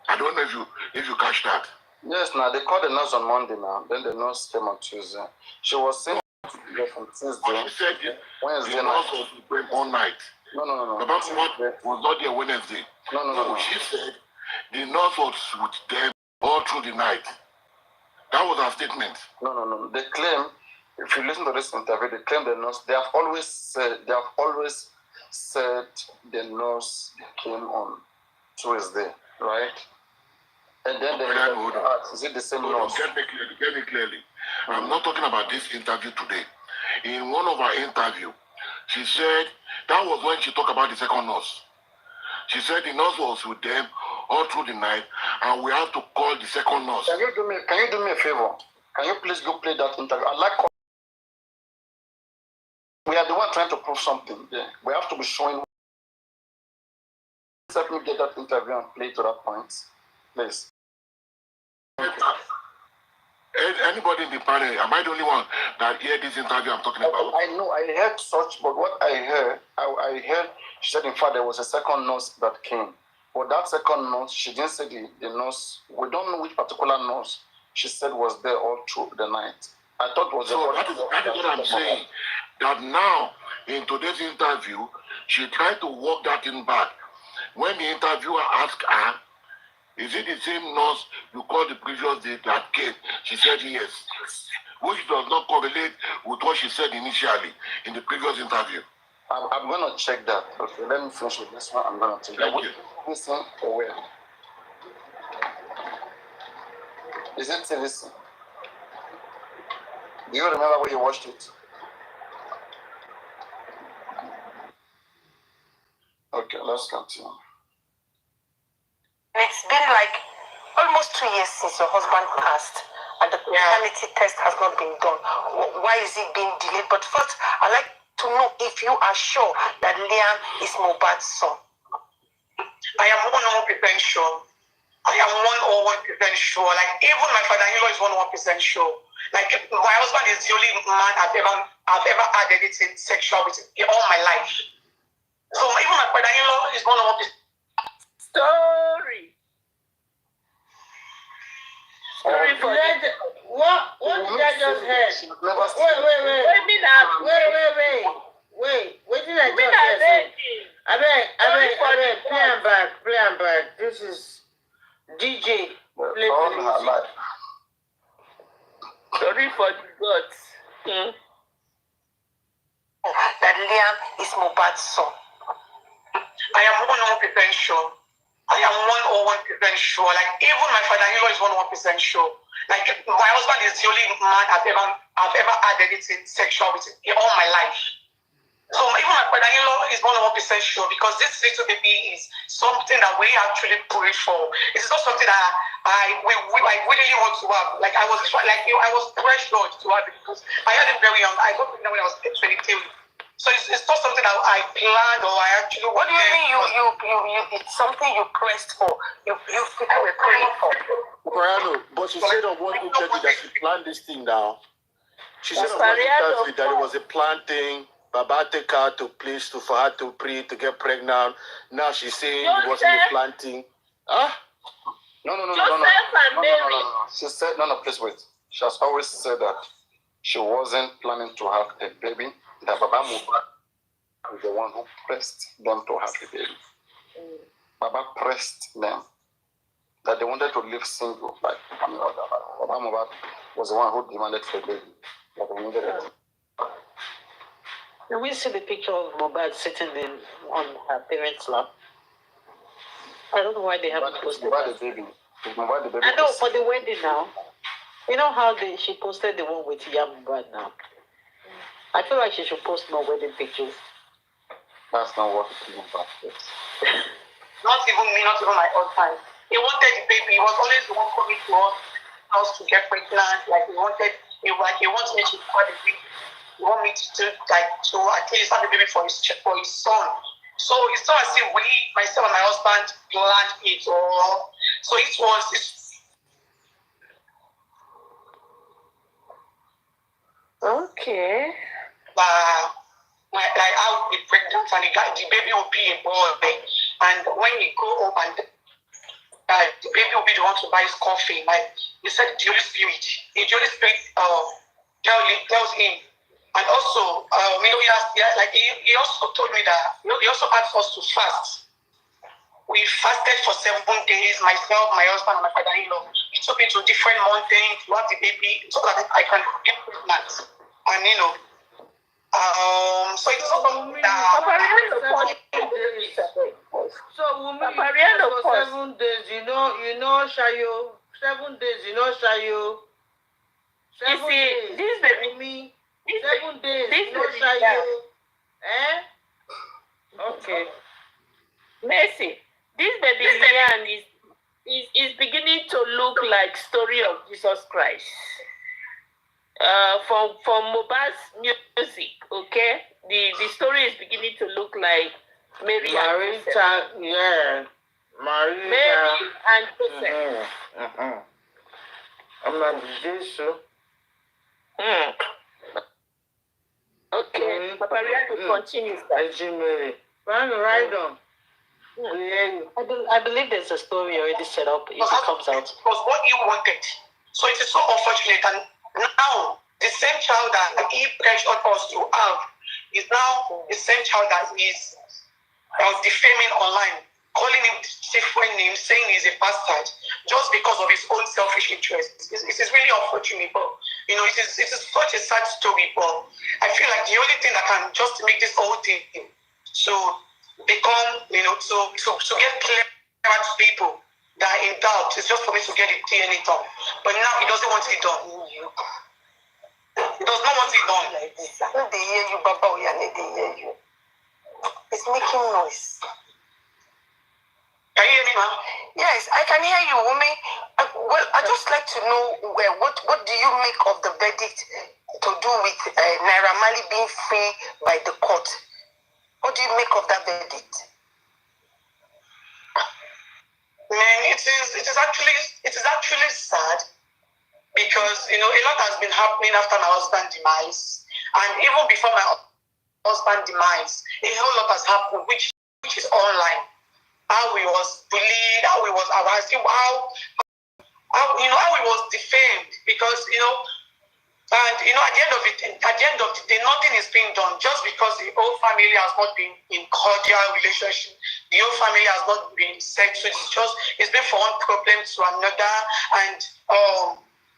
[SPEAKER 11] I don't know if you catch that.
[SPEAKER 13] Yes, now they called the nurse on Monday now. Then the nurse came on Tuesday. She was saying From Tuesday.
[SPEAKER 11] But she said
[SPEAKER 13] Wednesday
[SPEAKER 11] the
[SPEAKER 13] night.
[SPEAKER 11] nurse was with them all night.
[SPEAKER 13] No.
[SPEAKER 11] Baba was not there Wednesday.
[SPEAKER 13] No.
[SPEAKER 11] She said the nurse was with them all through the night. That was her statement.
[SPEAKER 13] No. They claim, if you listen to this interview, they claim the nurse. They have always said the nurse came on Tuesday, right? And then they asked, is it the same nurse?
[SPEAKER 11] Get me clearly. I'm not talking about this interview today. In one of our interviews, she said that was when she talked about the second nurse. She said the nurse was with them all through the night, and we have to call the second nurse.
[SPEAKER 13] Can you do me a favor? Can you please go play that interview? We are the one trying to prove something. Yeah. We have to be showing. Let me get that interview and play to that point, please.
[SPEAKER 11] Anybody in the panel, am I the only one that hear this interview I'm talking about?
[SPEAKER 13] I know, I heard such, but what I heard, she said in fact there was a second nurse that came. But that second nurse, she didn't say the nurse, we don't know which particular nurse she said was there all through the night. I thought it was
[SPEAKER 11] so that is what I'm saying. That now, in today's interview, she tried to walk that in back. When the interviewer asked her, is it the same nurse you called the previous day that came? She said yes. Which does not correlate with what she said initially in the previous interview.
[SPEAKER 13] I'm going to check that. Okay, let me finish with this one. I'm going to check that. Listen or where? Is it TVC? Do you remember where you watched it? Okay, let's continue.
[SPEAKER 1] It's been like almost 2 years since your husband passed, and the paternity test has not been done. Why is it being delayed? But first, I'd like to know if you are sure that Liam is Mohbad's son.
[SPEAKER 2] I am 100% sure. I am 101% sure. Like, even my father-in-law is 100% sure. Like, my husband is the only man I've ever had anything sexual with in all my life. So even my father-in-law is 100%.
[SPEAKER 12] Story for what did I just hear? Wait. What did I just hear? I beg, play and back. This is DJ.
[SPEAKER 13] All her life.
[SPEAKER 12] Sorry for the gods.
[SPEAKER 1] That Liam is Mohbad's son.
[SPEAKER 2] I am 100% sure. I am 101% sure. Like, even my father-in-law is 100% sure. Like, my husband is the only man I've ever had anything sexual with in all my life. So even my father-in-law is 100% sure, because this little baby is something that we actually pray for. It's not something that I really want to have. Like, I was pressured to have it because I had him very young. I got pregnant when I was 23. So it's not something that I planned or I actually.
[SPEAKER 1] What do you mean you it's something you pressed for? You people were praying for.
[SPEAKER 8] Paparino, but she said on one interview that she planned this thing now. She said on one interview that it was a planned thing. Baba take her to place for her to pray to get pregnant. Now she's saying it wasn't a planned thing.
[SPEAKER 13] No. She said please wait. She has always said that she wasn't planning to have a baby. That Baba Mohbad is the one who pressed them to have a baby. Baba pressed them that they wanted to live single. Like Baba Mohbad was the one who demanded for a baby. That they needed it.
[SPEAKER 12] Can we see the picture of Mohbad sitting on her parents' lap? I don't know why they haven't posted that. I know, for the wedding now. You know how she posted the one with Mohbad now? I feel like she should post more wedding pictures.
[SPEAKER 13] That's not what it's about.
[SPEAKER 2] Not even me, not even my husband. He wanted the baby. He was always the one coming to us to get pregnant. Like, he wants me to have the baby. He wants me to at least have the baby for his son. So it's not as if we, myself and my husband, planned it or so it was.
[SPEAKER 12] Okay.
[SPEAKER 2] Like I would be pregnant and the baby will be a boy, and when he grow up and the baby will be the one to buy his coffee. Like he said, the Holy Spirit tells him And also, he also told me that, he also asked us to fast. We fasted for 7 days, myself, my husband, and my father-in-law. He took me to different mountains to have the baby so that I can get pregnant. And so it's also
[SPEAKER 14] Paparino for 7 days. So Wumi, for 7 days, you know, Shayo. 7 days, you know, Shayo. 7 days.
[SPEAKER 12] This baby,
[SPEAKER 14] Wumi, 7 days, you know, Shayo. Okay.
[SPEAKER 12] Mercy. This baby Lian is beginning to look like story of Jesus Christ. From Mohbad's music, okay? The story is beginning to look like Mary and Joseph.
[SPEAKER 14] Yeah.
[SPEAKER 12] Mary and Joseph.
[SPEAKER 14] I'm not Jesus.
[SPEAKER 12] Okay, Paparino continues.
[SPEAKER 14] Mary. Right on.
[SPEAKER 10] I believe there's a story already set up if it comes out.
[SPEAKER 2] It was what he wanted. So it is so unfortunate. And now, the same child that he pressured us to have is now the same child that is defaming online, calling him different names, saying he's a bastard, just because of his own selfish interests. It is really unfortunate, but it is such a sad story. But I feel like the only thing that can just make this whole thing so become, to get clear to people that are in doubt, is just for me to get the DNA done. But now he doesn't want it done. He does not want it done.
[SPEAKER 1] They hear you, Baba, they hear you. It's making noise.
[SPEAKER 2] Can you hear me, ma'am?
[SPEAKER 1] Yes, I can hear you, Wumi. I'd just like to know what do you make of the verdict to do with Naira Marley being free by the court? What do you make of that verdict?
[SPEAKER 2] Man, it is actually sad because a lot has been happening after my husband's demise, and even before my husband's demise, a whole lot has happened, which is online. How he was bullied, how he was harassed, how he was defamed because and at the end of the day, nothing is being done just because the whole family has not been in cordial relationship. The whole family has not been settled. It's been from one problem to another. And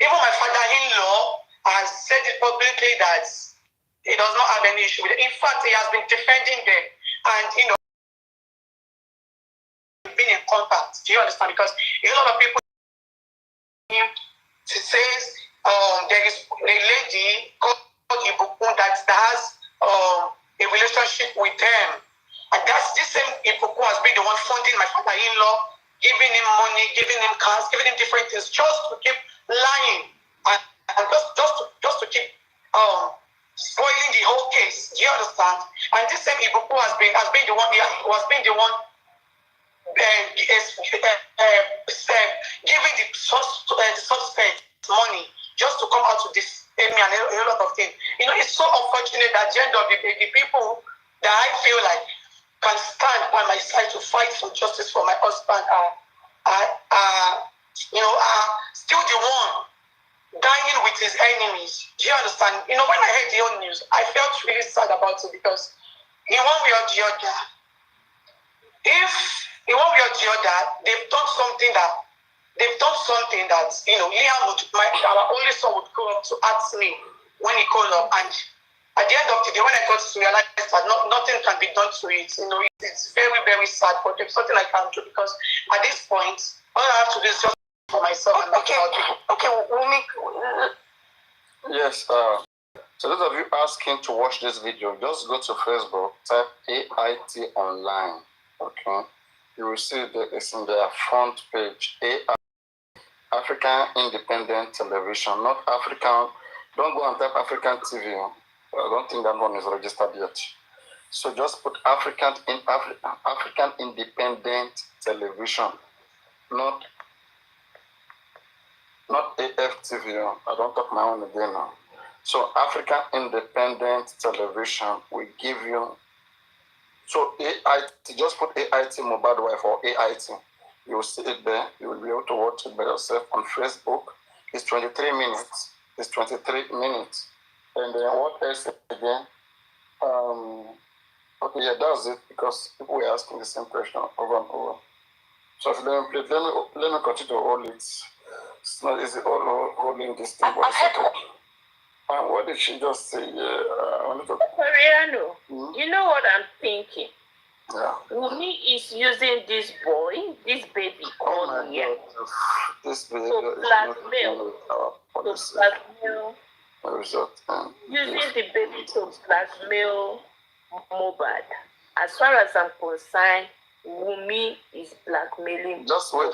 [SPEAKER 2] even my father-in-law has said it publicly that he does not have any issue with it. In fact, he has been defending them and been in contact. Do you understand? Because a lot of people says there is a lady called Ibukun that has a relationship with them. And that's this same Ibukun has been the one funding my father-in-law, giving him money, giving him cars, giving him different things, just to keep lying and just to keep spoiling the whole case. Do you understand? And this same Ibukun has been the one giving the suspect money just to come out to this me and a lot of things. It's so unfortunate that at the end of the day, the people that I feel like can stand by my side to fight for justice for my husband are still the one dying with his enemies. Do you understand? When I heard the old news, I felt really sad about it because in one way or the other, if in one way or the other, they've done something that Liam our only son would grow up to ask me when he grows up, and at the end of the day, when I got to realize that nothing can be done to it, it's very, very sad, but there's something I can do because at this point, all I have to do is just for myself.
[SPEAKER 1] Okay, Wumi.
[SPEAKER 13] Yes, so those of you asking to watch this video, just go to Facebook, type AIT online, okay? You will see that it's in their front page, African Independent Television, not African. Don't go and type African TV. I don't think that one is registered yet. So just put African Independent Television, not AFTV. I don't talk my own again now. So African Independent Television will give you. So AIT, just put AIT mobile device or AIT. You will see it there. You will be able to watch it by yourself on Facebook. It's 23 minutes. It's 23 minutes. And then what else again? Okay, yeah, that's it, because people were asking the same question over and over. So let me continue to hold it. It's not easy holding this thing, but it's okay. What did she just say?
[SPEAKER 12] Paparino, you know what I'm thinking?
[SPEAKER 13] Yeah.
[SPEAKER 12] Wumi is using this boy, this baby called Lia,
[SPEAKER 13] This baby
[SPEAKER 12] to blackmail. Using the baby to blackmail Mohbad. As far as I'm concerned, Wumi is blackmailing.
[SPEAKER 13] Just wait.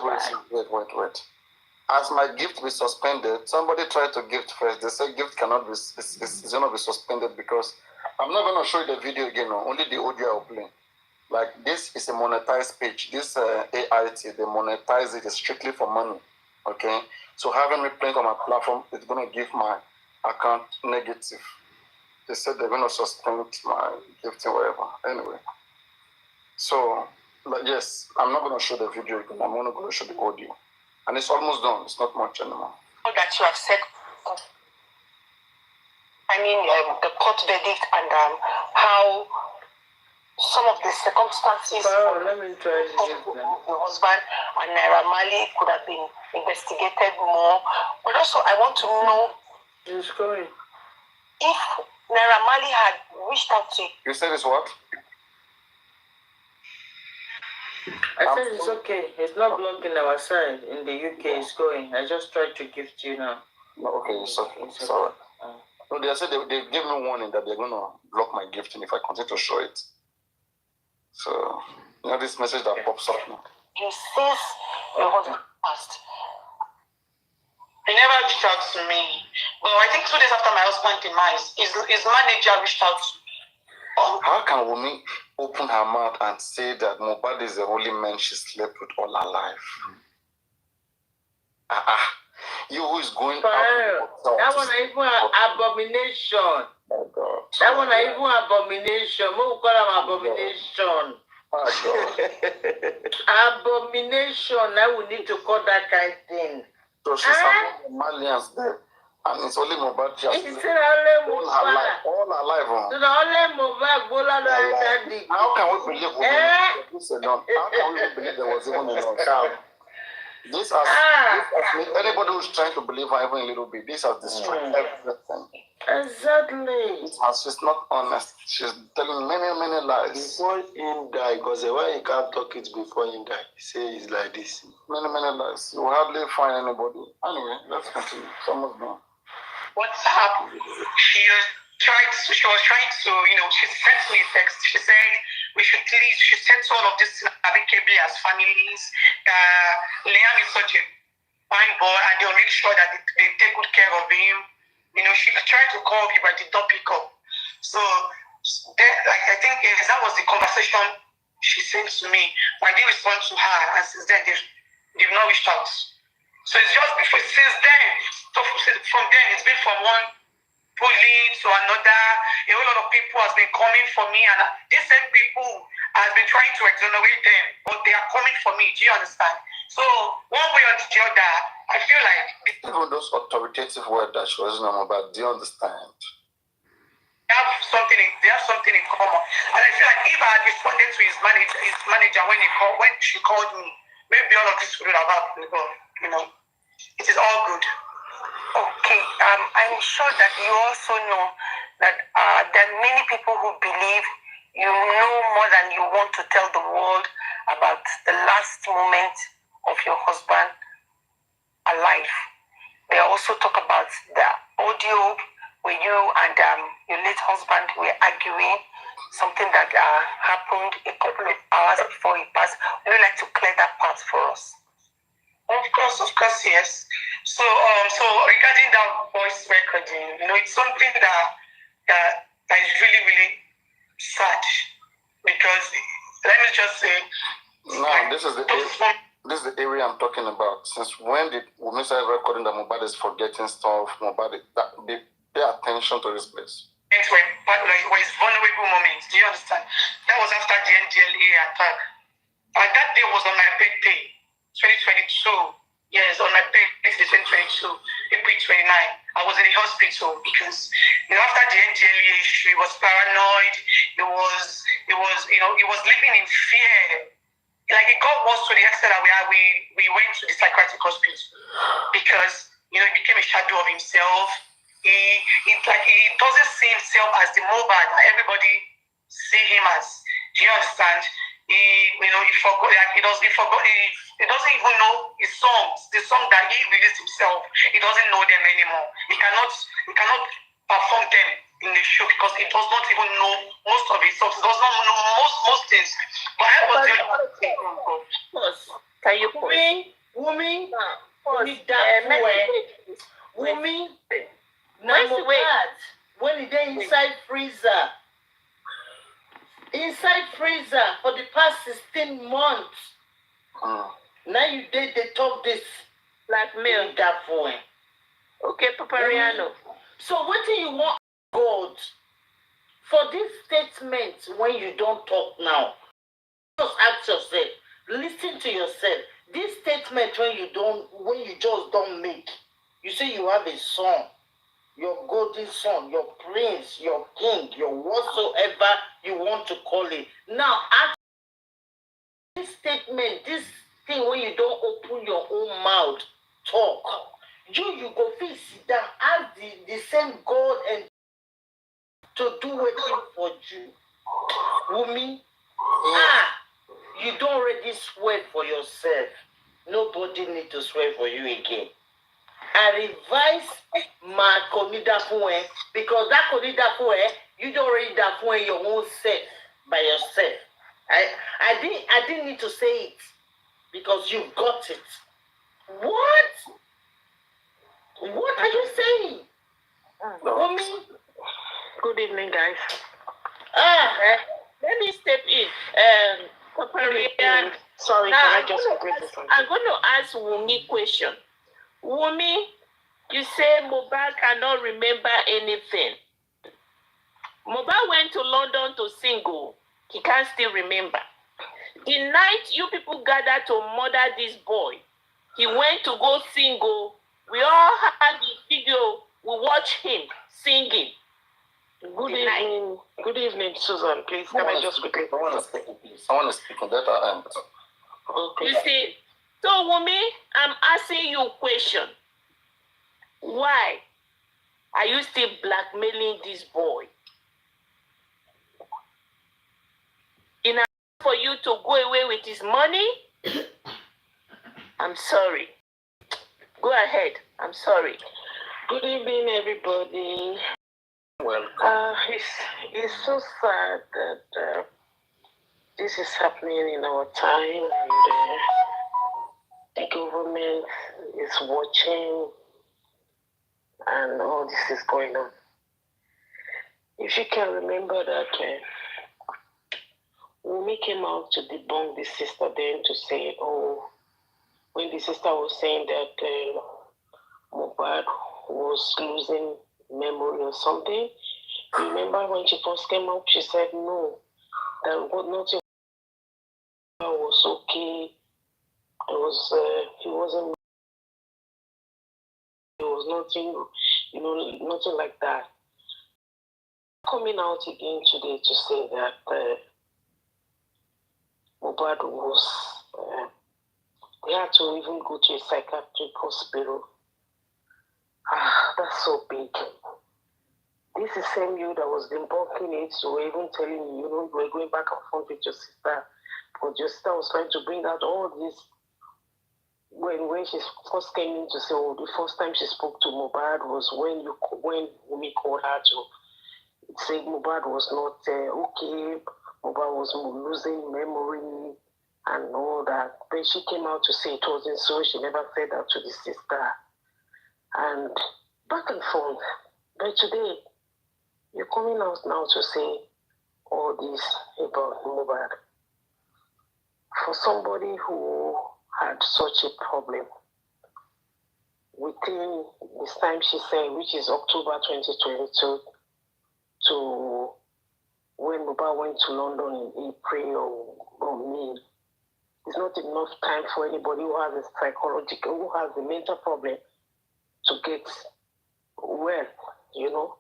[SPEAKER 13] As my gift be suspended, somebody tried to gift first. They said gift cannot be, it's going to be suspended because I'm not going to show you the video again. No. Only the audio I'll play. Like, this is a monetized page. This AIT, they monetize it strictly for money. Okay? So having me playing on my platform is going to give my account negative. They said they're going to suspend my gifting, whatever. Anyway. So, yes, I'm not going to show the video again. I'm only going to show the audio. And it's almost done. It's not much anymore.
[SPEAKER 1] That you have said, the court verdict and how some of the circumstances
[SPEAKER 14] let me try
[SPEAKER 1] of your husband and Naira Marley could have been investigated more. But also, I want to know if Naira Marley had reached out to you.
[SPEAKER 13] You said it's what?
[SPEAKER 14] I said it's okay. It's not blocking our side. In the UK, it's going. I just tried to gift you now.
[SPEAKER 13] Okay, it's okay. It's all right. No, they said they gave me warning that they're going to block my gifting if I continue to show it. So, this message that pops up now.
[SPEAKER 1] You says your husband passed.
[SPEAKER 2] He never reached out to me. But I think 2 days after my husband demise, his manager reached out to me.
[SPEAKER 13] How can Wumi open her mouth and say that Mohbad is the only man she slept with all her life? You who is going out.
[SPEAKER 14] That one is even an abomination.
[SPEAKER 13] Oh God.
[SPEAKER 14] That one is even abomination. What we call them abomination?
[SPEAKER 13] Oh God.
[SPEAKER 14] Abomination. Now we need to call that kind of thing.
[SPEAKER 13] So she's among the Malians there. And it's only Mohbad she has
[SPEAKER 14] It's still only
[SPEAKER 13] all her life. All her life.
[SPEAKER 14] So the only Mohbad
[SPEAKER 13] How can we believe How can we believe there was even a child? This has made anybody who's trying to believe her even a little bit, this has destroyed everything.
[SPEAKER 14] Exactly.
[SPEAKER 13] She's not honest. She's telling many lies.
[SPEAKER 5] Before him die, because why he can't talk it before him die? He say it's like this.
[SPEAKER 13] Many lies. You will hardly find anybody. Anyway, let's continue. Someone's done.
[SPEAKER 2] What's happened? She was trying to, she sent me a text. She said she said to all of this amicably as families. Liam is such a fine boy and they'll make sure that they take good care of him. She tried to call me, but did not pick up. So I think that was the conversation she sent to me. I didn't respond to her, and since then they've not reached out. So it's just since then. So from then it's been from one bullying to another. A whole lot of people has been coming for me, and these same people has been trying to exonerate them, but they are coming for me. Do you understand? So one way or the other, I feel like
[SPEAKER 13] even those authoritative words that she was using about, do you understand?
[SPEAKER 2] They have something in common, and I feel like if I had responded to his manager when she called me, maybe all of this would have happened. But it is all good.
[SPEAKER 1] Okay, I'm sure that you also know that there are many people who believe you know more than you want to tell the world about the last moment of your husband alive. They also talk about the audio where you and your late husband were arguing, something that happened a couple of hours before he passed. Would you like to clear that part for us?
[SPEAKER 2] Of course, yes. So regarding that voice recording, it's something that is really, really sad, because let me just say.
[SPEAKER 13] No, this is the area I'm talking about. Since when did Wumi start recording that Mohbad is forgetting stuff? They pay attention to this place.
[SPEAKER 2] When it's vulnerable moments, do you understand? That was after the NDLA attack, and that day was on my birthday. 2022. Yes, on my birthday, 2022. April 29. I was in the hospital because after the NDLA issue, he was paranoid. He was living in fear. Like it got worse to the extent that we went to the psychiatric hospital because he became a shadow of himself. He doesn't see himself as the Mohbad that everybody see him as. Do you understand? He forgot. He doesn't even know his songs, the song that he released himself. He doesn't know them anymore. He cannot perform them in the show because he does not even know most of his songs. He does not know most things. But I was
[SPEAKER 12] Can you
[SPEAKER 14] Wummi, Wummi, when he dey inside freezer for the past 16 months. Now you did they talk this
[SPEAKER 12] blackmail
[SPEAKER 14] that for him.
[SPEAKER 12] Okay, Paparino.
[SPEAKER 14] So what do you want God for this statement when you don't talk now? Just ask yourself, listen to yourself. This statement when you just don't make. You say you have a son, your golden son, your prince, your king, your whatsoever you want to call it. Now ask this statement, this thing when you don't open your own mouth, talk. You go feel sit down, ask the same God and to do anything for you. Wummi, you don't already swear for yourself. Nobody need to swear for you again. I revise my Konidafue because that Konidafue, you don't already dafue your own self by yourself. I didn't need to say it because you got it. What? What are you saying? Wummi?
[SPEAKER 12] Good evening, guys. Let me step in. Paparino.
[SPEAKER 2] Sorry,
[SPEAKER 12] Now,
[SPEAKER 2] can I just agree with something?
[SPEAKER 12] I'm going to ask Wummi question. Wummi, you say Mohbad cannot remember anything. Mohbad went to London to sing. He can't still remember. The night you people gathered to murder this boy, he went to go sing. We all had the video. We watched him singing.
[SPEAKER 2] Good evening. Good evening, Susan. Please, can I just quickly?
[SPEAKER 13] I want to speak on that end.
[SPEAKER 12] Okay. You see, so Wummi, I'm asking you a question. Why are you still blackmailing this boy? In order for you to go away with his money? I'm sorry. Go ahead. I'm sorry.
[SPEAKER 2] Good evening, everybody.
[SPEAKER 13] Welcome.
[SPEAKER 2] It's so sad that this is happening in our time, and the government is watching, and all this is going on. If you can remember that Wummi came out to debunk the sister then to say, when the sister was saying that Mohbad was losing memory or something. Remember when she first came up, she said no, that nothing was okay. There was nothing, nothing like that. Coming out again today to say that Mohbad was, they had to even go to a psychiatric hospital. That's so big. This is the same you that was debunking it. You were even telling me, you were going back and forth with your sister. But your sister was trying to bring out all this. When she first came in to say, the first time she spoke to Mohbad was when Wummi called her to say Mohbad was not okay. Mohbad was losing memory and all that. Then she came out to say it wasn't so. She never said that to the sister. And back and forth. But today, you're coming out now to say all this about Mohbad. For somebody who had such a problem, within this time she said, which is October 2022, to when Mohbad went to London in April or May, it's not enough time for anybody who has a psychological, who has a mental problem
[SPEAKER 12] to get well,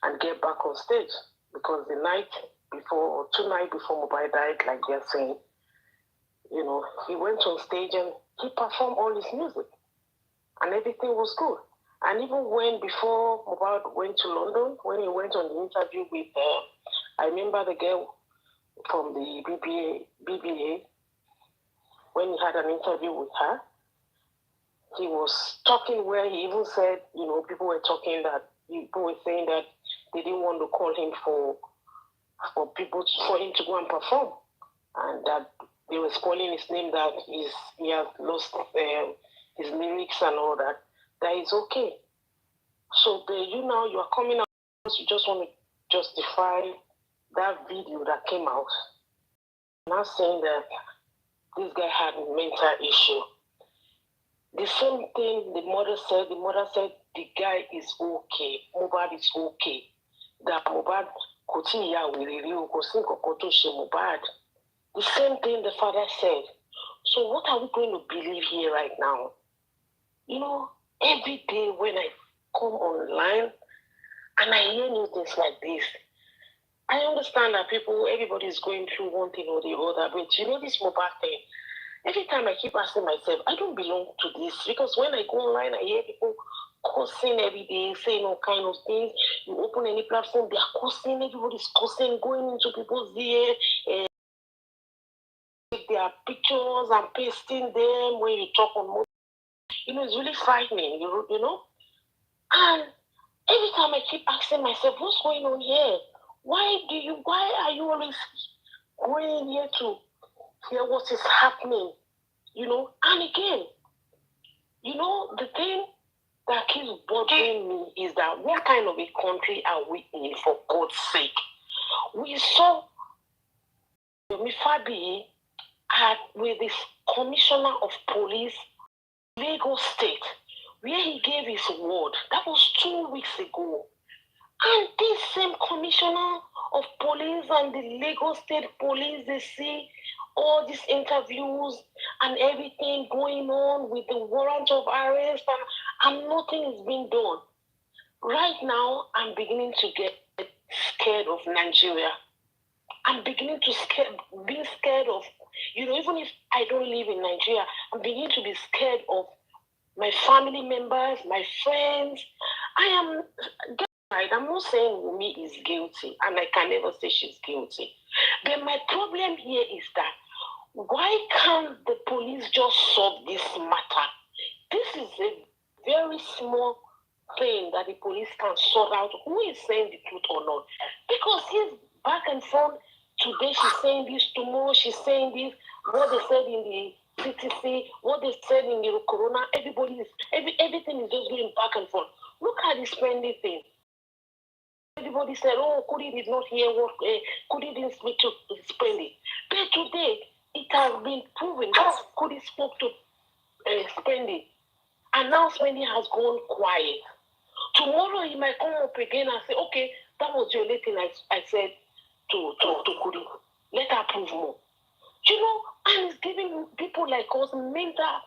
[SPEAKER 12] and get back on stage. Because the night before, or 2 nights before Mohbad died, like they're saying, he went on stage and he performed all his music. And everything was good. And even before Mohbad went to London, when he went on the interview with, I remember the girl from the BBA, when he had an interview with her, he was talking where he even said, people were saying that they didn't want to call him for him to go and perform, and that they were spoiling his name, that he has lost his lyrics and all that. That is okay. So you are coming out, you just want to justify that video that came out. Now saying that this guy had a mental issue. The same thing the mother said the guy is okay. Mohbad is okay. That Mohbad Mohbad. The same thing the father said. So what are we going to believe here right now? Every day when I come online and I hear new things like this, I understand that everybody is going through one thing or the other, but this Mohbad thing, every time I keep asking myself, I don't belong to this, because when I go online, I hear people cursing every day, saying all kind of things. You open any platform, they are cursing, everybody's cursing, going into people's ear, their pictures and pasting them when you talk on mobile. It's really frightening, And every time I keep asking myself, what's going on here? Why are you always going here to hear what is happening? And again, the thing that keeps bothering me is that what kind of a country are we in, for God's sake? We saw Fabi with this commissioner of police, Lagos State, where he gave his word. That was 2 weeks ago. And this same commissioner of police and the Lagos State Police, they see all these interviews and everything going on with the warrant of arrest, and nothing is being done. Right now, I'm beginning to get scared of Nigeria. I'm beginning to be scared of, even if I don't live in Nigeria, I'm beginning to be scared of my family members, my friends. I'm not saying Wunmi is guilty, and I can never say she's guilty. But my problem here is that why can't the police just solve this matter? This is a very small thing that the police can sort out who is saying the truth or not. Because he's back and forth. Today she's saying this, tomorrow she's saying this. What they said in the CTC, what they said in the Corona, everything is just going back and forth. Look at the spending thing. Everybody said, Kudi did not hear what Kudi didn't speak to spending. But today, it has been proven that Kudi spoke to spending. And now spending has gone quiet. Tomorrow he might come up again and say, okay, that was the only thing I said to Kudi. Let her prove more. And it's giving people like us mental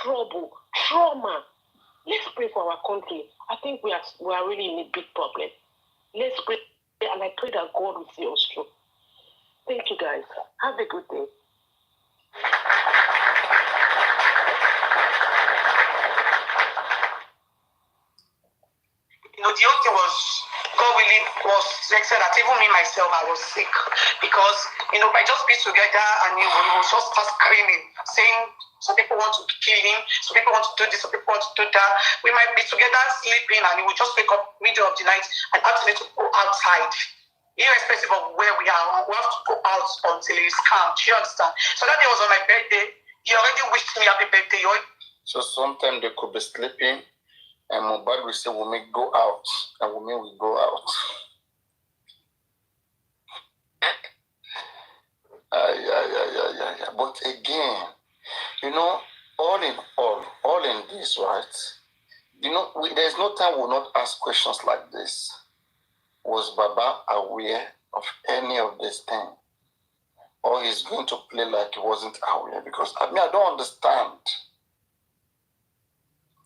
[SPEAKER 12] trauma. Let's pray for our country. I think we are really in a big problem. Let's pray, and I pray that God will see us through. Thank you, guys. Have a good day.
[SPEAKER 2] The other thing was, God willing, was said that even me myself, I was sick because, I just be together and we will just start screaming, saying some people want to kill him, some people want to do this, some people want to do that. We might be together sleeping and we will just wake up middle of the night and actually to go outside. Irrespective of where we are, we have to go out until it's calm. Do you understand? So that day was on my birthday. He already wished me happy birthday.
[SPEAKER 13] So sometimes they could be sleeping and Mohbad will say, Wunmi, go out. And Wunmi will go out. But again, all in this, right? There's no time we'll not ask questions like this. Was Baba aware of any of this thing? Or he's going to play like he wasn't aware? Because I don't understand.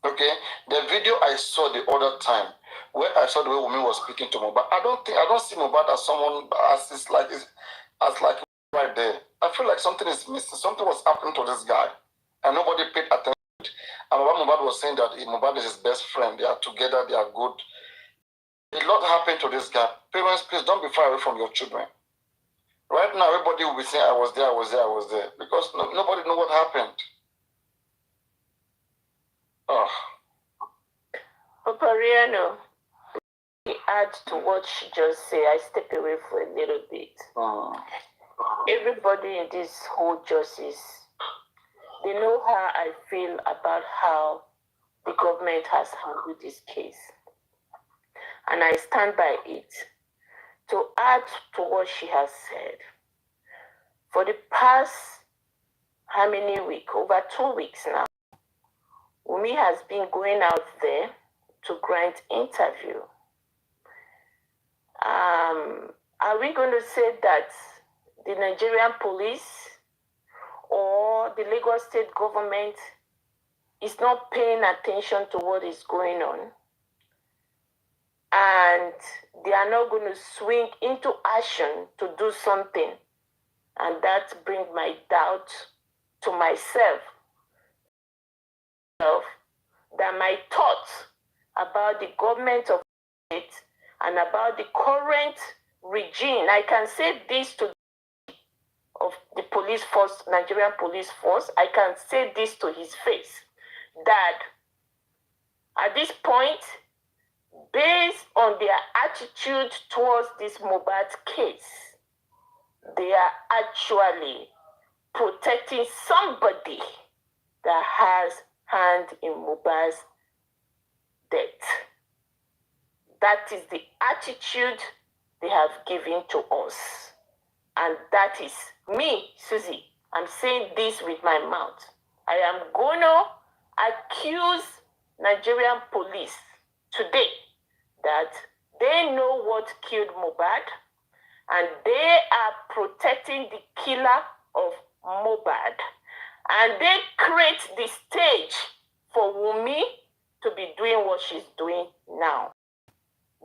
[SPEAKER 13] Okay, the video I saw the other time, where I saw the way woman was speaking to Mohbad, I don't see Mohbad as someone as like right there. I feel like something is missing. Something was happening to this guy, and nobody paid attention. And Mohbad was saying that Mohbad is his best friend. They are together. They are good. A lot happened to this guy. Parents, please don't be far away from your children. Right now, everybody will be saying, I was there, I was there, I was there. Because nobody knew what happened. Oh.
[SPEAKER 12] Paparino, to add to what she just said, I step away for a little bit. Everybody in this whole justice, they know how I feel about how the government has handled this case. And I stand by it. To add to what she has said, for the past, how many weeks? Over 2 weeks now, Wunmi has been going out there to grant interview. Are we going to say that the Nigerian police or the Lagos state government is not paying attention to what is going on? And they are not going to swing into action to do something. And that brings my doubt to myself that my thoughts about the government of it and about the current regime, I can say this to of the police force, Nigerian police force, I can say this to his face, that at this point, based on their attitude towards this Mohbad case, they are actually protecting somebody that has hand in Mohbad's death. That is the attitude they have given to us. And that is me, Susie. I'm saying this with my mouth. I am going to accuse Nigerian police today that they know what killed Mohbad and they are protecting the killer of Mohbad. And they create the stage for Wunmi to be doing what she's doing now.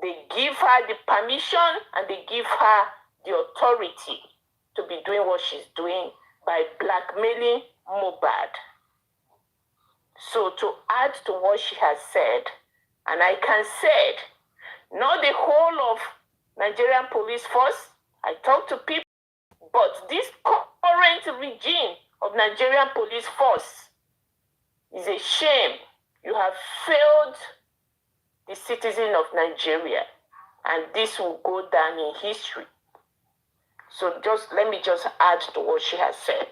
[SPEAKER 12] They give her the permission and they give her the authority to be doing what she's doing by blackmailing Mohbad. So to add to what she has said, and I can say it, not the whole of Nigerian police force, I talk to people, but this current regime of Nigerian police force is a shame. You have failed the citizen of Nigeria, and this will go down in history. So let me add to what she has said.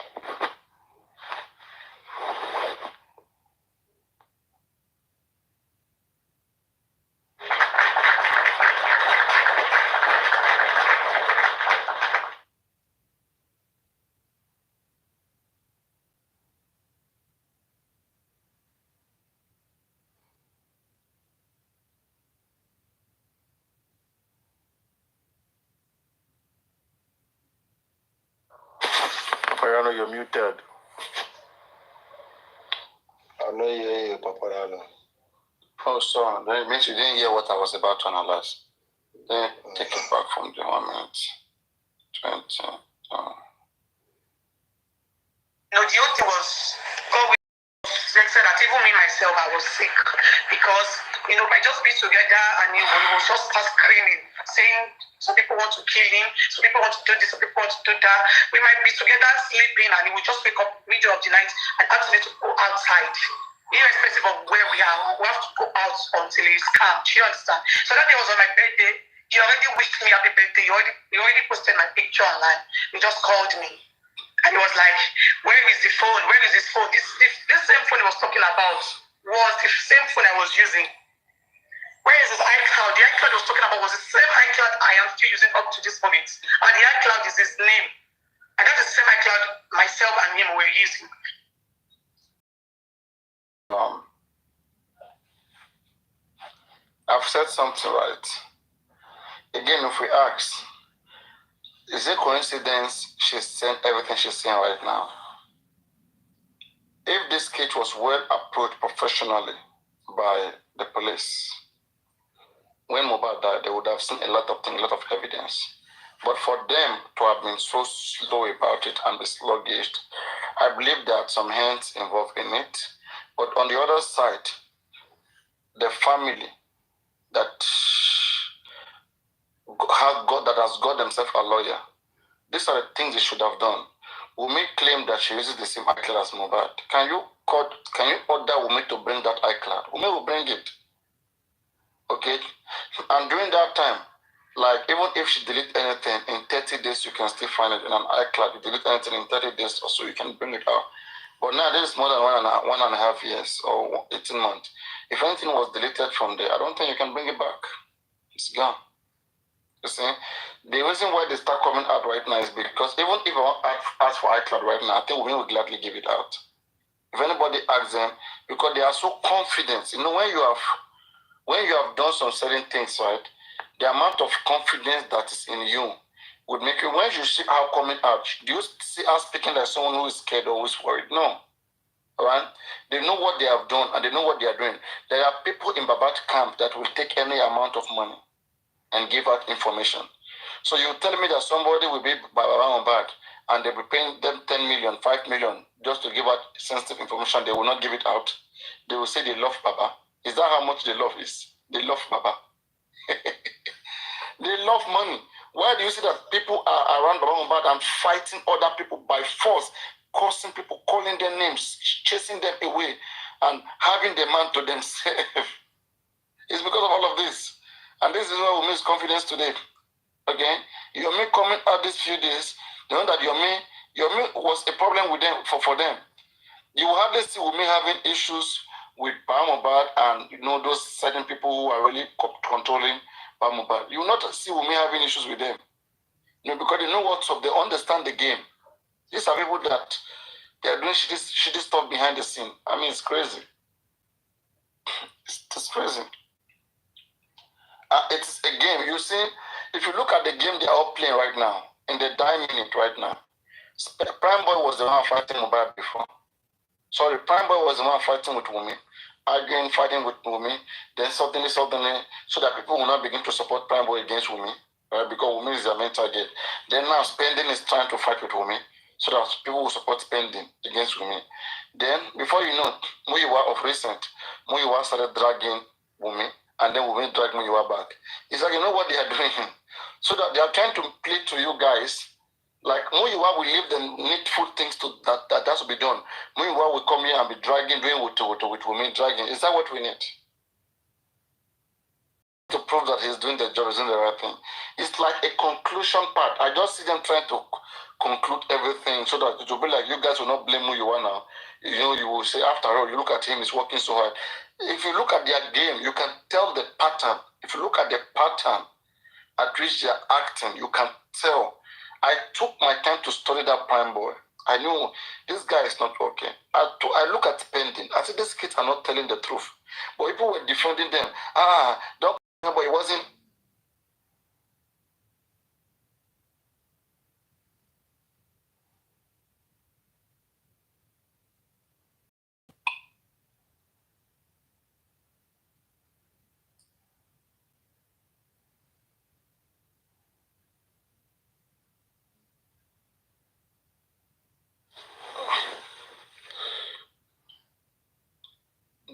[SPEAKER 13] Paparino, you're muted.
[SPEAKER 15] I know you hear Paparino.
[SPEAKER 13] Oh, sorry. That means you didn't hear what I was about to analyze. Then take it back from the 1 minute. 20.
[SPEAKER 2] The only thing was, God said that even me myself, I was sick because, by just being together and he was just start screaming, saying some people want to kill him, some people want to do this, some people want to do that. We might be together sleeping and he would just wake up middle of the night and ask me to go outside. Irrespective of where we are, we have to go out until he's calm. Do you understand? So that day was on my birthday. He already wished me happy birthday. He already posted my picture online. He just called me. And he was like, where is the phone? Where is his phone? This same phone he was talking about was the same phone I was using. Where is his iCloud? The iCloud he was talking about was the same iCloud I am still using up to this moment. And the iCloud is his name. And that's the same iCloud myself and him were using.
[SPEAKER 13] I've said something right. Again, if we ask, is it coincidence she's saying everything she's saying right now? If this case was well approached professionally, by the police. When Mohbad died, they would have seen a lot of things, a lot of evidence. But for them to have been so slow about it and be sluggish, I believe there are some hands involved in it. But on the other side, the family that has got themselves a lawyer, these are the things they should have done. Wunmi claimed that she uses the same iCloud as Mohbad. Can you order Wunmi to bring that iCloud? Wunmi will bring it. Okay? And during that time, like even if she deletes anything, in 30 days you can still find it in an iCloud. You delete anything in 30 days or so, you can bring it out. But now this is more than 1.5 years or 18 months. If anything was deleted from there, I don't think you can bring it back. It's gone. You see? The reason why they start coming out right now is because even if I ask for iCloud right now, I think we will gladly give it out. If anybody asks them, because they are so confident. You know, when you have done some certain things, right, the amount of confidence that is in you would make you, when you see her coming out, do you see her speaking like someone who is scared or who is worried? No. Right? They know what they have done and they know what they are doing. There are people in Babat camp that will take any amount of money and give out information. So you tell me that somebody will be Baba and they'll be paying them 10 million, 5 million just to give out sensitive information. They will not give it out. They will say they love Baba. Is that how much they love is? They love Baba. They love money. Why do you see that people are around Baba and fighting other people by force, cursing people, calling their names, chasing them away, and having the man to themselves? It's because of all of this. And this is why we miss confidence today. Okay? Yomi coming out these few days, you know that Yomi was a problem with them for them. You will hardly see Wunmi having issues with Mohbad and those certain people who are really controlling Mohbad. You will not see Wunmi having issues with them. Because they know what's up, they understand the game. These are people that they are doing shitty stuff behind the scene. I mean, it's crazy. It's crazy. It's a game. You see, if you look at the game they are all playing right now, in the dying minute right now, Prime Boy was the one fighting Mohbad before. Sorry, Prime Boy was the one fighting with Wunmi, arguing, fighting with Wunmi, then suddenly, so that people will not begin to support Prime Boy against Wunmi, right? Because Wunmi is their main target. Then now Spending is trying to fight with Wunmi, so that people will support Spending against Wunmi. Then, before you know, Muyiwa of recent, Muyiwa started dragging Wunmi, and then Wunmi dragged Muyiwa back. It's like, you know what they are doing? So that they are trying to play to you guys. Like Muyiwa will leave the needful things that has to be done. Muyiwa will come here and be dragging, doing with Wunmi, dragging. Is that what we need? To prove that he's doing the job, he's doing the right thing. It's like a conclusion part. I just see them trying to conclude everything so that it will be like you guys will not blame Muyiwa now. You will say, after all, you look at him, he's working so hard. If you look at their game, you can tell the pattern. If you look at the pattern at which they are acting, you can tell. I took my time to study that Prime Boy. I knew this guy is not okay. I look at Spending. I said, these kids are not telling the truth. But people were defending them. Don't, but it wasn't.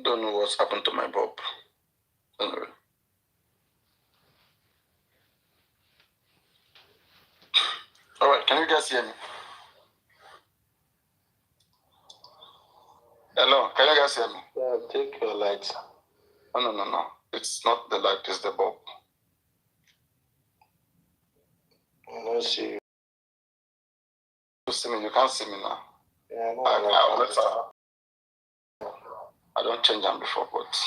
[SPEAKER 13] Don't know what's happened to my Bob. Anyway. All right, can you guys hear me? Hello, can you guys hear me?
[SPEAKER 15] Yeah, take your light.
[SPEAKER 13] Oh, no. It's not the light, it's the bulb.
[SPEAKER 15] I don't see you.
[SPEAKER 13] You see me, you can't see me now.
[SPEAKER 15] Yeah,
[SPEAKER 13] I don't change them before, but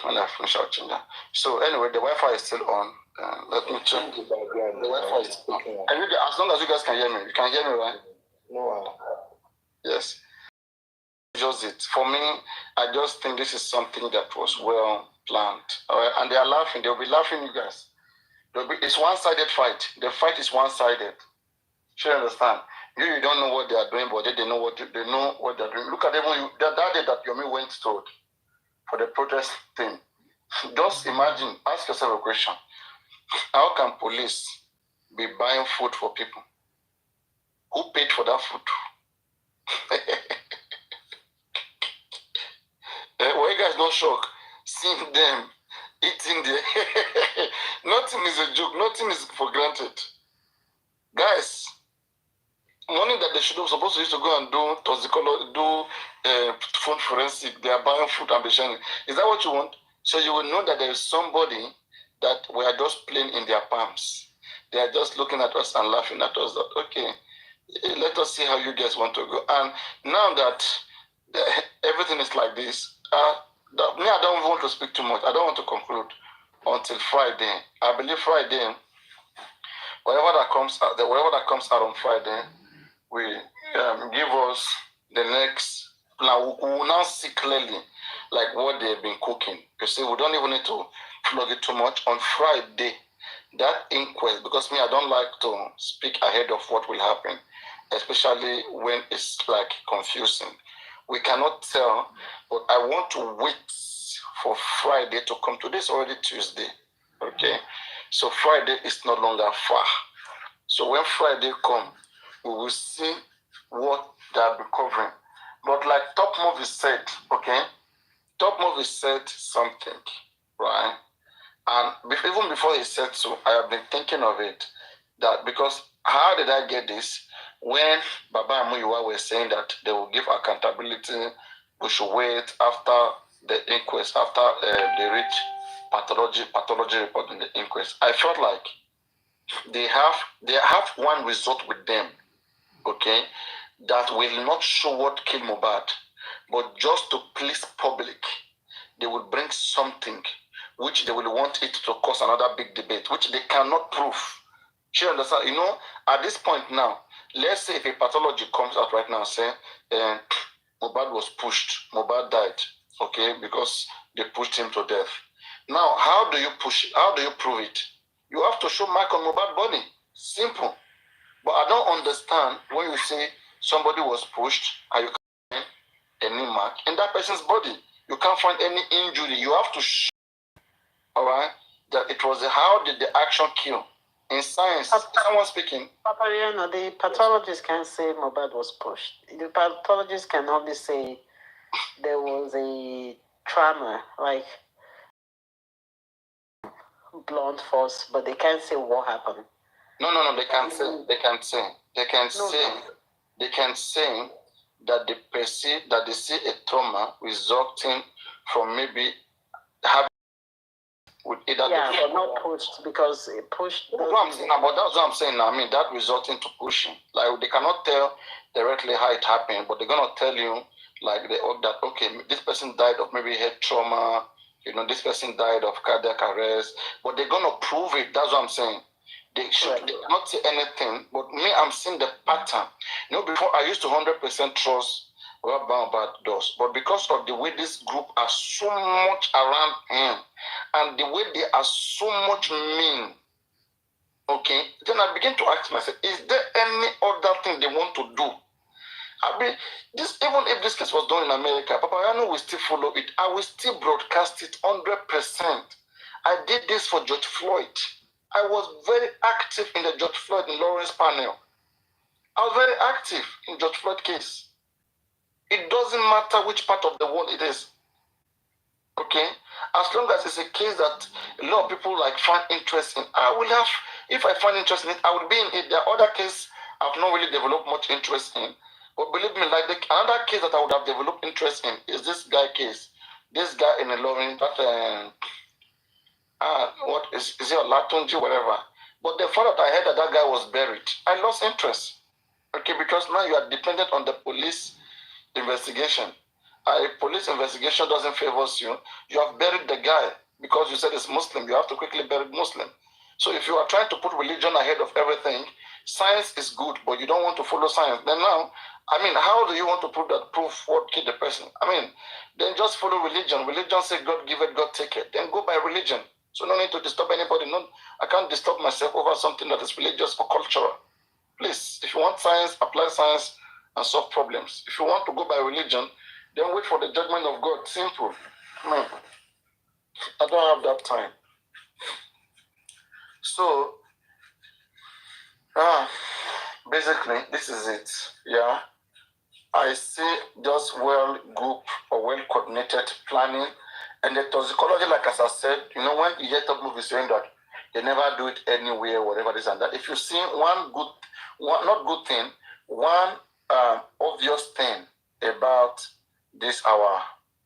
[SPEAKER 13] when I finish, I'll change them. So anyway, the Wi-Fi is still on. Let me check. The Wi-Fi is still on. As long as you guys can hear me, you can hear me, right?
[SPEAKER 15] No.
[SPEAKER 13] Yes. Just it. For me, I just think this is something that was well planned. All right? And they are laughing. They'll be laughing, you guys. It's one-sided fight. The fight is one-sided. Should you understand? You don't know what they are doing, but they know what they're doing. Look at them. That day that Yomi went to for the protest thing. Just imagine, ask yourself a question. How can police be buying food for people? Who paid for that food? Were you guys not shocked? Seeing them eating the... Nothing is a joke. Nothing is for granted. Guys, money that they should have supposed to use to go and do food forensic, they are buying food and be sharing. Is that what you want? So you will know that there is somebody that we are just playing in their palms. They are just looking at us and laughing at us that, okay, let us see how you guys want to go. And now that everything is like this, I don't want to speak too much. I don't want to conclude until Friday. I believe Friday, whatever that comes out on Friday, will give us the next plan. We will now see clearly like what they've been cooking. You see, we don't even need to plug it too much. On Friday, that inquest, because I don't like to speak ahead of what will happen, especially when it's like confusing. We cannot tell, but I want to wait for Friday to come. Today is already Tuesday, okay? So Friday is no longer far. So when Friday comes, we will see what they are covering. But like Top Movie said, okay? Top Movie said something, right? And even before he said so, I have been thinking of it. That because how did I get this? When Baba and Muyiwa were saying that they will give accountability, we should wait after the inquest, after they reach pathology report in the inquest. I felt like they have one result with them, okay, that will not show what killed Mohbad, but just to please public, they will bring something which they will want it to cause another big debate, which they cannot prove. You understand? You know, at this point now, let's say if a pathology comes out right now saying Mohbad was pushed, Mohbad died, okay, because they pushed him to death. Now, how do you prove it? You have to show mark on Mohbad body. Simple. But I don't understand when you say somebody was pushed and you can't find any mark in that person's body. You can't find any injury. You have to show, all right, that it was how did the action kill? In science, someone speaking.
[SPEAKER 14] Paparino, the pathologist can't say Mohbad was pushed. The pathologist can only say there was a trauma, like blunt force, but they can't say what happened.
[SPEAKER 13] No, they can say. They can say that they see a trauma resulting from maybe having with either
[SPEAKER 14] but not pushed, because it pushed.
[SPEAKER 13] That's what I'm saying. But that's what I'm saying now. I mean, that resulting to pushing. Like, they cannot tell directly how it happened, but they're gonna tell you like that okay, this person died of maybe head trauma. You know, this person died of cardiac arrest. But they're gonna prove it. That's what I'm saying. They cannot say anything. But me, I'm seeing the pattern. You know, before I used to 100% trust what Baobab does, but because of the way this group are so much around him and the way they are so much mean, okay, then I begin to ask myself, is there any other thing they want to do? I mean, even if this case was done in America, Paparino will still follow it. I will still broadcast it 100%. I did this for George Floyd. I was very active in the George Floyd and Lawrence panel. I was very active in George Floyd case. It doesn't matter which part of the world it is. Okay? As long as it's a case that a lot of people like find interest in, I will have, if I find interest in it, I will be in it. There are other cases I've not really developed much interest in. But believe me, like another case that I would have developed interest in is this guy case. This guy in the Lawrence, what is it Latunji, whatever. But the fact that I heard that guy was buried, I lost interest. Okay, because now you are dependent on the police investigation. A police investigation doesn't favor you. You have buried the guy because you said it's Muslim. You have to quickly bury Muslim. So if you are trying to put religion ahead of everything, science is good, but you don't want to follow science. Then now, I mean, how do you want to prove what killed the person? I mean, then just follow religion. Religion says God give it, God take it. Then go by religion. So no need to disturb anybody. No, I can't disturb myself over something that is religious or cultural. Please, if you want science, apply science and solve problems. If you want to go by religion, then wait for the judgment of God. Simple. Man, I don't have that time. So, basically, this is it. Yeah. I see just well group or well coordinated planning. And the toxicology, like as I said, when you hear top movies saying that they never do it anywhere, whatever this and that. If you see one not good thing, one obvious thing about this our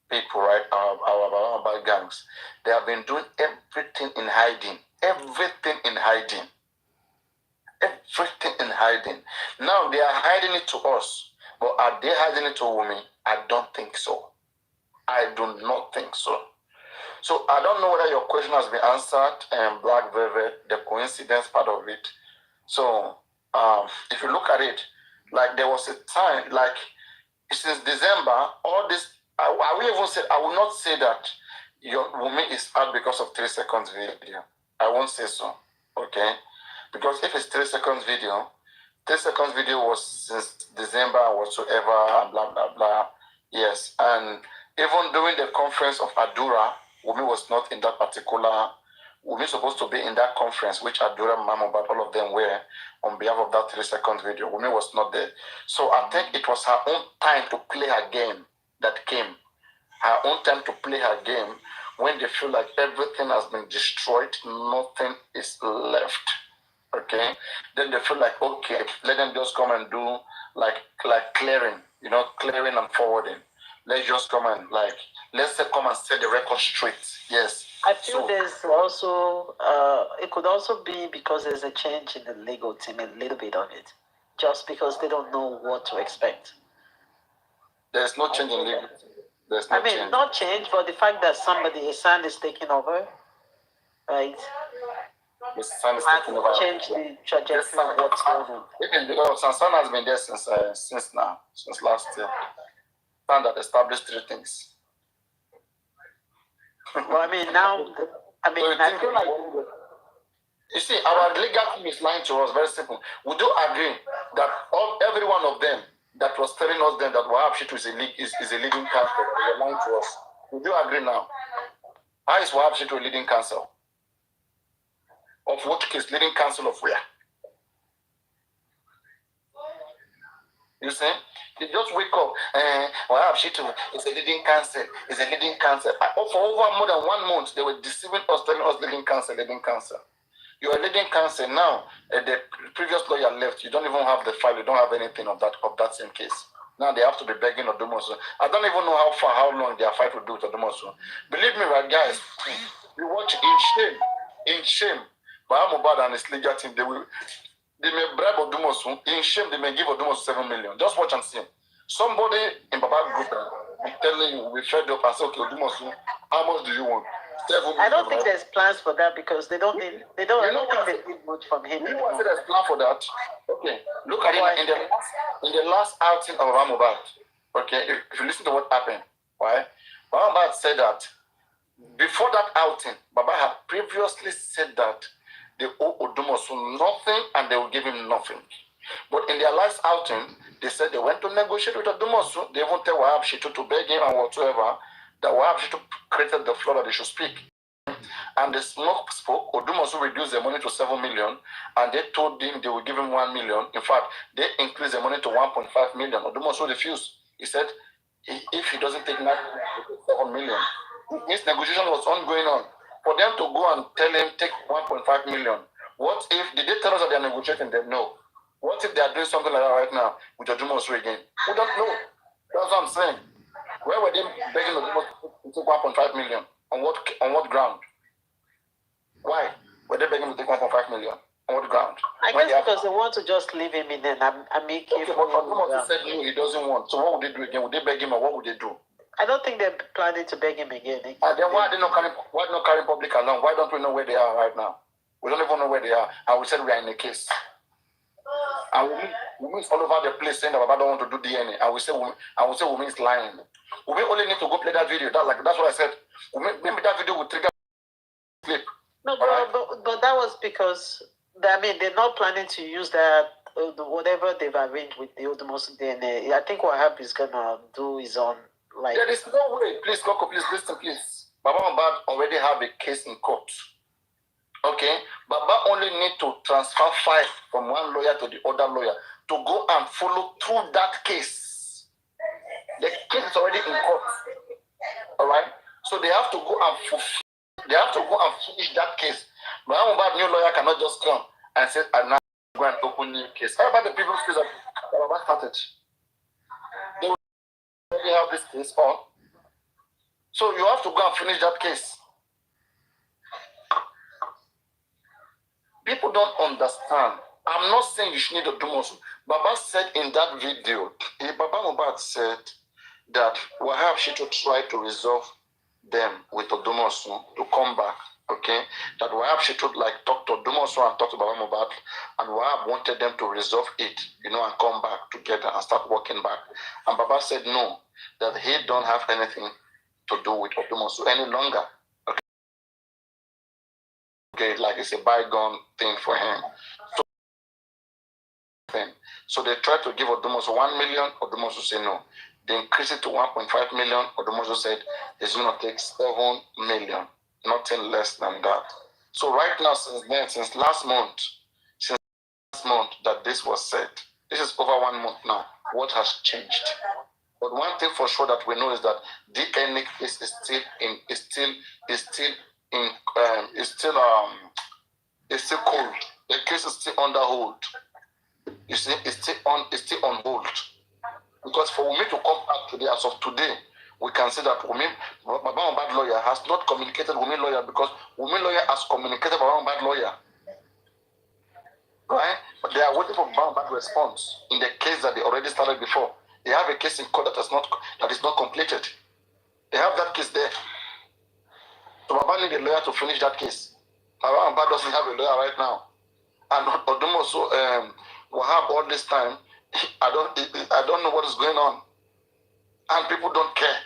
[SPEAKER 13] people, right? Our gangs, they have been doing everything in hiding. Everything in hiding. Everything in hiding. Now they are hiding it to us, but are they hiding it to Wumi? I don't think so. I do not think so. So I don't know whether your question has been answered, Black Velvet, the coincidence part of it. So if you look at it, like there was a time, like since December, all this, I will not say that your Wumi is out because of 3 seconds video. I won't say so. Okay? Because if it's 3 seconds video, 3 seconds video was since December whatsoever, and blah, blah, blah. Yes. And even during the conference of Adura, Wumi was not in that particular. Wumi supposed to be in that conference, which Adura, Mama, but all of them were on behalf of that 3 seconds video. Wumi was not there. So I think it was her own time to play her game that came. Her own time to play her game when they feel like everything has been destroyed, nothing is left. Okay? Then they feel like, okay, let them just come and do like clearing, clearing and forwarding. Let's just come and let's say come and set the record straight. Yes.
[SPEAKER 10] I feel there's also, it could also be because there's a change in the legal team, a little bit of it, just because they don't know what to expect.
[SPEAKER 13] There's no change in legal team. There's no change.
[SPEAKER 10] Not change, but the fact that his son is taking over, right?
[SPEAKER 13] His son is taking over.
[SPEAKER 10] Change the trajectory of what's going on.
[SPEAKER 13] Even because son has been there since last year. Son that established 3 things.
[SPEAKER 10] Well, I feel like
[SPEAKER 13] you see, our legal team is lying to us. Very simple. We do agree that every one of them that was telling us then that Wahab Shitu is a leading counsel. They are lying to us. We do agree now. How is Wahab Shitu a leading counsel? Of what case? Leading counsel of where? You see? They just wake up. Wahab Shitu is a leading counsel. Is a leading counsel. For over more than 1 month, they were deceiving us, telling us leading counsel, leading counsel. You are leading counsel now. The previous lawyer left. You don't even have the file. You don't have anything of that same case. Now they have to be begging Odumosu. I don't even know how long their fight will do with Odumosu. Believe me, right, guys. You watch in shame. Bahamubad and his legal team, they may bribe Odumosu. In shame, they may give Odumosu 7 million. Just watch and see. Somebody in Baba group will telling you, we fed up and say, okay, Odumosu, how much do you want?
[SPEAKER 10] I don't think there's plans for that because I don't think they need much from him.
[SPEAKER 13] You want to say there's plan for that? Okay. Look at it in the last outing of Ramubad. Okay, if you listen to what happened, right? Ramubad said that before that outing, Baba had previously said that they owe Odumosu nothing and they will give him nothing. But in their last outing, they said they went to negotiate with Odumosu. They even tell Wahab Shitu to beg him and whatsoever. That Wahab Shitu created the floor that they should speak. And the smoke spoke. Odumosu reduced the money to 7 million, and they told him they will give him 1 million. In fact, they increased the money to 1.5 million. Odumosu refused. He said, if he doesn't take 7 million, his negotiation was ongoing on. For them to go and tell him take 1.5 million. What if did they tell us that they are negotiating? Them no. What if they are doing something like that right now with Odumosu again? We don't know. That's what I'm saying. Where were they begging Odumosu to take 1.5 million? On what ground? Why were they begging to take 1.5 million? On what ground?
[SPEAKER 10] I guess because they want to just leave him in and make him.
[SPEAKER 13] Okay, but Odumosu said no, he doesn't want. So what would they do again? Would they beg him or what would they do?
[SPEAKER 10] I don't think they're planning to beg him again.
[SPEAKER 13] And then why not carry public along? Why don't we know where they are right now? We don't even know where they are. And we said we are in a case. And we meet all over the place saying that Baba don't want to do DNA. And we say Wumi is lying. We only need to go play that video. That's what I said. Maybe that video will trigger clip.
[SPEAKER 10] No, but that was because they're not planning to use that whatever they've arranged with the Odumosu DNA. I think what Wahab is gonna do is on
[SPEAKER 12] Like,
[SPEAKER 13] there is no way. Please, Coco, please listen, please. Baba Mohbad already have a case in court. Okay, Baba only need to transfer file from one lawyer to the other lawyer to go and follow through that case. The case is already in court. All right, so they have to go and fulfill. They have to go and finish that case. Baba Mohbad new lawyer cannot just come and say, "I now go and open new case." How about the previous case that Baba started? They already have this case on. So you have to go and finish that case. People don't understand. I'm not saying you should need to do more. Baba said in that video, Baba Mohbad said that Wahab should try to resolve them with Odumosu to come back. Okay? That Wahab should like talk to Odumosu and talk to Baba Mohbad, and Wahab wanted them to resolve it, and come back together and start working back. And Baba said no, that he don't have anything to do with Odumosu any longer. Okay, like it's a bygone thing for him. So they tried to give Odumosu 1 million, Odumosu said no. They increased it to 1.5 million, Odumosu said it's going to take 7 million, nothing less than that. So right now, since last month that this was said, this is over 1 month now, what has changed? But one thing for sure that we know is that DNA case is still cold. The case is still under hold. You see, it's still on hold. Because for Wunmi to come back today, as of today, we can see that Baba Mohbad lawyer has not communicated Wunmi lawyer, because Wunmi lawyer has communicated Baba Mohbad lawyer. Right? But they are waiting for Baba Mohbad response in the case that they already started before. They have a case in court that is not completed. They have that case there. So Baba need a lawyer to finish that case. Baba Mohbad doesn't have a lawyer right now. And Odumosu Wahab all this time, I don't know what is going on. And people don't care.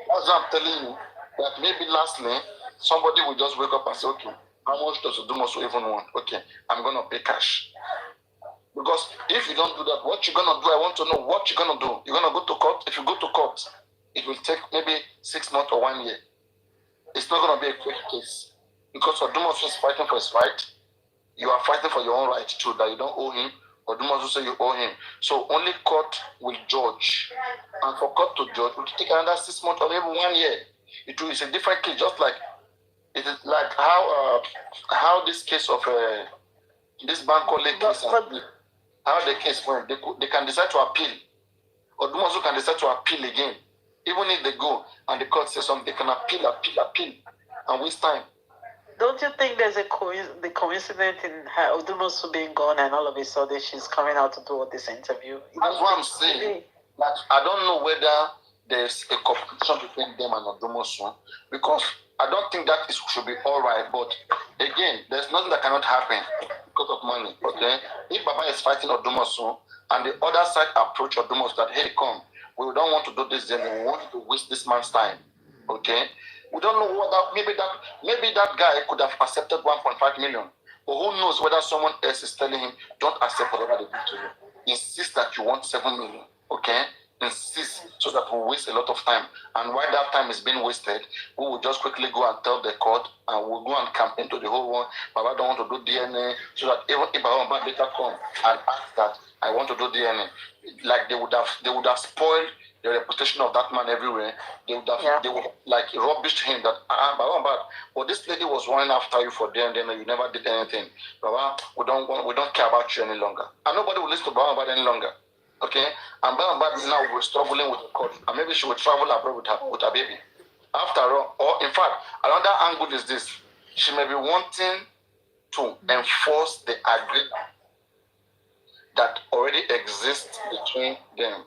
[SPEAKER 13] That's what I'm telling you. That maybe lastly, somebody will just wake up and say, okay, how much does Odumosu even want? Okay, I'm going to pay cash. Because if you don't do that, what you're going to do, I want to know what you're going to do. You're going to go to court? If you go to court, it will take maybe 6 months or 1 year. It's not going to be a quick case. Because Odumosu is fighting for his right. You are fighting for your own right too, that you don't owe him. Odumosu say you owe him. So only court will judge. And for court to judge, it will take another 6 months or maybe 1 year. It's a different case, just like it is like how this case of this Bankole case, how the case went. They can decide to appeal. Odumosu can decide to appeal again. Even if they go and the court says something, they can appeal, and waste time.
[SPEAKER 12] Don't you think there's the coincidence in her Odumosu being gone and all of a sudden she's coming out to do all this interview?
[SPEAKER 13] That's what I'm saying. Like, I don't know whether there's a competition between them and Odumosu, because I don't think that should be all right. But again, there's nothing that cannot happen because of money. Okay, if Baba is fighting Odumosu and the other side approach Odumosu that, hey, come, we don't want to do this, then we want to waste this man's time. Okay. We don't know what maybe that guy could have accepted 1.5 million. But who knows whether someone else is telling him, don't accept whatever they do to you. Insist that you want 7 million. Okay? Insist, so that we waste a lot of time. And while that time is being wasted, we will just quickly go and tell the court, and we'll go and campaign to the whole world. Baba don't want to do DNA, so that even if Baba later come and ask that I want to do DNA, like they would have spoiled the reputation of that man everywhere. They would like rubbish him that Baba, but this lady was running after you for DNA, you never did anything. Baba, we don't care about you any longer. And nobody will listen to Baba any longer. Okay? And Baba now we're struggling with the court. And maybe she will travel abroad with her baby. After all, or in fact, another angle is this. She may be wanting to enforce the agreement that already exists between them.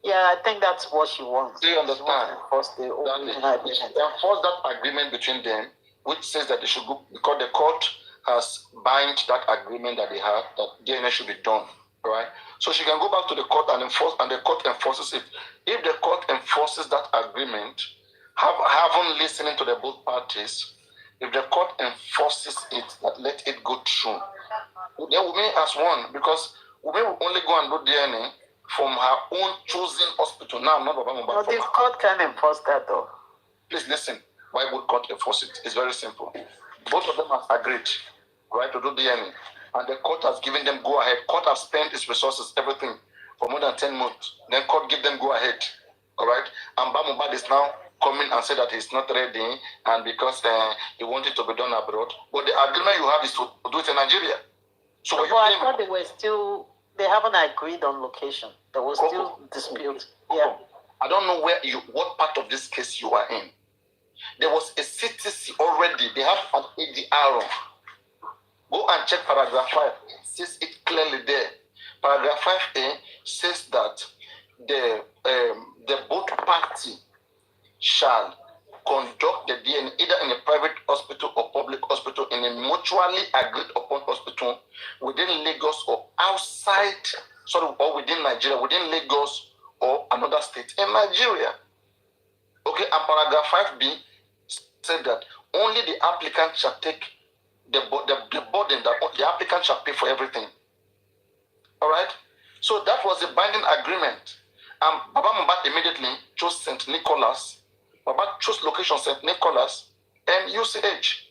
[SPEAKER 12] Yeah, I think that's what she wants.
[SPEAKER 13] Do you understand? Enforce that agreement between them, which says that they should go, because the court has bind that agreement that they have, that DNA should be done, right? So she can go back to the court and enforce, and the court enforces it. If the court enforces that agreement, haven't listening to the both parties, if the court enforces it, that let it go through, then Wunmi has won, because Wunmi will only go and do DNA from her own chosen hospital. Now, not Baba Mohbad.
[SPEAKER 14] But the court can enforce that though.
[SPEAKER 13] Please listen. Why would court enforce it? It's very simple. Both of them have agreed, right, to do DNA. And the court has given them go ahead. Court has spent its resources, everything, for more than 10 months. Then court give them go ahead. All right? And Baba Mohbad is now coming and say that he's not ready and because he wanted to be done abroad. But the agreement you have is to do it in Nigeria. So
[SPEAKER 14] but I thought they haven't agreed on location. There was still dispute. Yeah.
[SPEAKER 13] I don't know what part of this case you are in. There was a CTC already. They have an ADR. Go and check paragraph 5. It says it clearly there. Paragraph 5A says that the both party shall conduct the DNA either in a private hospital or public hospital in a mutually agreed upon hospital within Lagos or outside, or within Nigeria, within Lagos or another state in Nigeria. Okay, and paragraph 5B said that only the applicant shall take the burden, that the applicant shall pay for everything. All right? So that was a binding agreement. Baba Mohbad immediately chose St. Nicholas. Baba chose location St. Nicholas and UCH.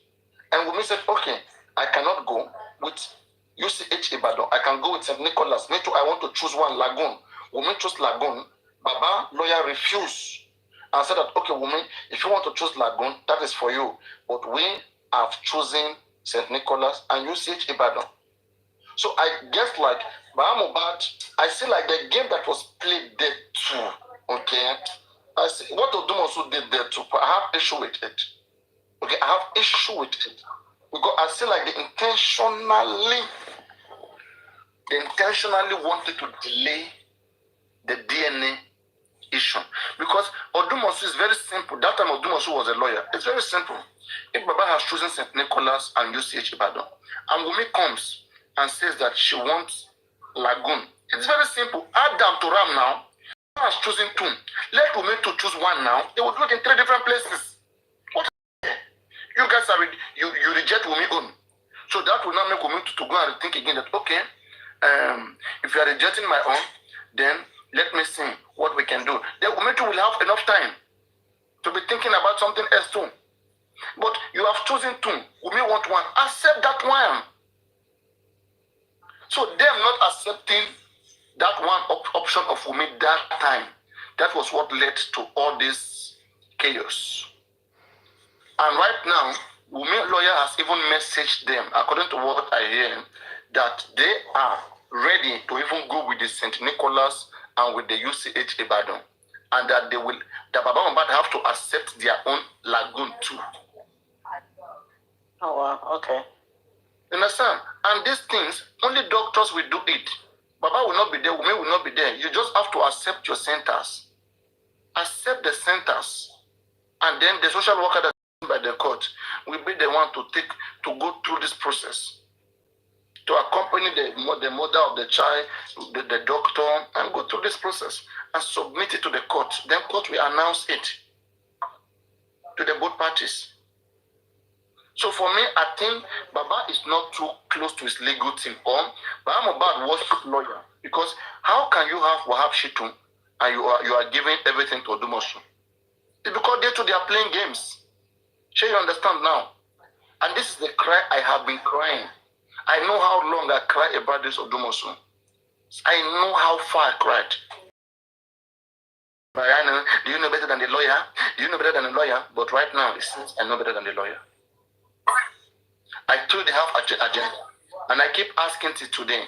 [SPEAKER 13] And Wunmi said, okay, I cannot go with UCH Ibadan. I can go with St. Nicholas. Me too, I want to choose one, Lagoon. Wunmi chose Lagoon. Baba lawyer refused and said that, okay, Wunmi, if you want to choose Lagoon, that is for you. But we have chosen St. Nicholas and UCH Ibadan. So I guess like Baba Mohbad, I see like the game that was played there too. Okay. I see what Odumosu did there too. I have issue with it. Okay, I have issue with it. Because I see like they intentionally wanted to delay the DNA issue. Because Odumosu is very simple. That time Odumosu was a lawyer. It's very simple. If Baba has chosen St. Nicholas and UCH Ibadan, and Wunmi comes and says that she wants Lagoon, it's very simple. Add them to Ram now. Baba has chosen 2. Let Wunmi to choose 1 now. They would look in 3 different places. What? You guys are you reject Wunmi own. So that will now make Wunmi to go and think again that okay, if you are rejecting my own, then let me see what we can do. Then Wunmi will have enough time to be thinking about something else too. But you have chosen 2. Wunmi want 1. Accept that one. So them not accepting that one option of Wunmi that time, that was what led to all this chaos. And right now, Wunmi lawyer has even messaged them, according to what I hear, that they are ready to even go with the St. Nicholas and with the UCH Ibadan, and that Baba Mohbad have to accept their own Lagoon too.
[SPEAKER 14] Oh wow, okay.
[SPEAKER 13] You understand? And these things, only doctors will do it. Baba will not be there, Wunmi will not be there. You just have to accept your centers. Accept the centers. And then the social worker that is by the court will be the one to go through this process. To accompany the mother of the child, the doctor, and go through this process and submit it to the court. Then court will announce it to the both parties. So for me, I think Baba is not too close to his legal team. Or Baba Mohbad was a lawyer. Because how can you have Wahab Shitu and you are giving everything to Odumosu? It's because they are playing games. Sure, you understand now? And this is the cry I have been crying. I know how long I cried about this Odumosu. I know how far I cried. Paparino, do you know better than the lawyer? Do you know better than the lawyer? But right now, it seems I know better than the lawyer. I told they have agenda. And I keep asking till today,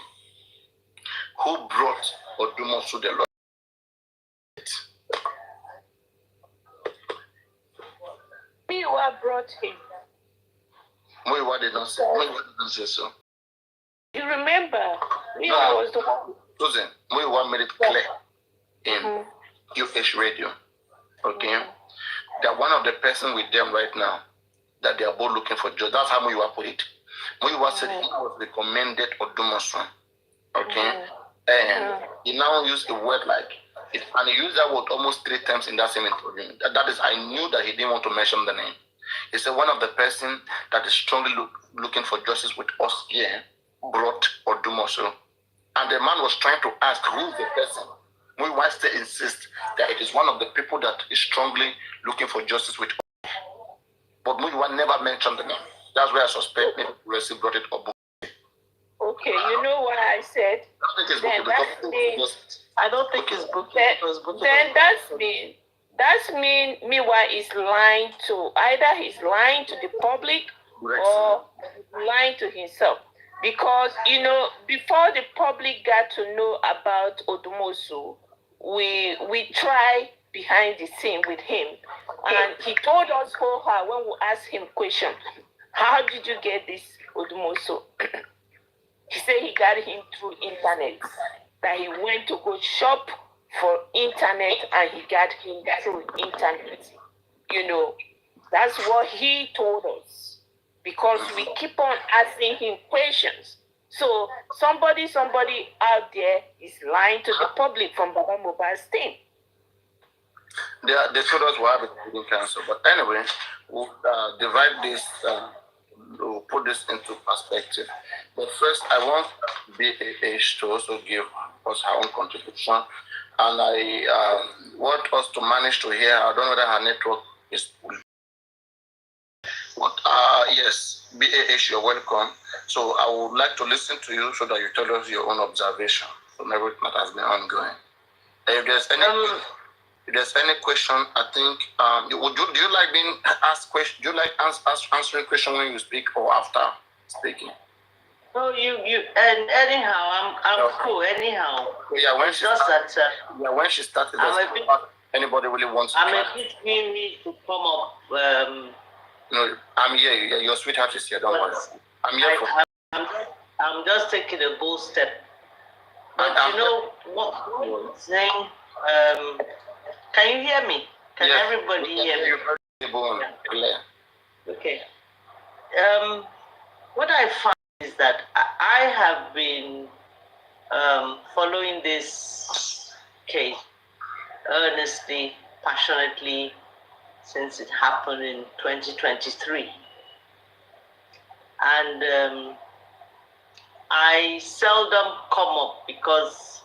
[SPEAKER 13] who brought Odumosu the lawyer?
[SPEAKER 12] Muyiwa brought him.
[SPEAKER 13] Muyiwa did not say so.
[SPEAKER 12] You remember? Muyiwa was the one.
[SPEAKER 13] Susan, Muyiwa made it clear in UH radio. Okay? That one of the person with them right now, that they are both looking for jobs. That's how Muyiwa put it. Muyiwa said he was recommended Odumosu. Okay? And he now used a word like it, and he used that word almost 3 times in that same interview. That is, I knew that he didn't want to mention the name. He said one of the person that is strongly looking for justice with us here brought Odumosu. And the man was trying to ask who is the person Muyiwa still insists that it is one of the people that is strongly looking for justice with. But Muyiwa never mentioned the name. That's why I suspect maybe Resi brought it up.
[SPEAKER 12] Okay, you know what I said?
[SPEAKER 13] I don't think it's booking because
[SPEAKER 12] then that's mean Miwa is lying to, either he's lying to the public or lying to himself. Because, you know, before the public got to know about Odumosu, we try behind the scene with him. And he told us when we asked him question, how did you get this Odumosu? He said he got him through internet. That he went to go shop for internet and he got him through internet. You know, that's what he told us. Because we keep on asking him questions. So somebody out there is lying to the public from Baba Mobile's team.
[SPEAKER 13] They told us we have a breeding cancer. But anyway, we'll divide this, we'll put this into perspective. But first, I want BAH to also give us her own contribution. And I want us to manage to hear, I don't know whether her network is. But yes, BAH, you're welcome. So I would like to listen to you so that you tell us your own observation from everything that has been ongoing. If there's any question, I think do you like being asked questions? Do you like answering questions when you speak or after speaking?
[SPEAKER 14] No, you and anyhow, I'm cool. Anyhow,
[SPEAKER 13] yeah. When she started, anybody really wants to.
[SPEAKER 14] I'm a bit weary to come up.
[SPEAKER 13] No, I'm here. Your sweetheart is here. Don't worry. I'm here
[SPEAKER 14] I'm just taking a bold step. But you know what I'm saying? Can you hear me? Can everybody hear me? Okay. What I find is that I have been following this case earnestly, passionately since it happened in 2023. And I seldom come up because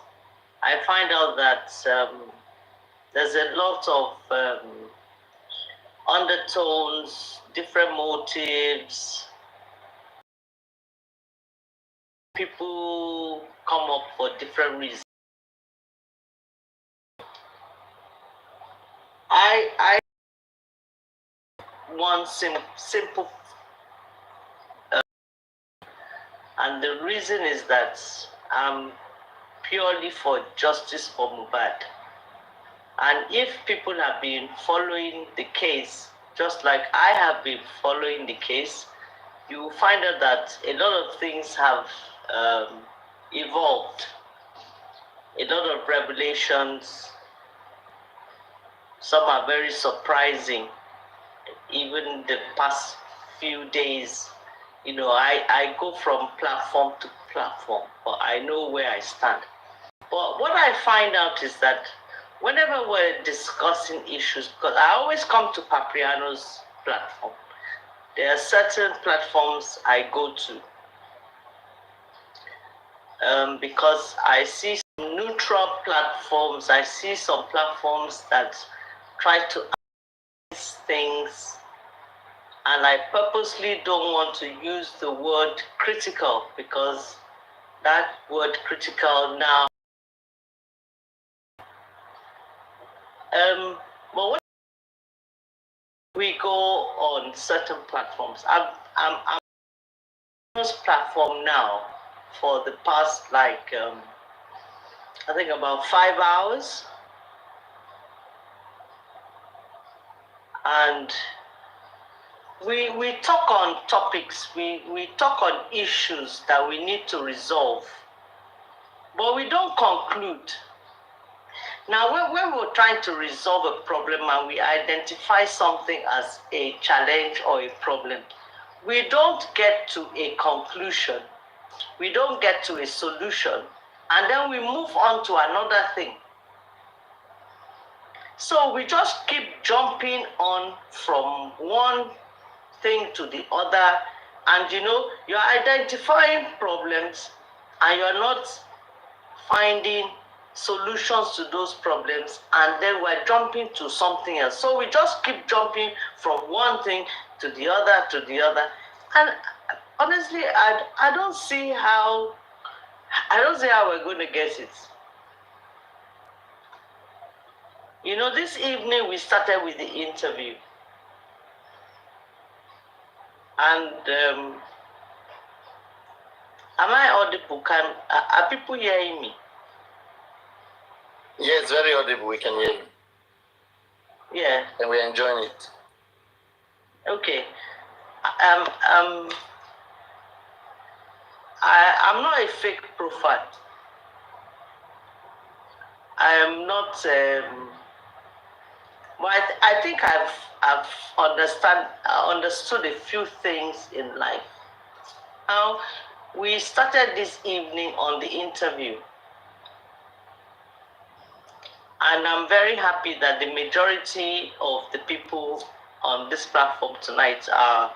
[SPEAKER 14] I find out that there's a lot of undertones, different motives. People come up for different reasons. I want simple, and the reason is that I'm purely for justice for Mohbad. And if people have been following the case, just like I have been following the case, you will find out that a lot of things have evolved. A lot of revelations. Some are very surprising. Even the past few days, you know, I go from platform to platform, but I know where I stand. But what I find out is that whenever we're discussing issues, because I always come to Paparino's platform, there are certain platforms I go to because I see some neutral platforms, I see some platforms that try to analyze things, and I purposely don't want to use the word critical because that word critical now. But when we go on certain platforms, I'm on this platform now for the past I think about 5 hours, and we talk on topics, we talk on issues that we need to resolve, but we don't conclude. Now, when we're trying to resolve a problem and we identify something as a challenge or a problem, we don't get to a conclusion, we don't get to a solution, and then we move on to another thing. So we just keep jumping on from one thing to the other, and you know, you're identifying problems and you're not finding
[SPEAKER 10] solutions to those problems, and then we're jumping to something else. So we just keep jumping from one thing to the other to the other. And honestly, I don't see how we're going to get it. You know, this evening we started with the interview. And am I audible? Are people hearing me?
[SPEAKER 13] Yes, very audible. We can hear you.
[SPEAKER 10] Yeah.
[SPEAKER 13] And we're enjoying it.
[SPEAKER 10] Okay. I'm not a fake profile. I am not. But I think I've understood a few things in life. Now, we started this evening on the interview, and I'm very happy that the majority of the people on this platform tonight are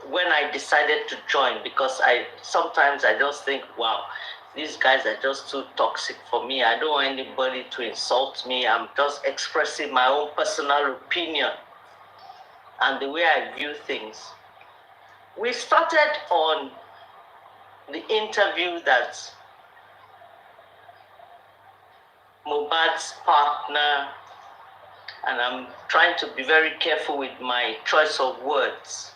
[SPEAKER 10] when I decided to join, because sometimes I just think, wow, these guys are just too toxic for me. I don't want anybody to insult me. I'm just expressing my own personal opinion and the way I view things. We started on the interview that Mohbad's partner, and I'm trying to be very careful with my choice of words,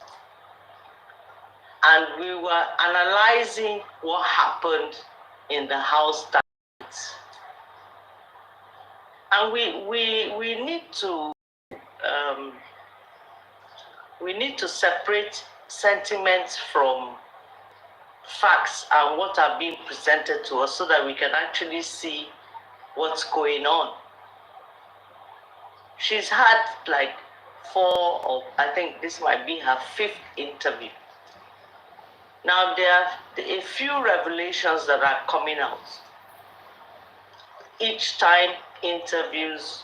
[SPEAKER 10] and we were analyzing what happened in the house that night. And we need to separate sentiments from facts and what are being presented to us so that we can actually see what's going on. She's had like 4, or I think this might be her 5th interview. Now there are a few revelations that are coming out. Each time interviews,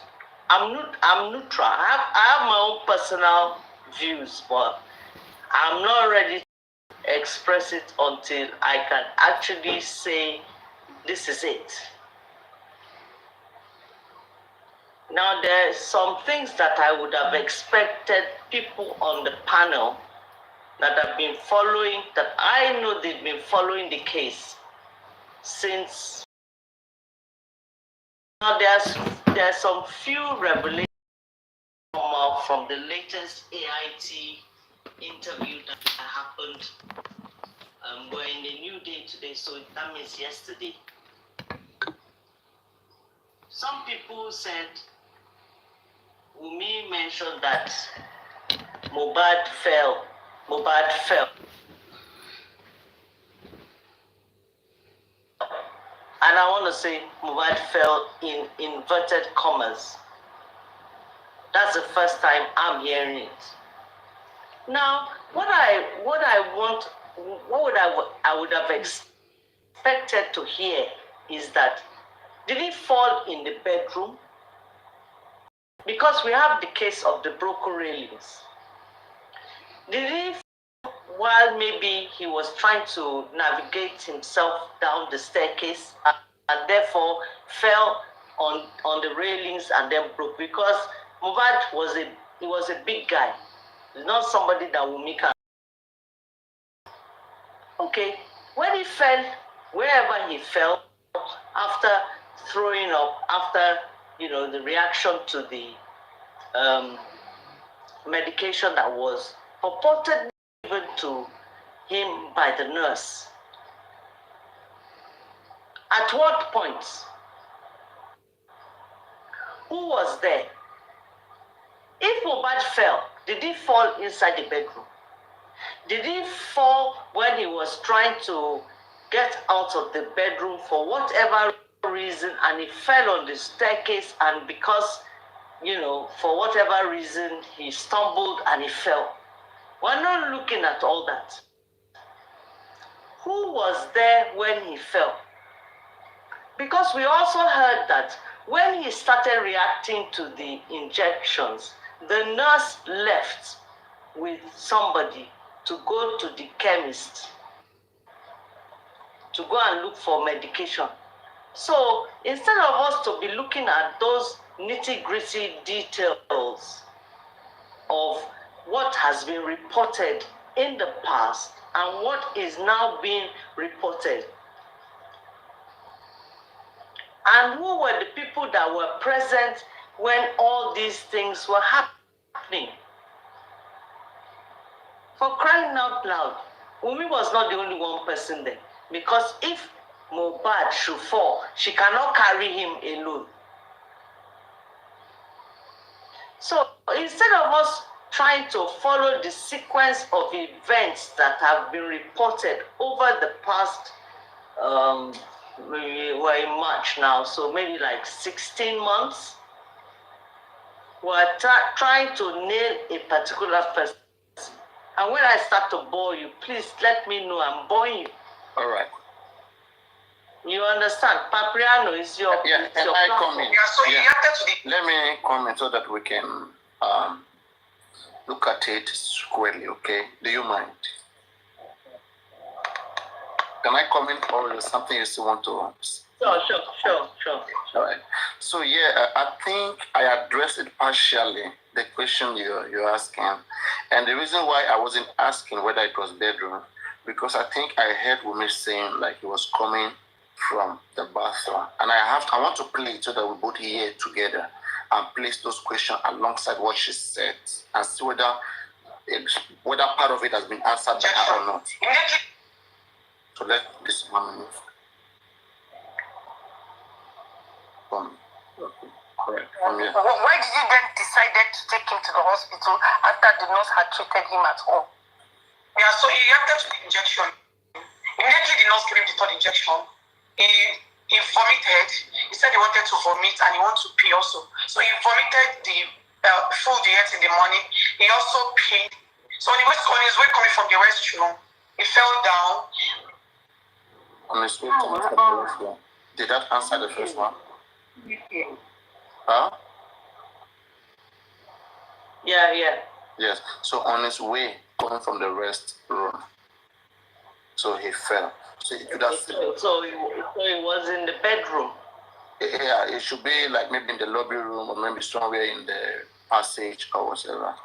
[SPEAKER 10] I'm neutral. I have my own personal views, but I'm not ready to express it until I can actually say this is it. Now, there's some things that I would have expected people on the panel that have been following, that I know they've been following the case since. Now, there's some few revelations from the latest AIT interview that happened. We're in a new day today, so that means yesterday. Some people said, Wunmi mentioned that Mohbad fell. And I want to say Mohbad fell in inverted commas. That's the first time I'm hearing it. Now, what I would have expected to hear is that, did he fall in the bedroom? Because we have the case of the broken railings. Did he fall while maybe he was trying to navigate himself down the staircase and therefore fell on the railings and then broke? Because Mohbad was a big guy. He's not somebody that will make a... Okay, when he fell, wherever he fell, after throwing up, after, the reaction to the medication that was purportedly given to him by the nurse. At what point? Who was there? If Mohbad fell, did he fall inside the bedroom? Did he fall when he was trying to get out of the bedroom for whatever reason, and he fell on the staircase, and because, for whatever reason, he stumbled and he fell? We're not looking at all that. Who was there when he fell? Because we also heard that when he started reacting to the injections, the nurse left with somebody to go to the chemist to go and look for medication. So instead of us to be looking at those nitty-gritty details of what has been reported in the past and what is now being reported, and who were the people that were present when all these things were happening. For crying out loud, Wunmi was not the only one person there. Because if Mohbad should fall, she cannot carry him alone. So instead of us trying to follow the sequence of events that have been reported over the past, we're in March now, so maybe like 16 months, we're trying to nail a particular person. And when I start to bore you, please let me know I'm boring you.
[SPEAKER 13] All right.
[SPEAKER 10] You understand? Paparino is your.
[SPEAKER 13] Yeah,
[SPEAKER 10] it's
[SPEAKER 13] can
[SPEAKER 10] your
[SPEAKER 13] I
[SPEAKER 10] platform.
[SPEAKER 13] comment?
[SPEAKER 2] Yeah, so
[SPEAKER 13] Yeah.
[SPEAKER 2] you have to
[SPEAKER 13] Let me comment so that we can look at it squarely, okay? Do you mind? Can I comment, or is something you still want to?
[SPEAKER 10] Sure.
[SPEAKER 13] All right. So yeah, I think I addressed it partially, the question you're asking, and the reason why I wasn't asking whether it was bedroom, because I think I heard Wunmi saying like it was coming from the bathroom, and I want to play it so that we both hear it together and place those questions alongside what she said and see whether part of it has been answered by her or not. So let this one move. Correct.
[SPEAKER 1] Why did you then decide to take him to the hospital after the nurse had treated him at home?
[SPEAKER 2] Yeah, so he reacted to the injection. Immediately the nurse gave him the third injection. He vomited. He said he wanted to vomit and he wanted to pee also. So he vomited the food he ate in the morning. He also peed. So on his way coming from the restroom, he fell down.
[SPEAKER 13] On his way coming from the restroom. Did that answer the first one? Huh?
[SPEAKER 10] Yeah.
[SPEAKER 13] Yes. So on his way coming from the restroom, so he fell. So he could have.
[SPEAKER 10] So he was in the bedroom.
[SPEAKER 13] Yeah, it should be like maybe in the lobby room or maybe somewhere in the passage or whatever.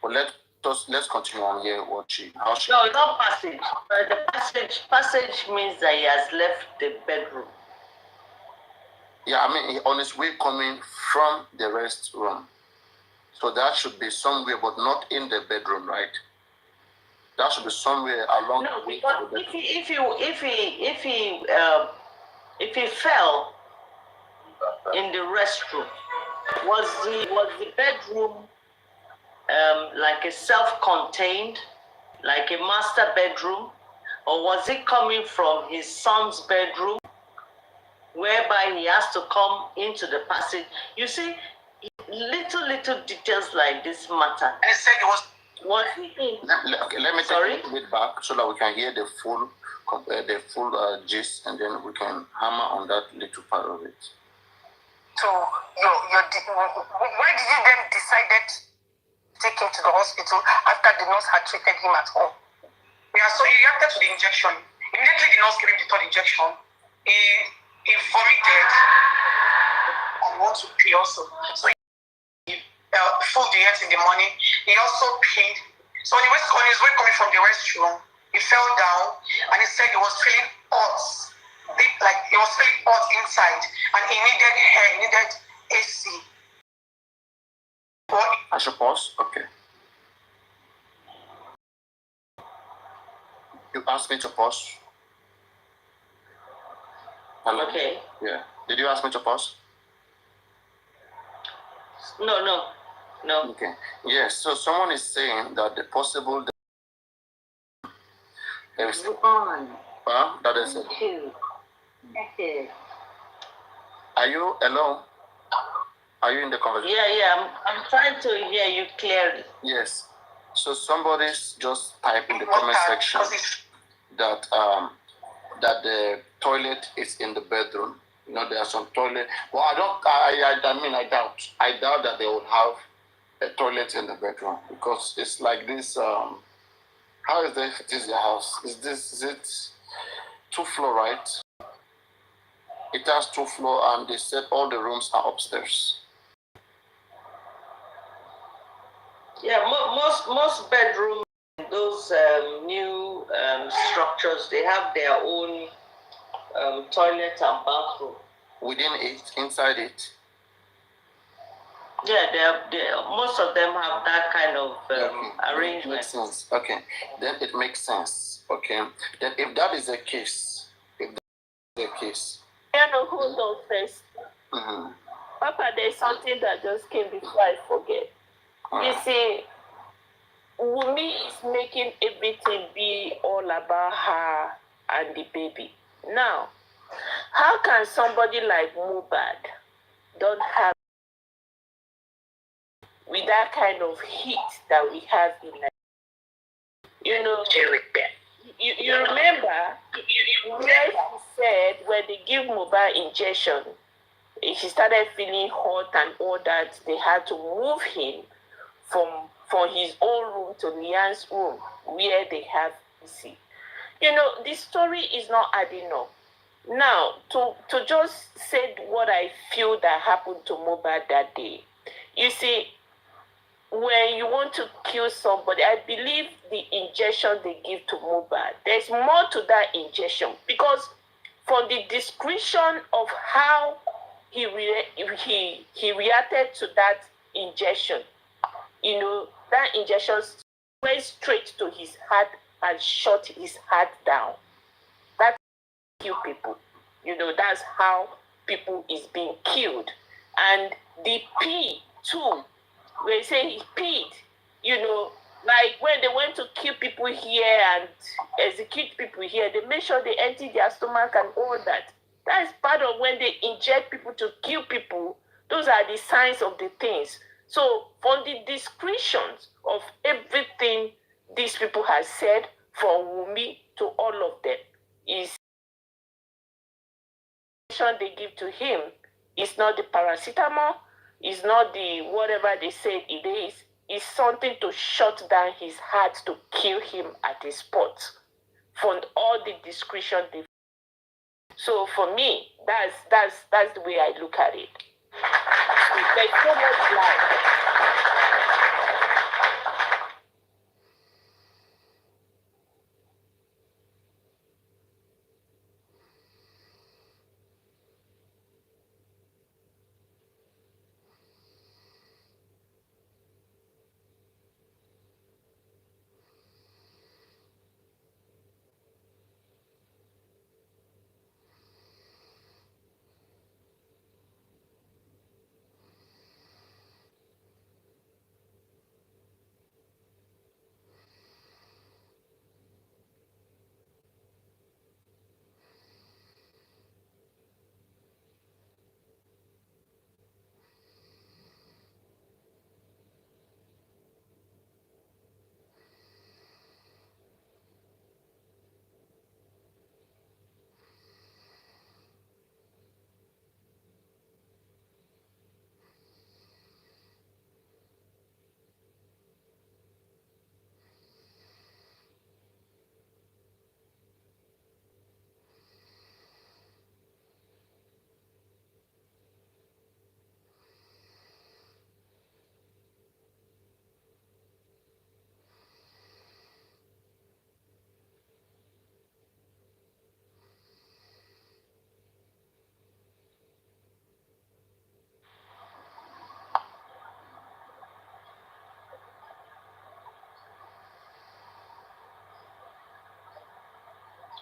[SPEAKER 13] But let's continue on here.
[SPEAKER 10] No, it's not passage. The passage means that he has left the bedroom.
[SPEAKER 13] Yeah, I mean on his way coming from the restroom. So that should be somewhere, but not in the bedroom, right? That should be somewhere along
[SPEAKER 10] No,
[SPEAKER 13] the way.
[SPEAKER 10] because if he fell in the restroom, was the bedroom like a self-contained, like a master bedroom, or was it coming from his son's bedroom, whereby he has to come into the passage? You see, little details like this matter.
[SPEAKER 2] And he said it was.
[SPEAKER 13] Let me take it back so that we can hear the full gist, and then we can hammer on that little part of it.
[SPEAKER 1] So, why did you then decide to take him to the hospital after the nurse had treated him at home?
[SPEAKER 2] Yeah, so he reacted to the injection. Immediately the nurse gave him the third injection. He vomited and wanted to pee also. So food he ate in the morning. He also peed. So on his way coming from the restroom, he fell down and he said he was feeling hot. Like he was feeling hot inside and he needed air, he needed AC.
[SPEAKER 13] I should pause? Okay. You asked me to pause? Hello?
[SPEAKER 10] Okay.
[SPEAKER 13] Yeah. Did you ask me to pause?
[SPEAKER 10] No.
[SPEAKER 13] Okay. Yes. So someone is saying that the possible. That is it.
[SPEAKER 10] Okay.
[SPEAKER 13] Are you hello? Are you in the conversation?
[SPEAKER 10] Yeah. I'm trying to hear you clearly.
[SPEAKER 13] Yes. So somebody's just type in the comment section that the toilet is in the bedroom. You know, there are some toilet. Well, I doubt. I doubt that they would have a toilet in the bedroom because it's like this. How is this your house? Is it 2 floor, right? It has 2 floors, and they said all the rooms are upstairs.
[SPEAKER 14] Yeah, most bedrooms, those new structures, they have their own toilet and bathroom.
[SPEAKER 13] Within it, inside it.
[SPEAKER 14] Yeah, most of them have that kind of arrangement.
[SPEAKER 13] It makes sense. Okay, then it makes sense. Okay, then if that is the case,
[SPEAKER 12] You know who knows first?
[SPEAKER 13] Mm-hmm.
[SPEAKER 12] Papa, there's something that just came before I forget. You see, Wumi is making everything be all about her and the baby. Now, how can somebody like Mubad don't have with that kind of heat that we have in Nigeria? You know, you remember where she said when they give Mubad injection, she started feeling hot and all that, they had to move him from his own room to Lian's room where they have PC. You know, the story is not adding up. Now, to just say what I feel that happened to Mubad that day, you see, when you want to kill somebody, I believe the injection they give to Mubad, there's more to that injection, because from the description of how he reacted to that injection, you know, that injection went straight to his heart and shut his heart down. That's kill people. You know, that's how people is being killed. And the pee too, they say he peed, you know, like when they went to kill people here and execute people here, they make sure they empty their stomach and all that. That is part of when they inject people to kill people. Those are the signs of the things. So from the descriptions of everything these people have said, from Wumi to all of them, is they give to him is not the paracetamol, is not the whatever they said it is. It's something to shut down his heart, to kill him at the spot. From all the description they. So for me, that's the way I look at it. There's so much life.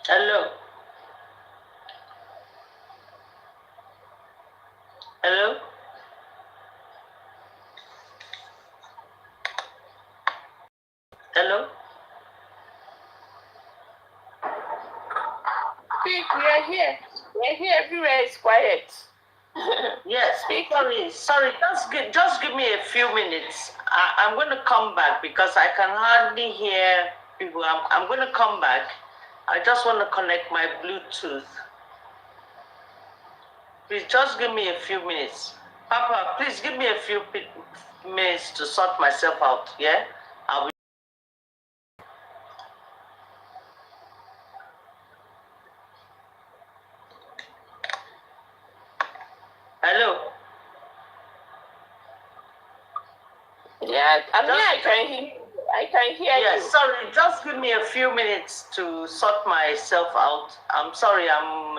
[SPEAKER 12] Hello. Hello. Hello. Speak, we are here. We are here. Everywhere is quiet.
[SPEAKER 14] Yes, sorry, just give me a few minutes. I'm going to come back because I can hardly hear people. I'm going to come back. I just want to connect my Bluetooth. Please just give me a few minutes. Papa, please give me a few minutes to sort myself out, yeah? I'll be
[SPEAKER 12] I can hear you.
[SPEAKER 10] Yes, sorry, just give me a few minutes to sort myself out. I'm sorry, I'm,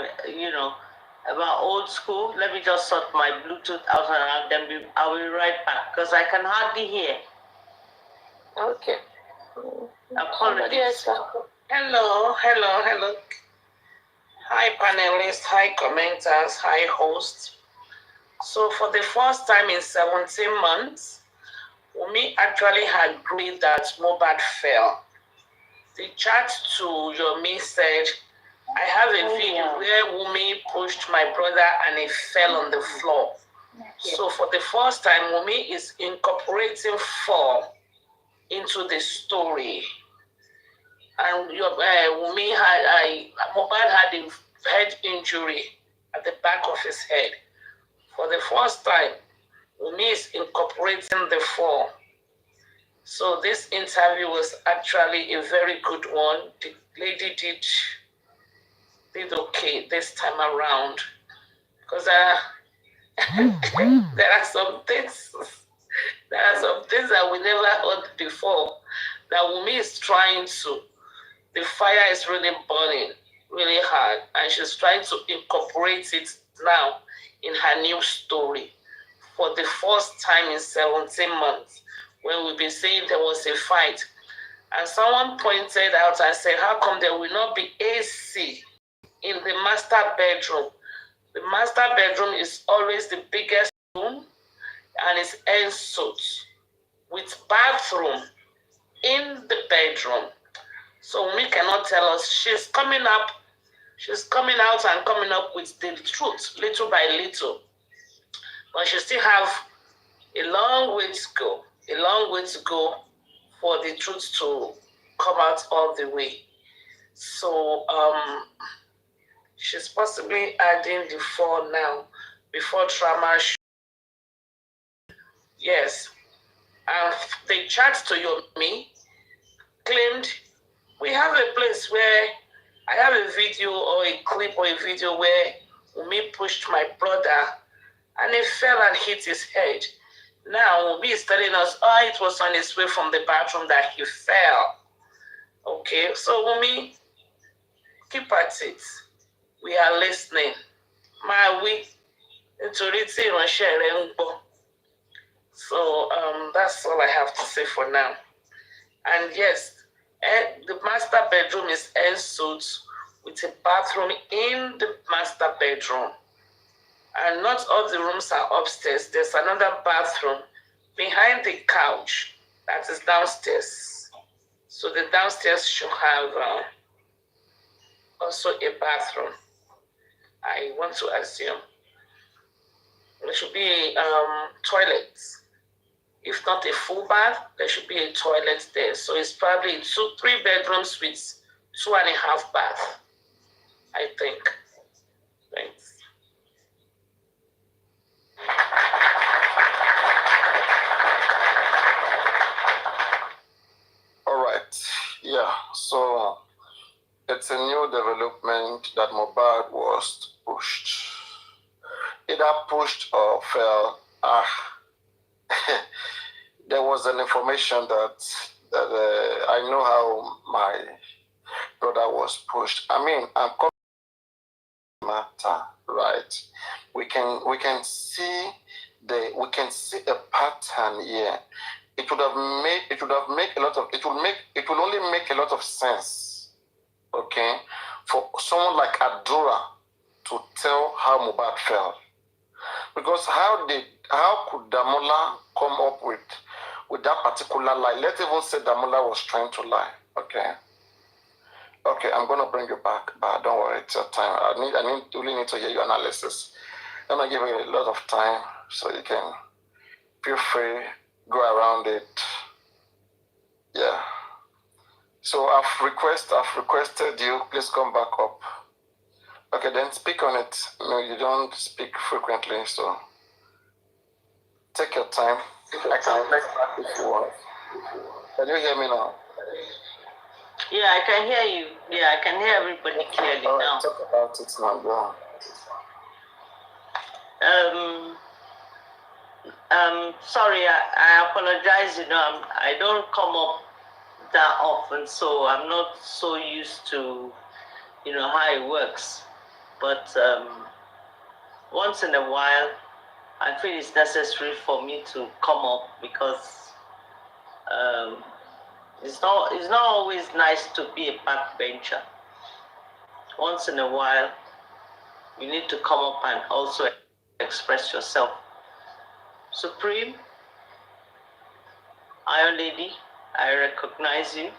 [SPEAKER 10] about old school. Let me just sort my Bluetooth out and then I'll be right back because I can hardly hear.
[SPEAKER 12] Okay.
[SPEAKER 10] Apologies.
[SPEAKER 2] Hello. Hi, panelists. Hi, commenters. Hi, hosts. So for the first time in 17 months, Wunmi actually agreed that Mohbad fell. The chat to Yomi said, I have a video where Wunmi pushed my brother and he fell on the floor. So for the first time, Wunmi is incorporating fall into the story. And Wunmi Mohbad had a head injury at the back of his head. For the first time, Wunmi is incorporating the fall. So this interview was actually a very good one. The lady did okay this time around. Because there are some things that we never heard before that Wunmi is trying to. The fire is really burning really hard, and she's trying to incorporate it now in her new story for the first time in 17 months, when we've been saying there was a fight. And someone pointed out and said, how come there will not be AC in the master bedroom? The master bedroom is always the biggest room and it's ensuite with bathroom in the bedroom. So we cannot tell us. She's coming out and coming up with the truth little by little. But she still have a long way to go for the truth to come out all the way. So she's possibly adding the 4 now before trauma. Yes. And the chat to Yomi claimed we have a place where I have a video or a clip or a video where Wunmi pushed my brother and he fell and hit his head. Now Wunmi is telling us, it was on his way from the bathroom that he fell. Okay, so Wunmi, keep at it. We are listening. So that's all I have to say for now. And yes, the master bedroom is ensuite with a bathroom in the master bedroom. And not all the rooms are upstairs. There's another bathroom behind the couch that is downstairs. So the downstairs should have also a bathroom. I want to assume there should be toilets. If not a full bath, there should be a toilet there. So it's probably 3 bedrooms with 2.5 baths, I think. Thanks.
[SPEAKER 13] All right. Yeah. So it's a new development that Mohbad was pushed. Either pushed or fell. There was an information that I know how my brother was pushed. I mean, I'm matter, right? We can see a pattern here. It will only make a lot of sense, okay, for someone like Adura to tell how Mohbad fell. Because how could Damola come up with that particular lie? Let's even say Damola was trying to lie. Okay, I'm gonna bring you back, but don't worry, it's your time. I really need to hear your analysis. I'm gonna give you a lot of time so you can feel free, go around it. Yeah. So I've requested you, please come back up. Okay, then speak on it. No, you don't speak frequently, so take your time. I can make back if you want. Can you hear me now?
[SPEAKER 10] Yeah, I can hear you. Yeah, I can hear everybody clearly now.
[SPEAKER 13] Talk about it now, go on.
[SPEAKER 12] Sorry, I apologize. I don't come up that often, so I'm not so used to, how it works. But once in a while, I feel it's necessary for me to come up because it's not always nice to be a backbencher. Once in a while, you need to come up and also express yourself. Supreme, Iron Lady, I recognize you.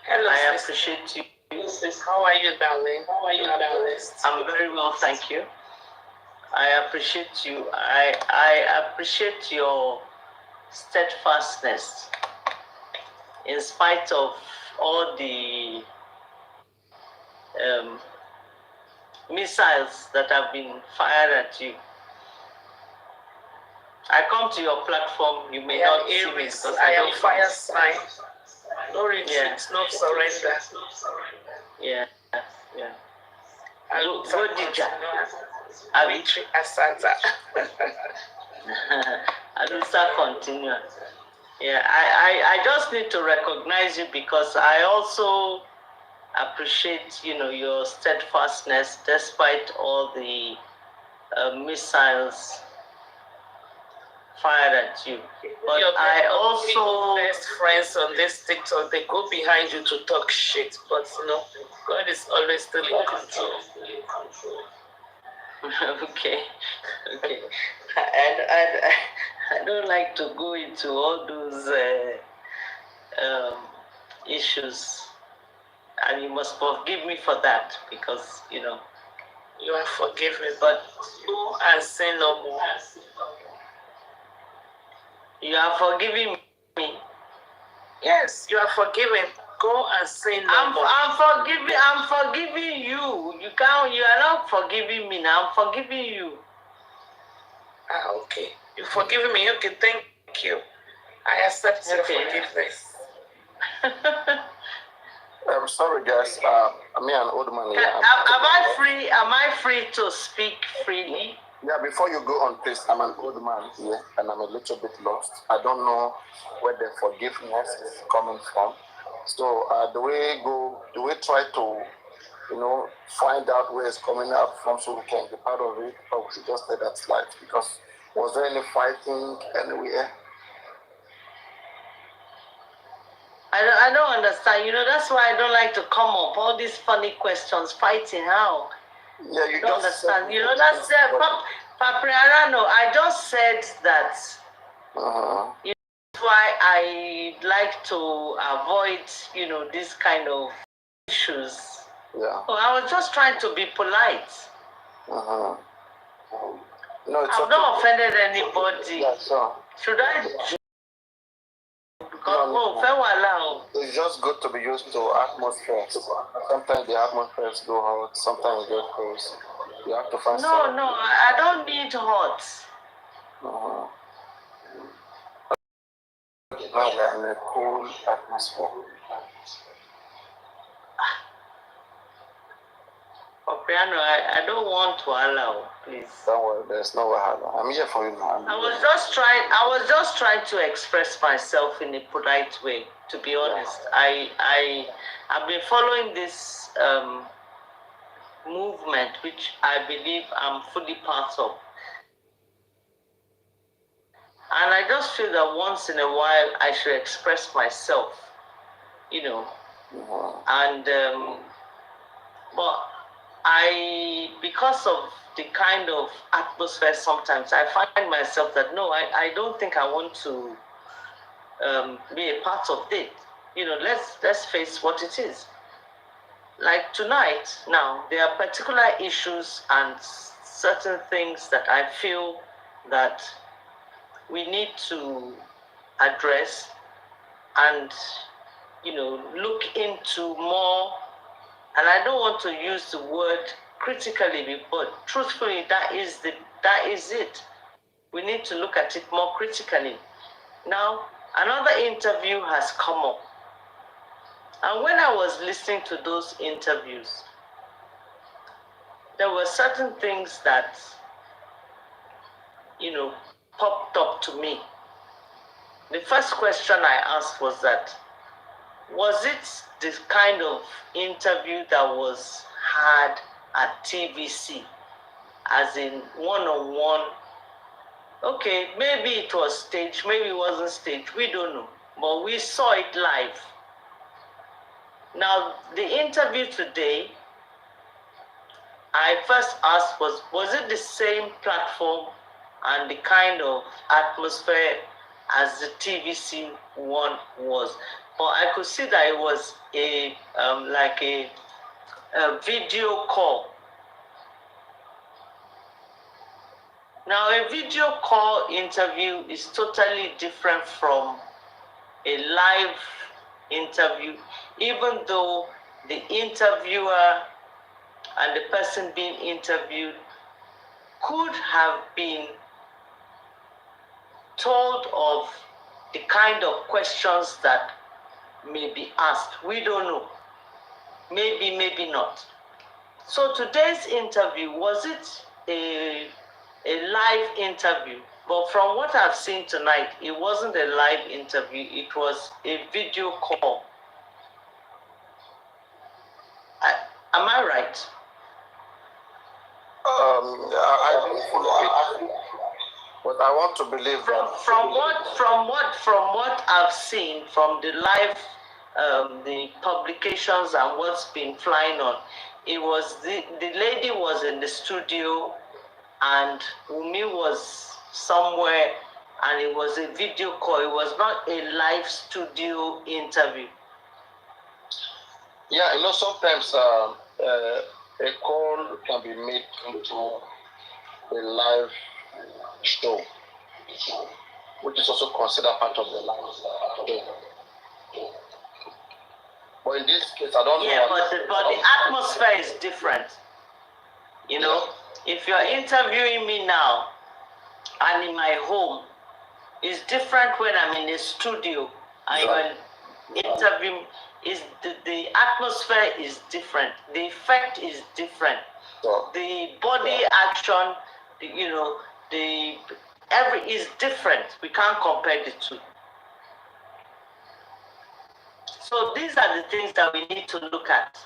[SPEAKER 16] Hello,
[SPEAKER 12] I
[SPEAKER 16] sis.
[SPEAKER 12] appreciate you.
[SPEAKER 16] Sis, how are you, darling? How are you, darling?
[SPEAKER 12] I'm very well, thank you. I appreciate you. I appreciate your steadfastness in spite of all the missiles that have been fired at you. I come to your platform, you may not see me because
[SPEAKER 16] I am fire sign. No retreat, no surrender.
[SPEAKER 12] Yeah.
[SPEAKER 16] Godija. Victory Asata.
[SPEAKER 12] I will start continue. Yeah, I just need to recognize you because I also appreciate, your steadfastness despite all the missiles fired at you. But I also
[SPEAKER 16] best friends on this TikTok, they go behind you to talk shit, but God is always still in control.
[SPEAKER 12] Okay. And I don't like to go into all those issues, and you must forgive me for that because
[SPEAKER 16] you are forgiven, but go and sin no more.
[SPEAKER 12] You are forgiving me.
[SPEAKER 16] Yes, you are forgiven. Go and sin no more.
[SPEAKER 12] I'm forgiving you. You are not forgiving me now. I'm forgiving you.
[SPEAKER 16] Okay. You forgiving me? Okay, thank you. I accept your forgiveness.
[SPEAKER 13] I'm sorry, guys. I'm an old man here.
[SPEAKER 12] Am I free to speak freely?
[SPEAKER 13] Yeah, before you go on, please, I'm an old man here and I'm a little bit lost. I don't know where the forgiveness is coming from. So the way try to, find out where it's coming out from so we can be part of it, or we should just let that slide? Because was there any fighting anywhere?
[SPEAKER 12] I don't understand. That's why I don't like to come up. All these funny questions, fighting, how?
[SPEAKER 13] Yeah, you
[SPEAKER 12] don't understand. That's Paparino. I just said that. That's why I like to avoid, this kind of issues.
[SPEAKER 13] Yeah.
[SPEAKER 12] So I was just trying to be polite.
[SPEAKER 13] No,
[SPEAKER 12] I've not offended anybody.
[SPEAKER 13] Yeah, sure.
[SPEAKER 12] Should I?
[SPEAKER 13] It's just good to be used to atmospheres. Sometimes the atmospheres go hot, sometimes it goes cold. You have to find
[SPEAKER 12] No, I don't need hot.
[SPEAKER 13] Now we are in a cool atmosphere.
[SPEAKER 12] Paparino, I don't want to allow, please.
[SPEAKER 13] Don't worry, there's no wahala. I'm here for you now.
[SPEAKER 12] I was just trying to express myself in a polite way, to be honest. I've been following this movement, which I believe I'm fully part of. And I just feel that once in a while I should express myself, and but because of the kind of atmosphere sometimes, I find myself that no, I don't think I want to be a part of it. Let's face what it is. Like tonight, now, there are particular issues and certain things that I feel that we need to address and, look into more. And I don't want to use the word critically, but truthfully, that is it. We need to look at it more critically. Now, another interview has come up. And when I was listening to those interviews, there were certain things that
[SPEAKER 10] popped up to me. The first question I asked was that, was it the kind of interview that was had at TVC, as in one-on-one? Okay, maybe it was staged, maybe it wasn't staged, we don't know. But we saw it live. Now, the interview today, I first asked was it the same platform and the kind of atmosphere as the TVC one was? But I could see that it was like a video call. Now, a video call interview is totally different from a live interview, even though the interviewer and the person being interviewed could have been told of the kind of questions that may be asked. We don't know. Maybe, maybe not. So today's interview, was it a live interview? But from what I've seen tonight, it wasn't a live interview. It was a video call. Am I right?
[SPEAKER 13] I don't fully, but I want to believe that.
[SPEAKER 10] From what I've seen from the live, the publications and what's been flying on, it was the lady was in the studio, and Wunmi was somewhere, and it was a video call. It was not a live studio interview.
[SPEAKER 13] Yeah, sometimes a call can be made into a live show, which is also considered part of the live show. But in this case, I don't know.
[SPEAKER 10] Yeah, but the atmosphere is different. If you're interviewing me now and in my home, it's different when I'm in a studio and you're interviewing. The atmosphere is different. The effect is different. The body action, every is different. We can't compare the two. So these are the things that we need to look at.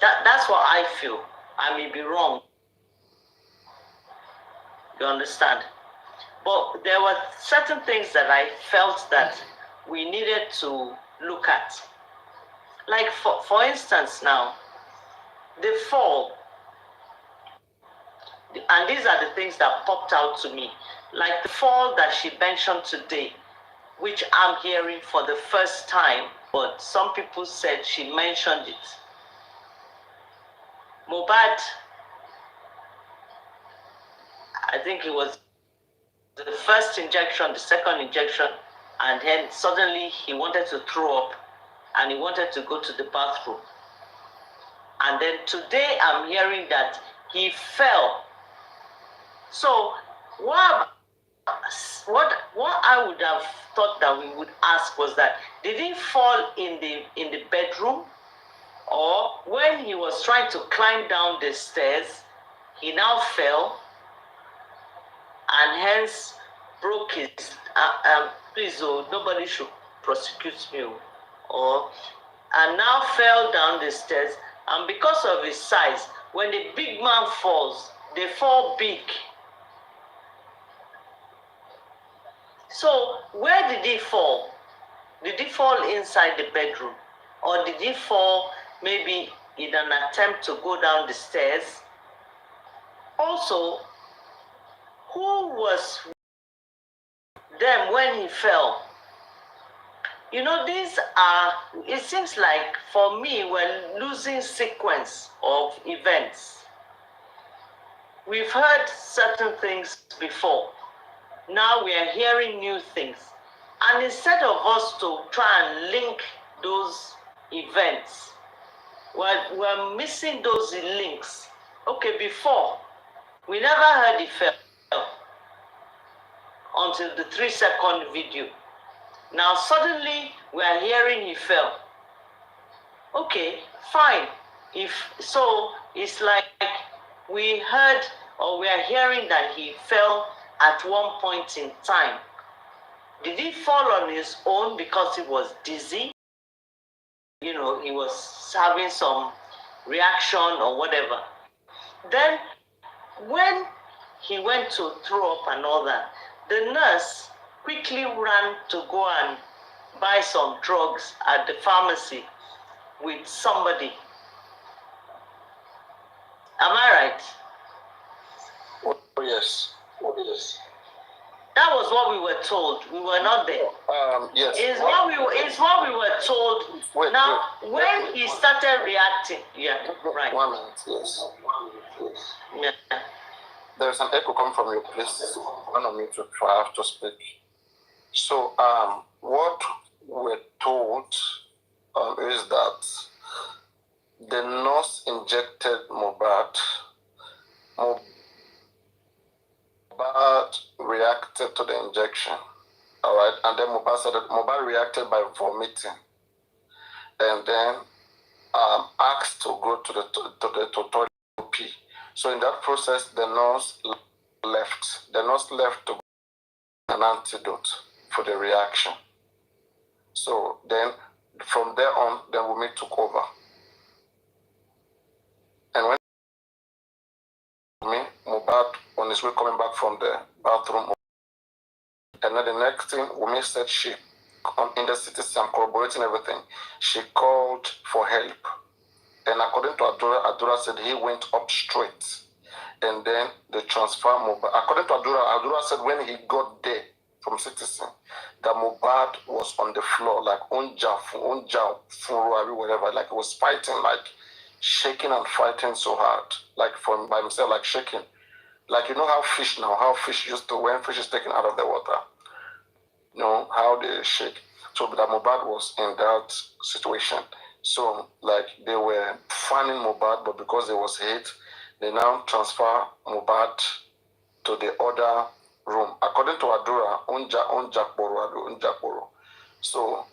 [SPEAKER 10] That's what I feel. I may be wrong. You understand? But there were certain things that I felt that we needed to look at. Like for instance now, the fall. And these are the things that popped out to me. Like the fall that she mentioned today, which I'm hearing for the first time, but some people said she mentioned it. Mohbad, I think it was the first injection, the second injection, and then suddenly he wanted to throw up and he wanted to go to the bathroom. And then today I'm hearing that he fell. So what I would have thought that we would ask was that, did he fall in the bedroom? Or when he was trying to climb down the stairs, he now fell and hence broke his, please, nobody should prosecute me, and now fell down the stairs, and because of his size, when the big man falls, they fall big. So where did he fall? Did he fall inside the bedroom? Or did he fall maybe in an attempt to go down the stairs? Also, who was them when he fell? These are, it seems like for me, we're losing sequence of events. We've heard certain things before. Now we are hearing new things. And instead of us to try and link those events, we're missing those links. Okay, before, we never heard he fell until the 3-second video. Now suddenly we are hearing he fell. Okay, fine. If so, it's like we heard
[SPEAKER 12] or we are hearing that he fell at one point in time. Did he fall on his own because he was dizzy? You know, he was having some reaction or whatever. Then, when he went to throw up and all that, the nurse quickly ran to go and buy some drugs at the pharmacy with somebody. Am I right?
[SPEAKER 13] Oh, yes. Oh, yes.
[SPEAKER 12] That was what we were told. We were not there.
[SPEAKER 13] Yes.
[SPEAKER 12] It's what we were told. When he started reacting, right.
[SPEAKER 13] 1 minute, yes.
[SPEAKER 12] Yeah.
[SPEAKER 13] There's an echo coming from your place. One of me to try to speak. So, what we're told is that the nurse injected Mohbad. Mohbad reacted to the injection. All right, and then Mohbad reacted by vomiting, and then asked to go to the toilet to pee. So in that process, the nurse left. The nurse left to get an antidote for the reaction. So then, from there on, then Wunmi took over. And when Mohbad on his way coming back from the bathroom, and then the next thing, Wunmi said she, in the citizen, corroborating everything, she called for help. And according to Adura said he went up straight. And then they transferred Mohbad. According to Adura said when he got there from citizen, that Mohbad was on the floor, like unja, whatever, like he was fighting, like shaking and fighting so hard, like by himself, like shaking. Like, you know how fish used to, when fish is taken out of the water, you know, how they shake. So that Mohbad was in that situation. So, like, they were fanning Mohbad, but because there was hate, they now transfer Mohbad to the other room. According to Adura, Unjakboro. So,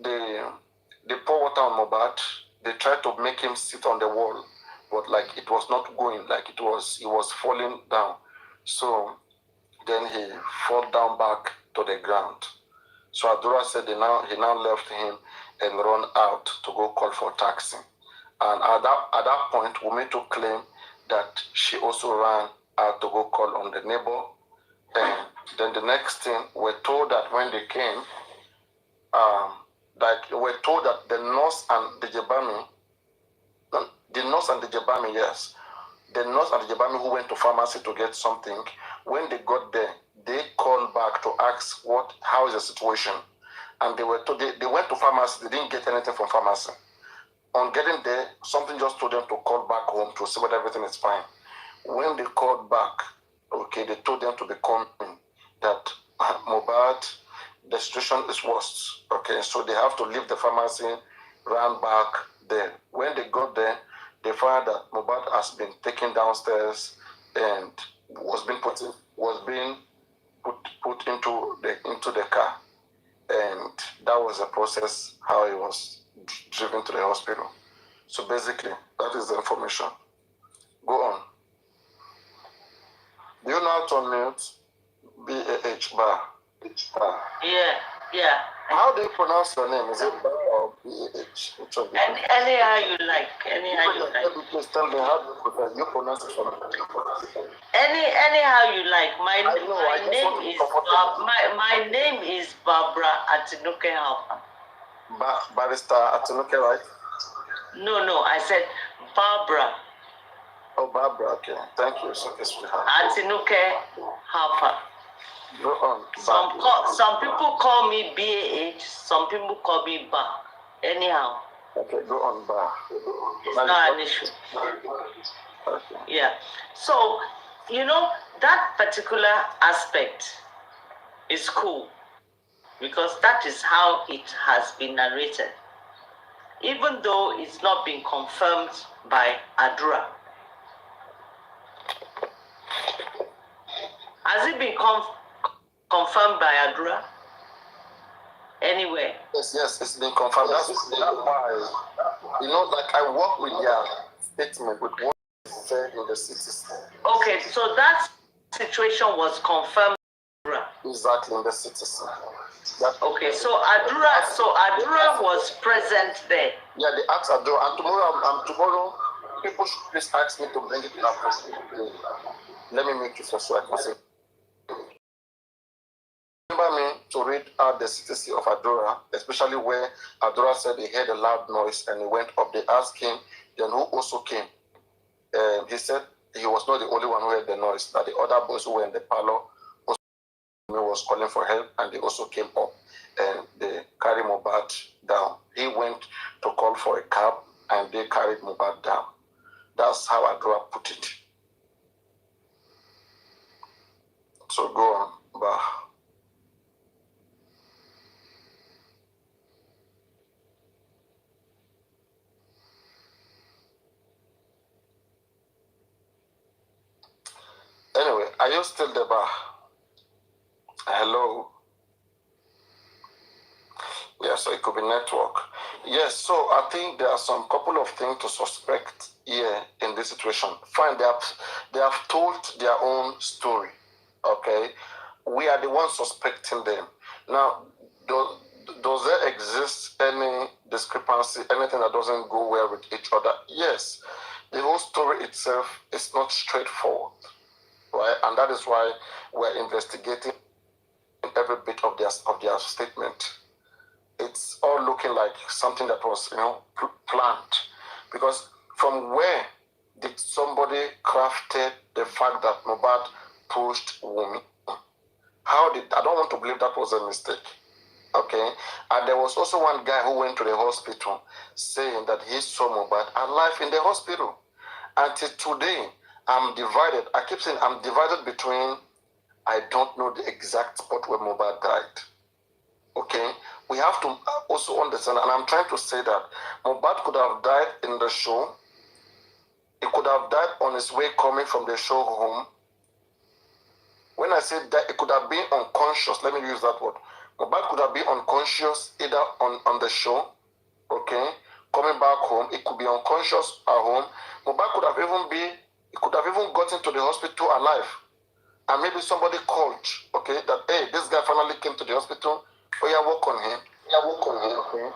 [SPEAKER 13] they pour water on Mohbad. They tried to make him sit on the wall, but like it was not going, like he was falling down. So then he fell down back to the ground. So Adura said he now left him and run out to go call for taxi. And at that point, Wunmi to claim that she also ran out to go call on the neighbor. And then the next thing, we're told that when they came, we're told that the nurse and the Jebami, yes, the nurse and the Jebami who went to pharmacy to get something, when they got there, they called back to ask how is the situation. And they were told, they went to pharmacy, they didn't get anything from pharmacy. On getting there, something just told them to call back home to see whether everything is fine. When they called back, okay, they told them to be coming, that Mohbad, the situation is worse. Okay, so they have to leave the pharmacy, run back there. When they got there, they found that Mohbad has been taken downstairs and was being put into the car. And that was the process how he was driven to the hospital. So basically, that is the information. Go on. Do you know how to unmute? B-A-H, bar.
[SPEAKER 12] Yeah.
[SPEAKER 13] How do you pronounce your name? Is it bar or B-A-H? Which one?
[SPEAKER 12] Anyhow you like.
[SPEAKER 13] Please tell me, how do you pronounce it for me?
[SPEAKER 12] Anyhow you like. My name is Barbara Atinuke Halpa.
[SPEAKER 13] Barrister Atinuke, right?
[SPEAKER 12] No, I said Barbara.
[SPEAKER 13] Oh, Barbara, okay. Thank you. So,
[SPEAKER 12] Atinuke Halpa.
[SPEAKER 13] Go on.
[SPEAKER 12] Some people call me BAH, some people call me Ba. Anyhow.
[SPEAKER 13] Okay, go on, Ba.
[SPEAKER 12] It's not an issue.
[SPEAKER 13] Okay.
[SPEAKER 12] Yeah. So, that particular aspect is cool because that is how it has been narrated. Even though it's not been confirmed by Adura. Has it been confirmed by Adura? Anyway.
[SPEAKER 13] Yes, it's been confirmed. That's why, like I work with their statement, with what they stayed in the city.
[SPEAKER 10] Okay, so that situation was confirmed.
[SPEAKER 13] Exactly, in the city.
[SPEAKER 10] Okay, so Adura was present there.
[SPEAKER 13] Yeah, they asked Adura, and tomorrow, people should please ask me to bring it up. Let me make it so I can say. Remember me to read out the city of Adura, especially where Adura said he heard a loud noise and he went up. They asked him, then who also came? He said he was not the only one who heard the noise, that the other boys who were in the parlor was calling for help, and they also came up and they carried Mohbad down. He went to call for a cab and they carried Mohbad down. That's how Adura put it. So go on, Bah. Anyway, are you still there, Bah? Hello? Yes, so it could be network. Yes, so I think there are some couple of things to suspect here in this situation. Fine, they have told their own story, okay? We are the ones suspecting them. Now, does there exist any discrepancy, anything that doesn't go well with each other? Yes. The whole story itself is not straightforward, right? And that is why we're investigating every bit of their statement. It's all looking like something that was, planned. Because from where did somebody crafted the fact that Mohbad pushed Wunmi? I don't want to believe that was a mistake. Okay? And there was also one guy who went to the hospital saying that he saw Mohbad alive in the hospital. Until today, I'm divided. I keep saying I'm divided between, I don't know the exact spot where Mohbad died. Okay? We have to also understand, and I'm trying to say that Mohbad could have died in the show. He could have died on his way coming from the show home. When I say that, it could have been unconscious. Let me use that word. Mohbad could have been unconscious either on the show, okay, coming back home. It could be unconscious at home. Mohbad could have even gotten to the hospital alive. And maybe somebody called, okay, that, hey, this guy finally came to the hospital. Oh, yeah, work on him. Yeah, work on him. Okay.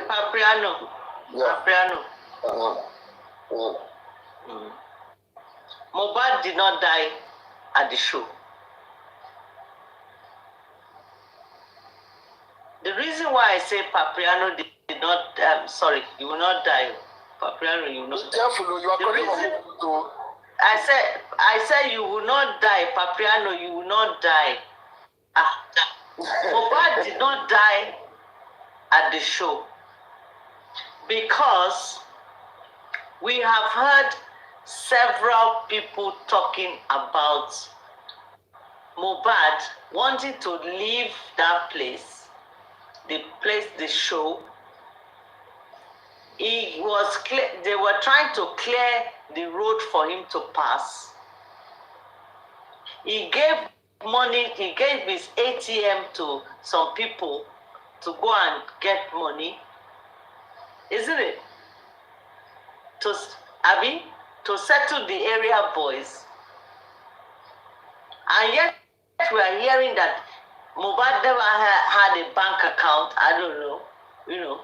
[SPEAKER 10] Paparino.
[SPEAKER 13] Yeah.
[SPEAKER 10] Paparino. Mohbad did not die at the show. The reason why I say Paparino did not, you will not die. Paparino, you will not die.
[SPEAKER 13] Careful, you are calling to...
[SPEAKER 10] I said you will not die. Paparino, you will not die. Mohbad did not die at the show because we have heard several people talking about Mohbad wanting to leave that place, the show. They were trying to clear the road for him to pass. He gave money, he gave his ATM to some people to go and get money, isn't it? To settle the area boys. And yet we are hearing that Mohbad never had a bank account. I don't know,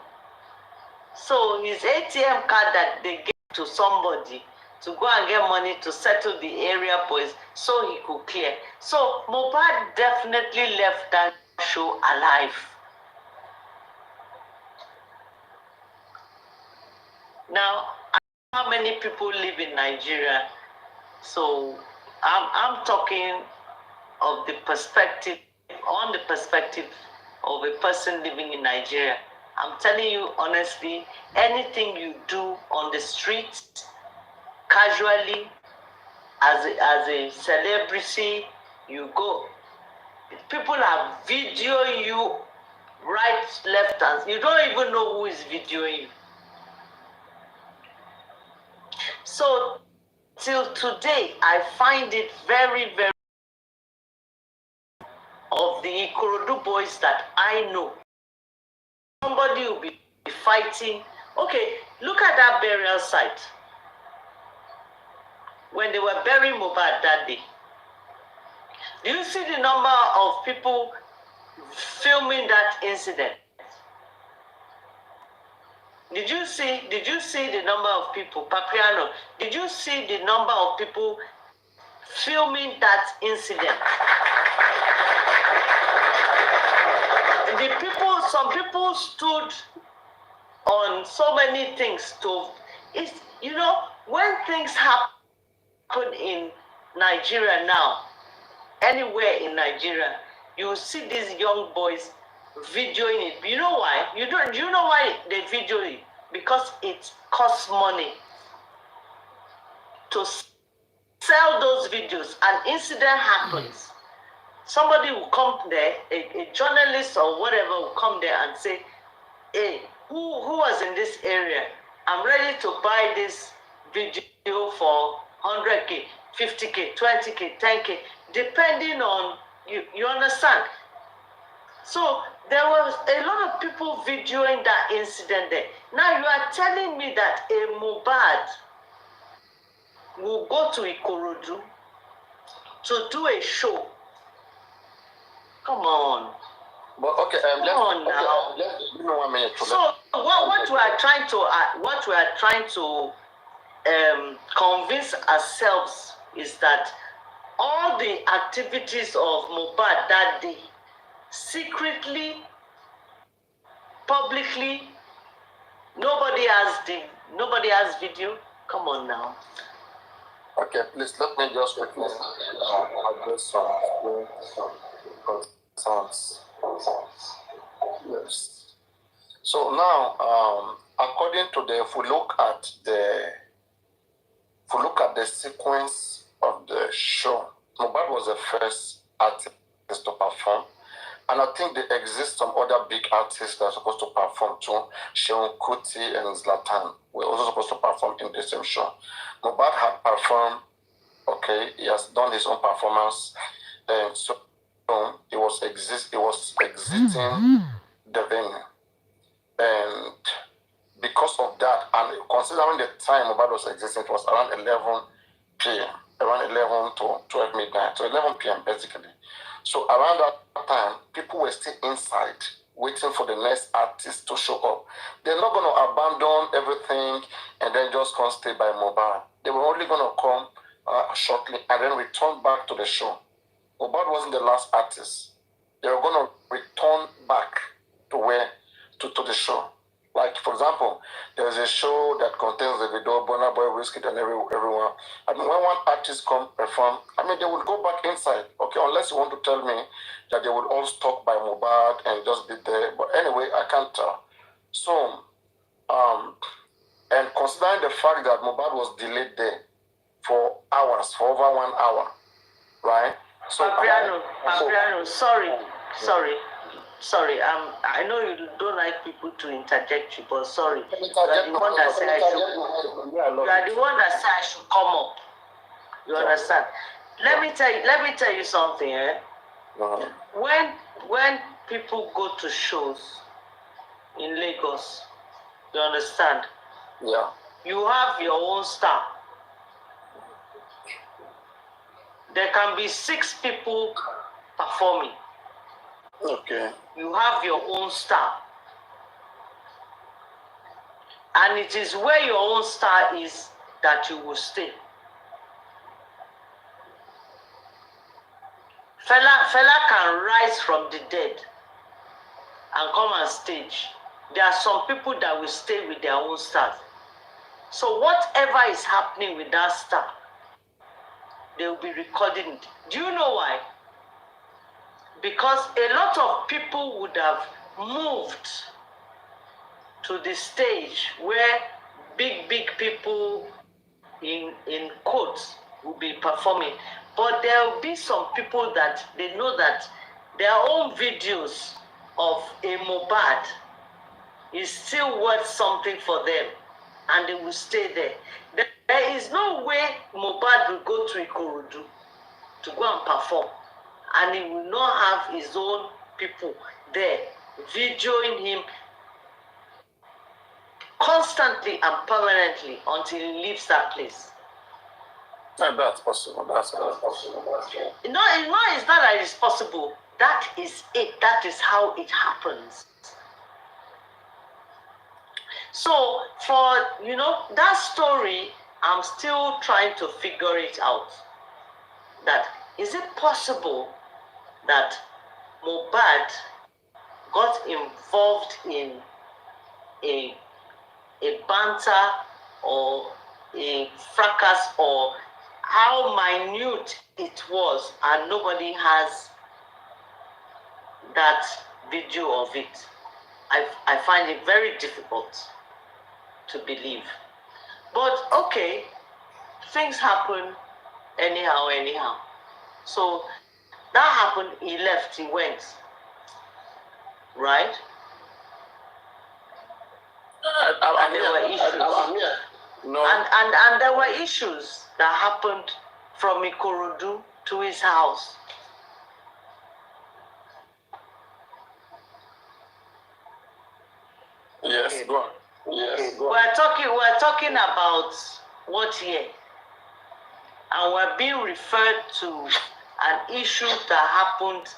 [SPEAKER 10] So his ATM card that they gave to somebody to go and get money to settle the area boys so he could clear. So Mohbad definitely left that show alive. Now, I don't know how many people live in Nigeria, so I'm talking of the perspective, on the perspective of a person living in Nigeria. I'm telling you honestly, anything you do on the street, casually, as a celebrity, you go. People are videoing you right, left, and you don't even know who is videoing you. So, till today, I find it very, very of the Ikorodu boys that I know. Somebody will be fighting. Okay, look at that burial site.
[SPEAKER 12] when they were burying Mohbad that day? Do you see the number of people filming that incident? Did you see the number of people, Paparino? Did you see the number of people filming that incident? Some people stood on so many things when things happen in Nigeria now, anywhere in Nigeria, you see these young boys videoing it. You know why? Do you know why they video it? Because it costs money to sell those videos. An incident happens. Somebody will come there, a journalist or whatever will come there and say, hey, who was in this area? I'm ready to buy this video for 100K, 50K, 20K, 10K, depending on, you understand? So there was a lot of people videoing that incident there. Now you are telling me that a Mohbad will go to Ikorodu to do a show. Come on.
[SPEAKER 13] But okay, let's give me 1 minute.
[SPEAKER 12] So what we are trying to convince ourselves is that all the activities of Mohbad that day, secretly, publicly, nobody has video. Come on now.
[SPEAKER 13] Okay, please let me just quickly address some concerns. Yes. So now, according to if we look at the sequence of the show, Mohbad was the first artist to perform, and I think there exist some other big artists that are supposed to perform too. Seun Kuti and Zlatan were also supposed to perform in the same show. Mohbad had performed. Okay, he has done his own performance, and so he was exiting the venue, and because of that, and considering the time Mohbad was exiting, it was around 11 p.m., around 11 to 12 midnight, so 11 p.m. basically. So around that time, people were still inside waiting for the next artist to show up. They're not going to abandon everything and then just come stay by Mohbad. They were only going to come shortly and then return back to the show. Mohbad wasn't the last artist. They were going to return back to the show. Like, for example, there's a show that contains the video, Burna Boy, Wizkid, and everyone. I mean, when one artist come perform, I mean, they will go back inside. Okay, unless you want to tell me that they would all stop by Mohbad and just be there. But anyway, I can't tell. So, and considering the fact that Mohbad was delayed there for hours, for over 1 hour, right? So,
[SPEAKER 12] Paparino, sorry. I know you don't like people to interject you, but sorry. You are the one that said I should come up. You understand? Let me tell you something. When people go to shows in Lagos, you understand?
[SPEAKER 13] Yeah.
[SPEAKER 12] You have your own star. There can be 6 people performing.
[SPEAKER 13] Okay.
[SPEAKER 12] You have your own star. And it is where your own star is that you will stay. Fella can rise from the dead and come on stage. There are some people that will stay with their own stars. So whatever is happening with that star, they will be recording it. Do you know why? Because a lot of people would have moved to the stage where big people in coats will be performing. But there will be some people that they know that their own videos of a Mohbad is still worth something for them, and they will stay there. There is no way Mohbad will go to Ikorodu to go and perform, and he will not have his own people there videoing him constantly and permanently until he leaves that place.
[SPEAKER 15] Yeah, that's possible. That's possible.
[SPEAKER 12] No, it's not that it's possible. That is it. That is how it happens. So for that story, I'm still trying to figure it out. That is it possible that Mohbad got involved in a banter or a fracas, or how minute it was, and nobody has that video of it. I find it very difficult to believe. But okay, things happen anyhow. So that happened, he left, he went. Right? And there were issues.
[SPEAKER 15] No.
[SPEAKER 12] And there were issues that happened from Ikorodu to his house.
[SPEAKER 15] Yes,
[SPEAKER 12] Okay.
[SPEAKER 15] go on. Yes.
[SPEAKER 12] We're talking about what year? And we're being referred to an issue that happened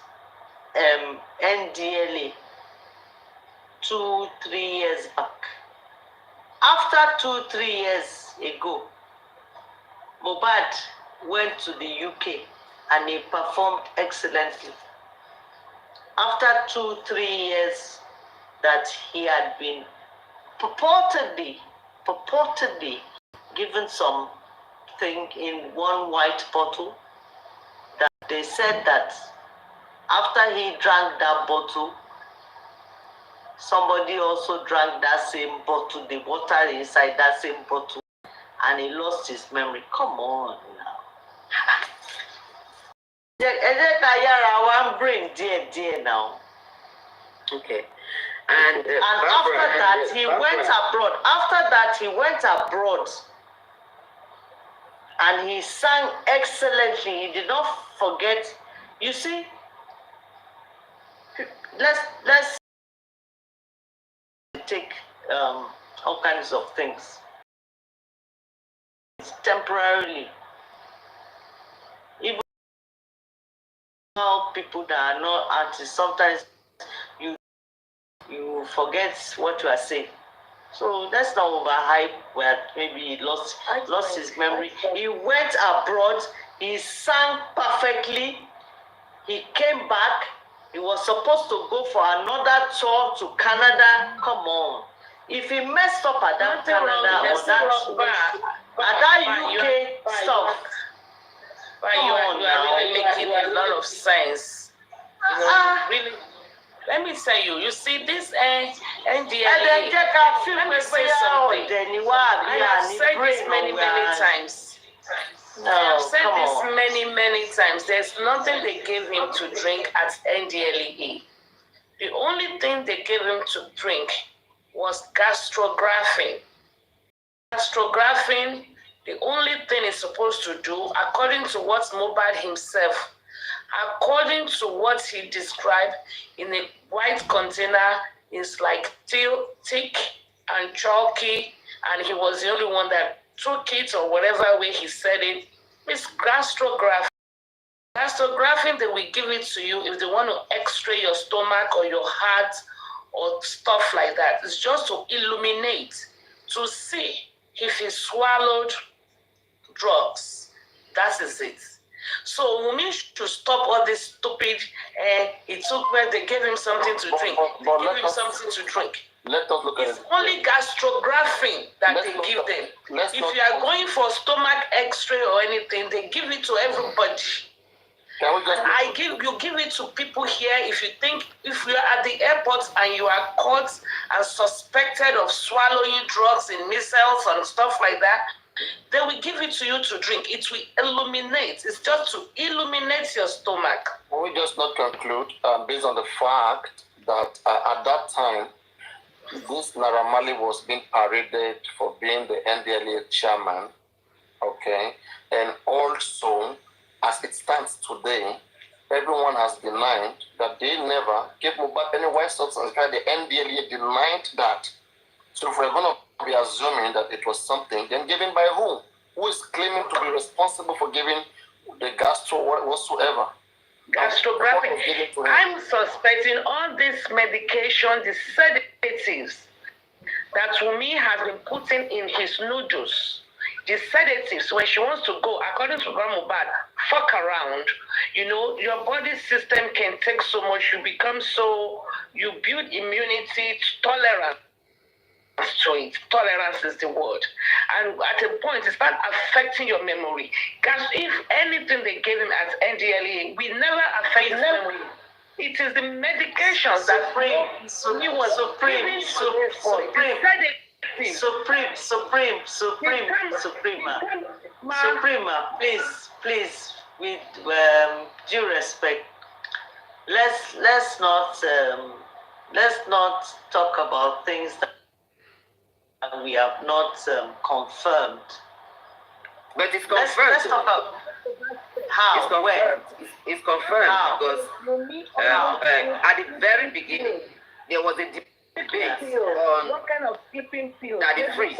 [SPEAKER 12] NDLA 2-3 years back. After 2-3 years ago, Mohbad went to the UK and he performed excellently. After 2-3 years that he had been purportedly given something in one white bottle, that they said that after he drank that bottle, somebody also drank that same bottle, the water inside that same bottle, and he lost his memory. Come on now. Bring dear now. Okay. And after that, he went abroad. After that, he went abroad. And he sang excellently. He did not forget. You see, let's take all kinds of things temporarily. Even people that are not artists, sometimes you forget what you are saying. So let's not overhype where maybe he lost his memory. He went abroad, he sang perfectly, he came back, he was supposed to go for another tour to Canada. Come on. If he messed up at that Canada or that UK stuff,
[SPEAKER 16] But you are really making a lot of sense. Really. Let me tell you, you see this NDLA, let me say something. I have said this many times. I have said this many times. There's nothing they gave him to drink at NDLEA. The only thing they gave him to drink was gastrographin. Gastrographin, the only thing it's supposed to do, according to what Mohbad himself, according to what he described in a white container, is like thick and chalky, and he was the only one that took it, or whatever way he said it. It's gastrographin. Gastrographin, they will give it to you if they want to x-ray your stomach or your heart or stuff like that. It's just to illuminate, to see if he swallowed drugs. That is it. So we need to stop all this stupid, it took where they gave him something to drink. They gave him something to drink.
[SPEAKER 15] Let us look at
[SPEAKER 16] it's only gastrographin that they give them. If you are going for stomach x-ray or anything, they give it to everybody. You give it to people here. If you are at the airport and you are caught and suspected of swallowing drugs in missiles and stuff like that, they will give it to you to drink. It will illuminate. It's just to illuminate your stomach.
[SPEAKER 13] We just not conclude based on the fact that at that time, this Naira Marley was being paraded for being the NDLA chairman, okay? And also, as it stands today, everyone has denied that they never gave Mohbad any white substance. In fact, the NDLA denied that. So if we're going to be assuming that it was something, then given by who? who is claiming to be responsible for giving the gastro whatsoever.
[SPEAKER 16] Gastrographic. I'm suspecting all this medication, the sedatives that Wunmi has been putting in his noodles. The sedatives, when she wants to go, according to Grandma Mohbad, fuck around. You know, your body system can take so much. You build immunity, tolerance to it. Tolerance is the word. And at a point, it starts affecting your memory. Because if anything they gave him at NDLEA, we never affect his memory. It is the medications that
[SPEAKER 14] Suprema, please, with due respect, let's not talk about things that we have not confirmed.
[SPEAKER 17] But it's confirmed.
[SPEAKER 14] Let's talk about how.
[SPEAKER 17] It's confirmed. It's confirmed
[SPEAKER 14] How?
[SPEAKER 17] because at the very beginning there was a debate on
[SPEAKER 16] what kind of sleeping pills?
[SPEAKER 17] that the freeze.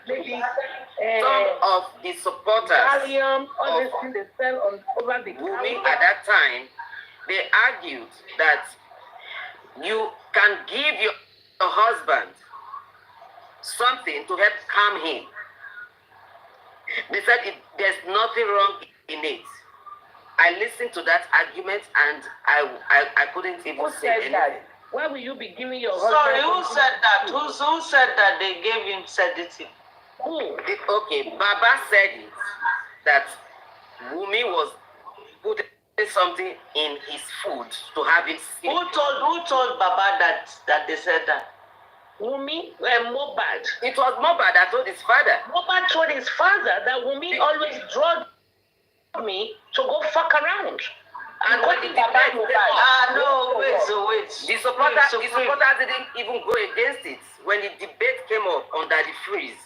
[SPEAKER 16] Maybe
[SPEAKER 17] Some of the supporters
[SPEAKER 16] Valium, all these things they sell on over the
[SPEAKER 17] Wunmi
[SPEAKER 16] counter.
[SPEAKER 17] at that time, they argued that you can give your husband something to help calm him. They said there's nothing wrong in it. I listened to that argument and I couldn't even
[SPEAKER 16] Who
[SPEAKER 17] say
[SPEAKER 16] said
[SPEAKER 17] anything.
[SPEAKER 16] that? Why will you be giving your husband?
[SPEAKER 14] Sorry, who said that? Who said that they gave him sedative?
[SPEAKER 16] Who?
[SPEAKER 17] Okay, Baba said it, that Wunmi was putting something in his food to have him sleep.
[SPEAKER 14] Who told Baba that they said that?
[SPEAKER 16] Wunmi, Mohbad.
[SPEAKER 17] It was Mohbad that told his father.
[SPEAKER 16] Mohbad told his father that Wunmi always drugged me to go fuck around.
[SPEAKER 17] And when the debate came up,
[SPEAKER 14] no, wait.
[SPEAKER 17] The supporters didn't even go against it. When the debate came up under the freeze,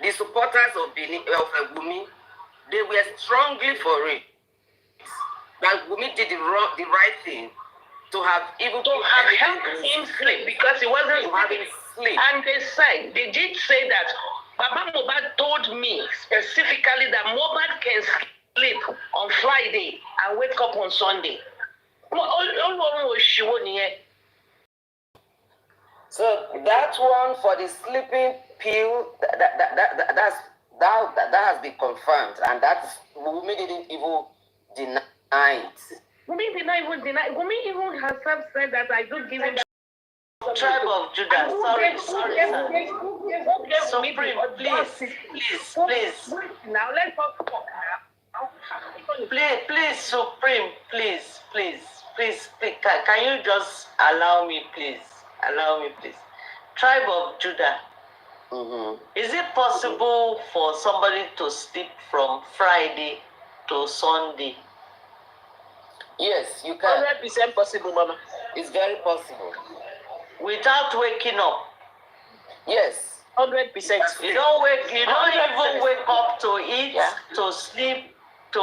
[SPEAKER 17] the supporters of Wunmi, they were strongly for it. That Wunmi did the right thing to have
[SPEAKER 16] helped him sleep because he wasn't sleeping. And they did say that Baba Mohbad told me specifically that Mohbad can sleep on Friday and wake up on Sunday.
[SPEAKER 17] So that one for the sleeping pill, that has been confirmed, and that Wunmi didn't even deny it.
[SPEAKER 16] Wunmi did not even deny. Wunmi even herself said that I do give him.
[SPEAKER 14] Tribe of Judah. Sorry.
[SPEAKER 16] Supreme,
[SPEAKER 14] please.
[SPEAKER 16] Now let's talk.
[SPEAKER 14] Please, Supreme, please. Can you just allow me, please? Tribe of Judah.
[SPEAKER 17] Mm-hmm.
[SPEAKER 14] Is it possible for somebody to sleep from Friday to Sunday?
[SPEAKER 17] Yes, you can.
[SPEAKER 16] 100% possible, Mama.
[SPEAKER 17] It's very possible.
[SPEAKER 14] Without waking up?
[SPEAKER 17] Yes.
[SPEAKER 16] 100%.
[SPEAKER 14] You don't even wake up to eat, to sleep, to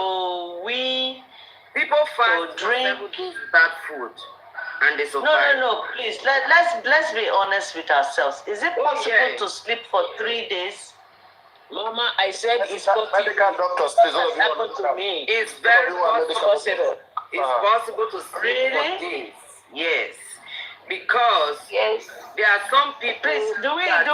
[SPEAKER 14] wee,
[SPEAKER 17] people fast
[SPEAKER 14] to drink.
[SPEAKER 17] Bad food, and they survive.
[SPEAKER 14] No. Please, let's be honest with ourselves. Is it possible to sleep for 3 days?
[SPEAKER 16] Mama, I said it's possible.
[SPEAKER 13] Medical doctors, please, all of you
[SPEAKER 16] happened to me.
[SPEAKER 17] It's very possible. It's possible to sleep
[SPEAKER 14] Really?
[SPEAKER 17] for days. Yes. Because there are some people.
[SPEAKER 14] Please, do we have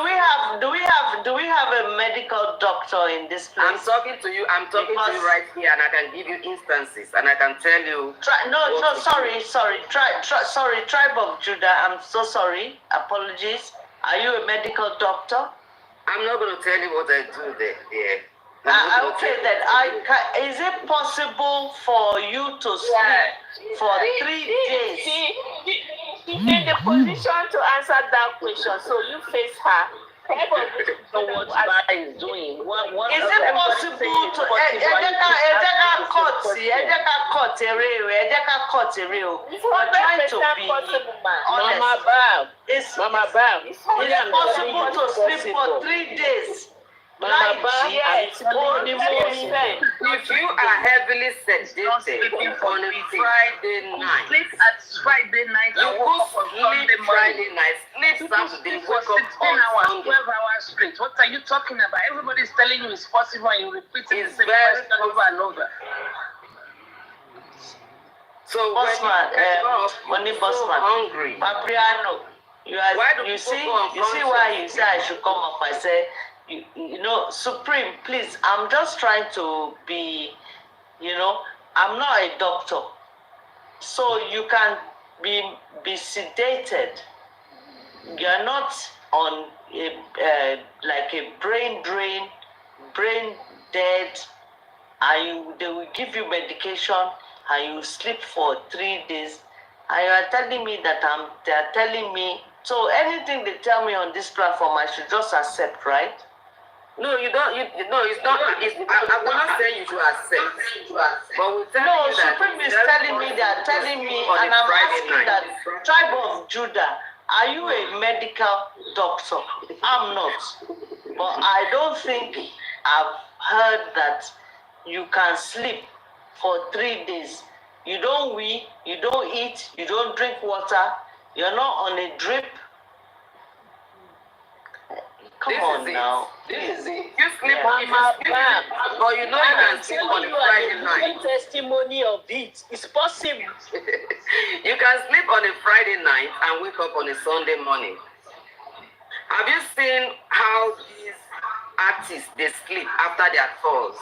[SPEAKER 14] a medical doctor in this place?
[SPEAKER 17] I'm talking to you right here, and I can give you instances, and I can tell you.
[SPEAKER 14] Sorry, Tribe of Judah. I'm so sorry. Apologies. Are you a medical doctor?
[SPEAKER 17] I'm not going to tell you what I do there.
[SPEAKER 14] Okay, then is it possible for you to sleep for 3 days?
[SPEAKER 12] She's in the position to answer that question, so you face her.
[SPEAKER 16] What Baba is doing.
[SPEAKER 14] Is it possible to I'm trying to be honest.
[SPEAKER 16] Mama Bab.
[SPEAKER 14] Is it possible to sleep for 3 days?
[SPEAKER 17] If you are heavily sedated on a Friday night,
[SPEAKER 16] Sleep at Friday night
[SPEAKER 17] you
[SPEAKER 16] and
[SPEAKER 17] go
[SPEAKER 16] woke up on Sunday
[SPEAKER 17] sleep Friday
[SPEAKER 16] morning.
[SPEAKER 17] night, sleep
[SPEAKER 16] People
[SPEAKER 17] Saturday,
[SPEAKER 16] sleep for
[SPEAKER 17] wake up
[SPEAKER 16] 16
[SPEAKER 17] on
[SPEAKER 16] hours,
[SPEAKER 17] Sunday.
[SPEAKER 16] 12 hours straight. What are you talking about? Everybody's telling you it's possible and you repeat the
[SPEAKER 17] It's
[SPEAKER 16] same
[SPEAKER 17] very
[SPEAKER 16] question over and over.
[SPEAKER 17] So
[SPEAKER 10] Bossman,
[SPEAKER 17] money
[SPEAKER 10] money
[SPEAKER 17] so
[SPEAKER 10] bossman,
[SPEAKER 17] hungry.
[SPEAKER 10] Paparino, you see why you say I should come up. I say, you know, Supreme, please, I'm just trying to be, you know, I'm not a doctor, so you can be sedated. You're not on a like a brain drain, brain dead, and they will give you medication and you sleep for 3 days, and you are telling me that they are telling me, so anything they tell me on this platform I should just accept, right?
[SPEAKER 17] No, you don't. No, it's not. I will not say you should accept, but we're telling you that.
[SPEAKER 10] Supreme is telling me, they are telling me, and I'm asking that, Tribe of Judah, are you a medical doctor? I'm not, but I don't think I've heard that you can sleep for 3 days. You don't wee, you don't eat, you don't drink water, you're not on a drip. Come on now.
[SPEAKER 17] This is it. You sleep on but you know you can sleep on a Friday night.
[SPEAKER 10] Testimony of it. It's possible.
[SPEAKER 17] You can sleep on a Friday night and wake up on a Sunday morning. Have you seen how these artists they sleep after their tours?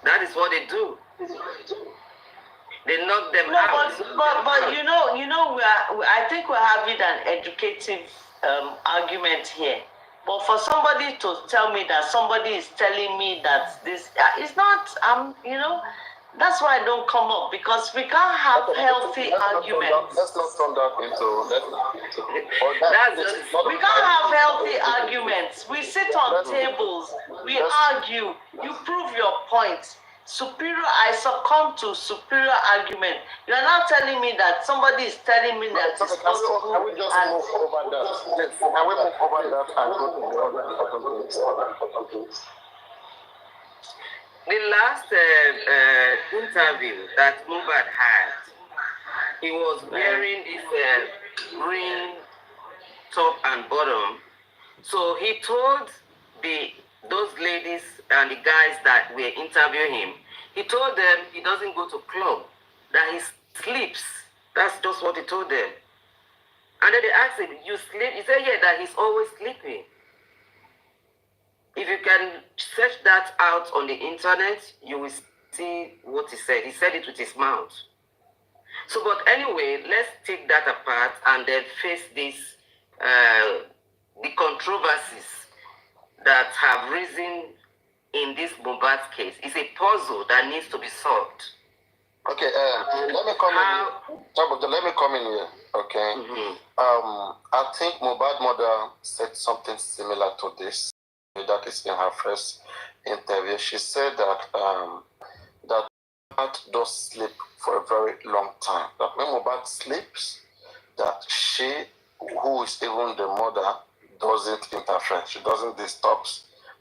[SPEAKER 17] That is what they do. They knock them out.
[SPEAKER 10] But you know, I think we're having an educative argument here. But for somebody to tell me that somebody is telling me that this is not, you know, that's why I don't come up, because we can't have healthy arguments.
[SPEAKER 13] Let's not turn that into.
[SPEAKER 10] We can't have healthy arguments. We sit on tables, we argue, you prove your point. Superior, I succumb to superior argument. You are now telling me that somebody is telling me that it's possible.
[SPEAKER 13] Can we just move over that? Can we move over that and go to the other important things?
[SPEAKER 17] The last interview that Mohbad had, he was wearing this green top and bottom. So he told those ladies and the guys that were interviewing him, he told them he doesn't go to club, that he sleeps. That's just what he told them. And then they asked him, you sleep? He said, yeah, that he's always sleeping. If you can search that out on the internet, you will see what he said. He said it with his mouth. So, but anyway, let's take that apart and then face this, the controversies that have risen in this Mohbad case. It's a puzzle that needs to be solved.
[SPEAKER 13] Okay, let me come in. Let me come in here. Okay.
[SPEAKER 17] Mm-hmm.
[SPEAKER 13] I think Mohbad mother said something similar to this. That is in her first interview. She said that that Mohbad does sleep for a very long time. That when Mohbad sleeps, that she, who is even the mother, doesn't interfere. She doesn't disturb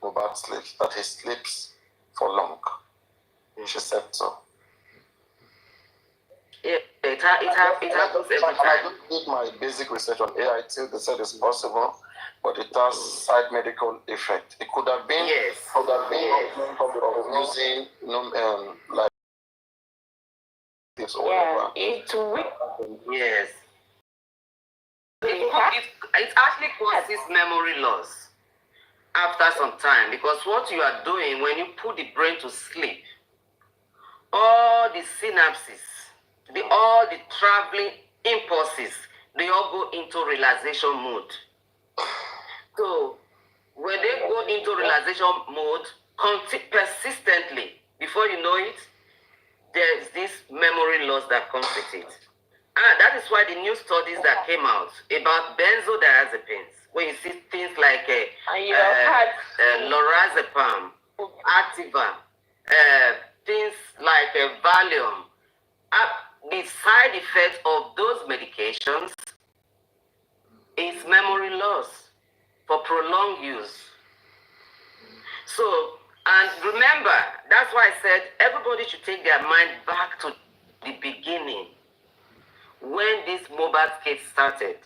[SPEAKER 13] Mohbad's sleep. That he sleeps for long. She said so.
[SPEAKER 17] Yeah, it happens every time.
[SPEAKER 13] I don't did my basic research on AIT. They said it's possible, but it has side medical effect. It could have been, using like this or whatever.
[SPEAKER 17] It will. Yes. It actually causes memory loss after some time, because what you are doing when you put the brain to sleep, all the synapses, all the traveling impulses, they all go into relaxation mode. So when they go into relaxation mode persistently, before you know it, there's this memory loss that comes with it. And that is why the new studies that came out about benzodiazepines, when you see things like lorazepam, Activa, things like Valium, the side effect of those medications is memory loss for prolonged use. So, and remember, that's why I said everybody should take their mind back to the beginning when this mobile case started.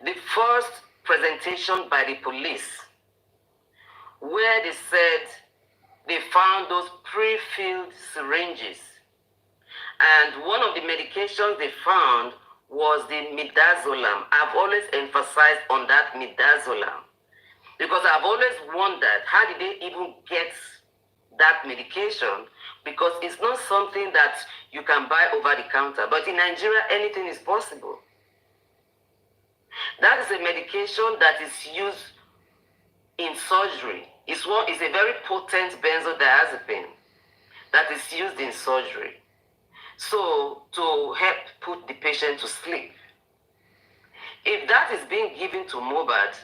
[SPEAKER 17] The first presentation by the police, where they said they found those pre-filled syringes. And one of the medications they found was the midazolam. I've always emphasized on that midazolam because I've always wondered how did they even get that medication, because it's not something that you can buy over the counter. But in Nigeria, anything is possible. That is a medication that is used in surgery. It's a very potent benzodiazepine that is used in surgery. So, to help put the patient to sleep. If that is being given to Mohbad,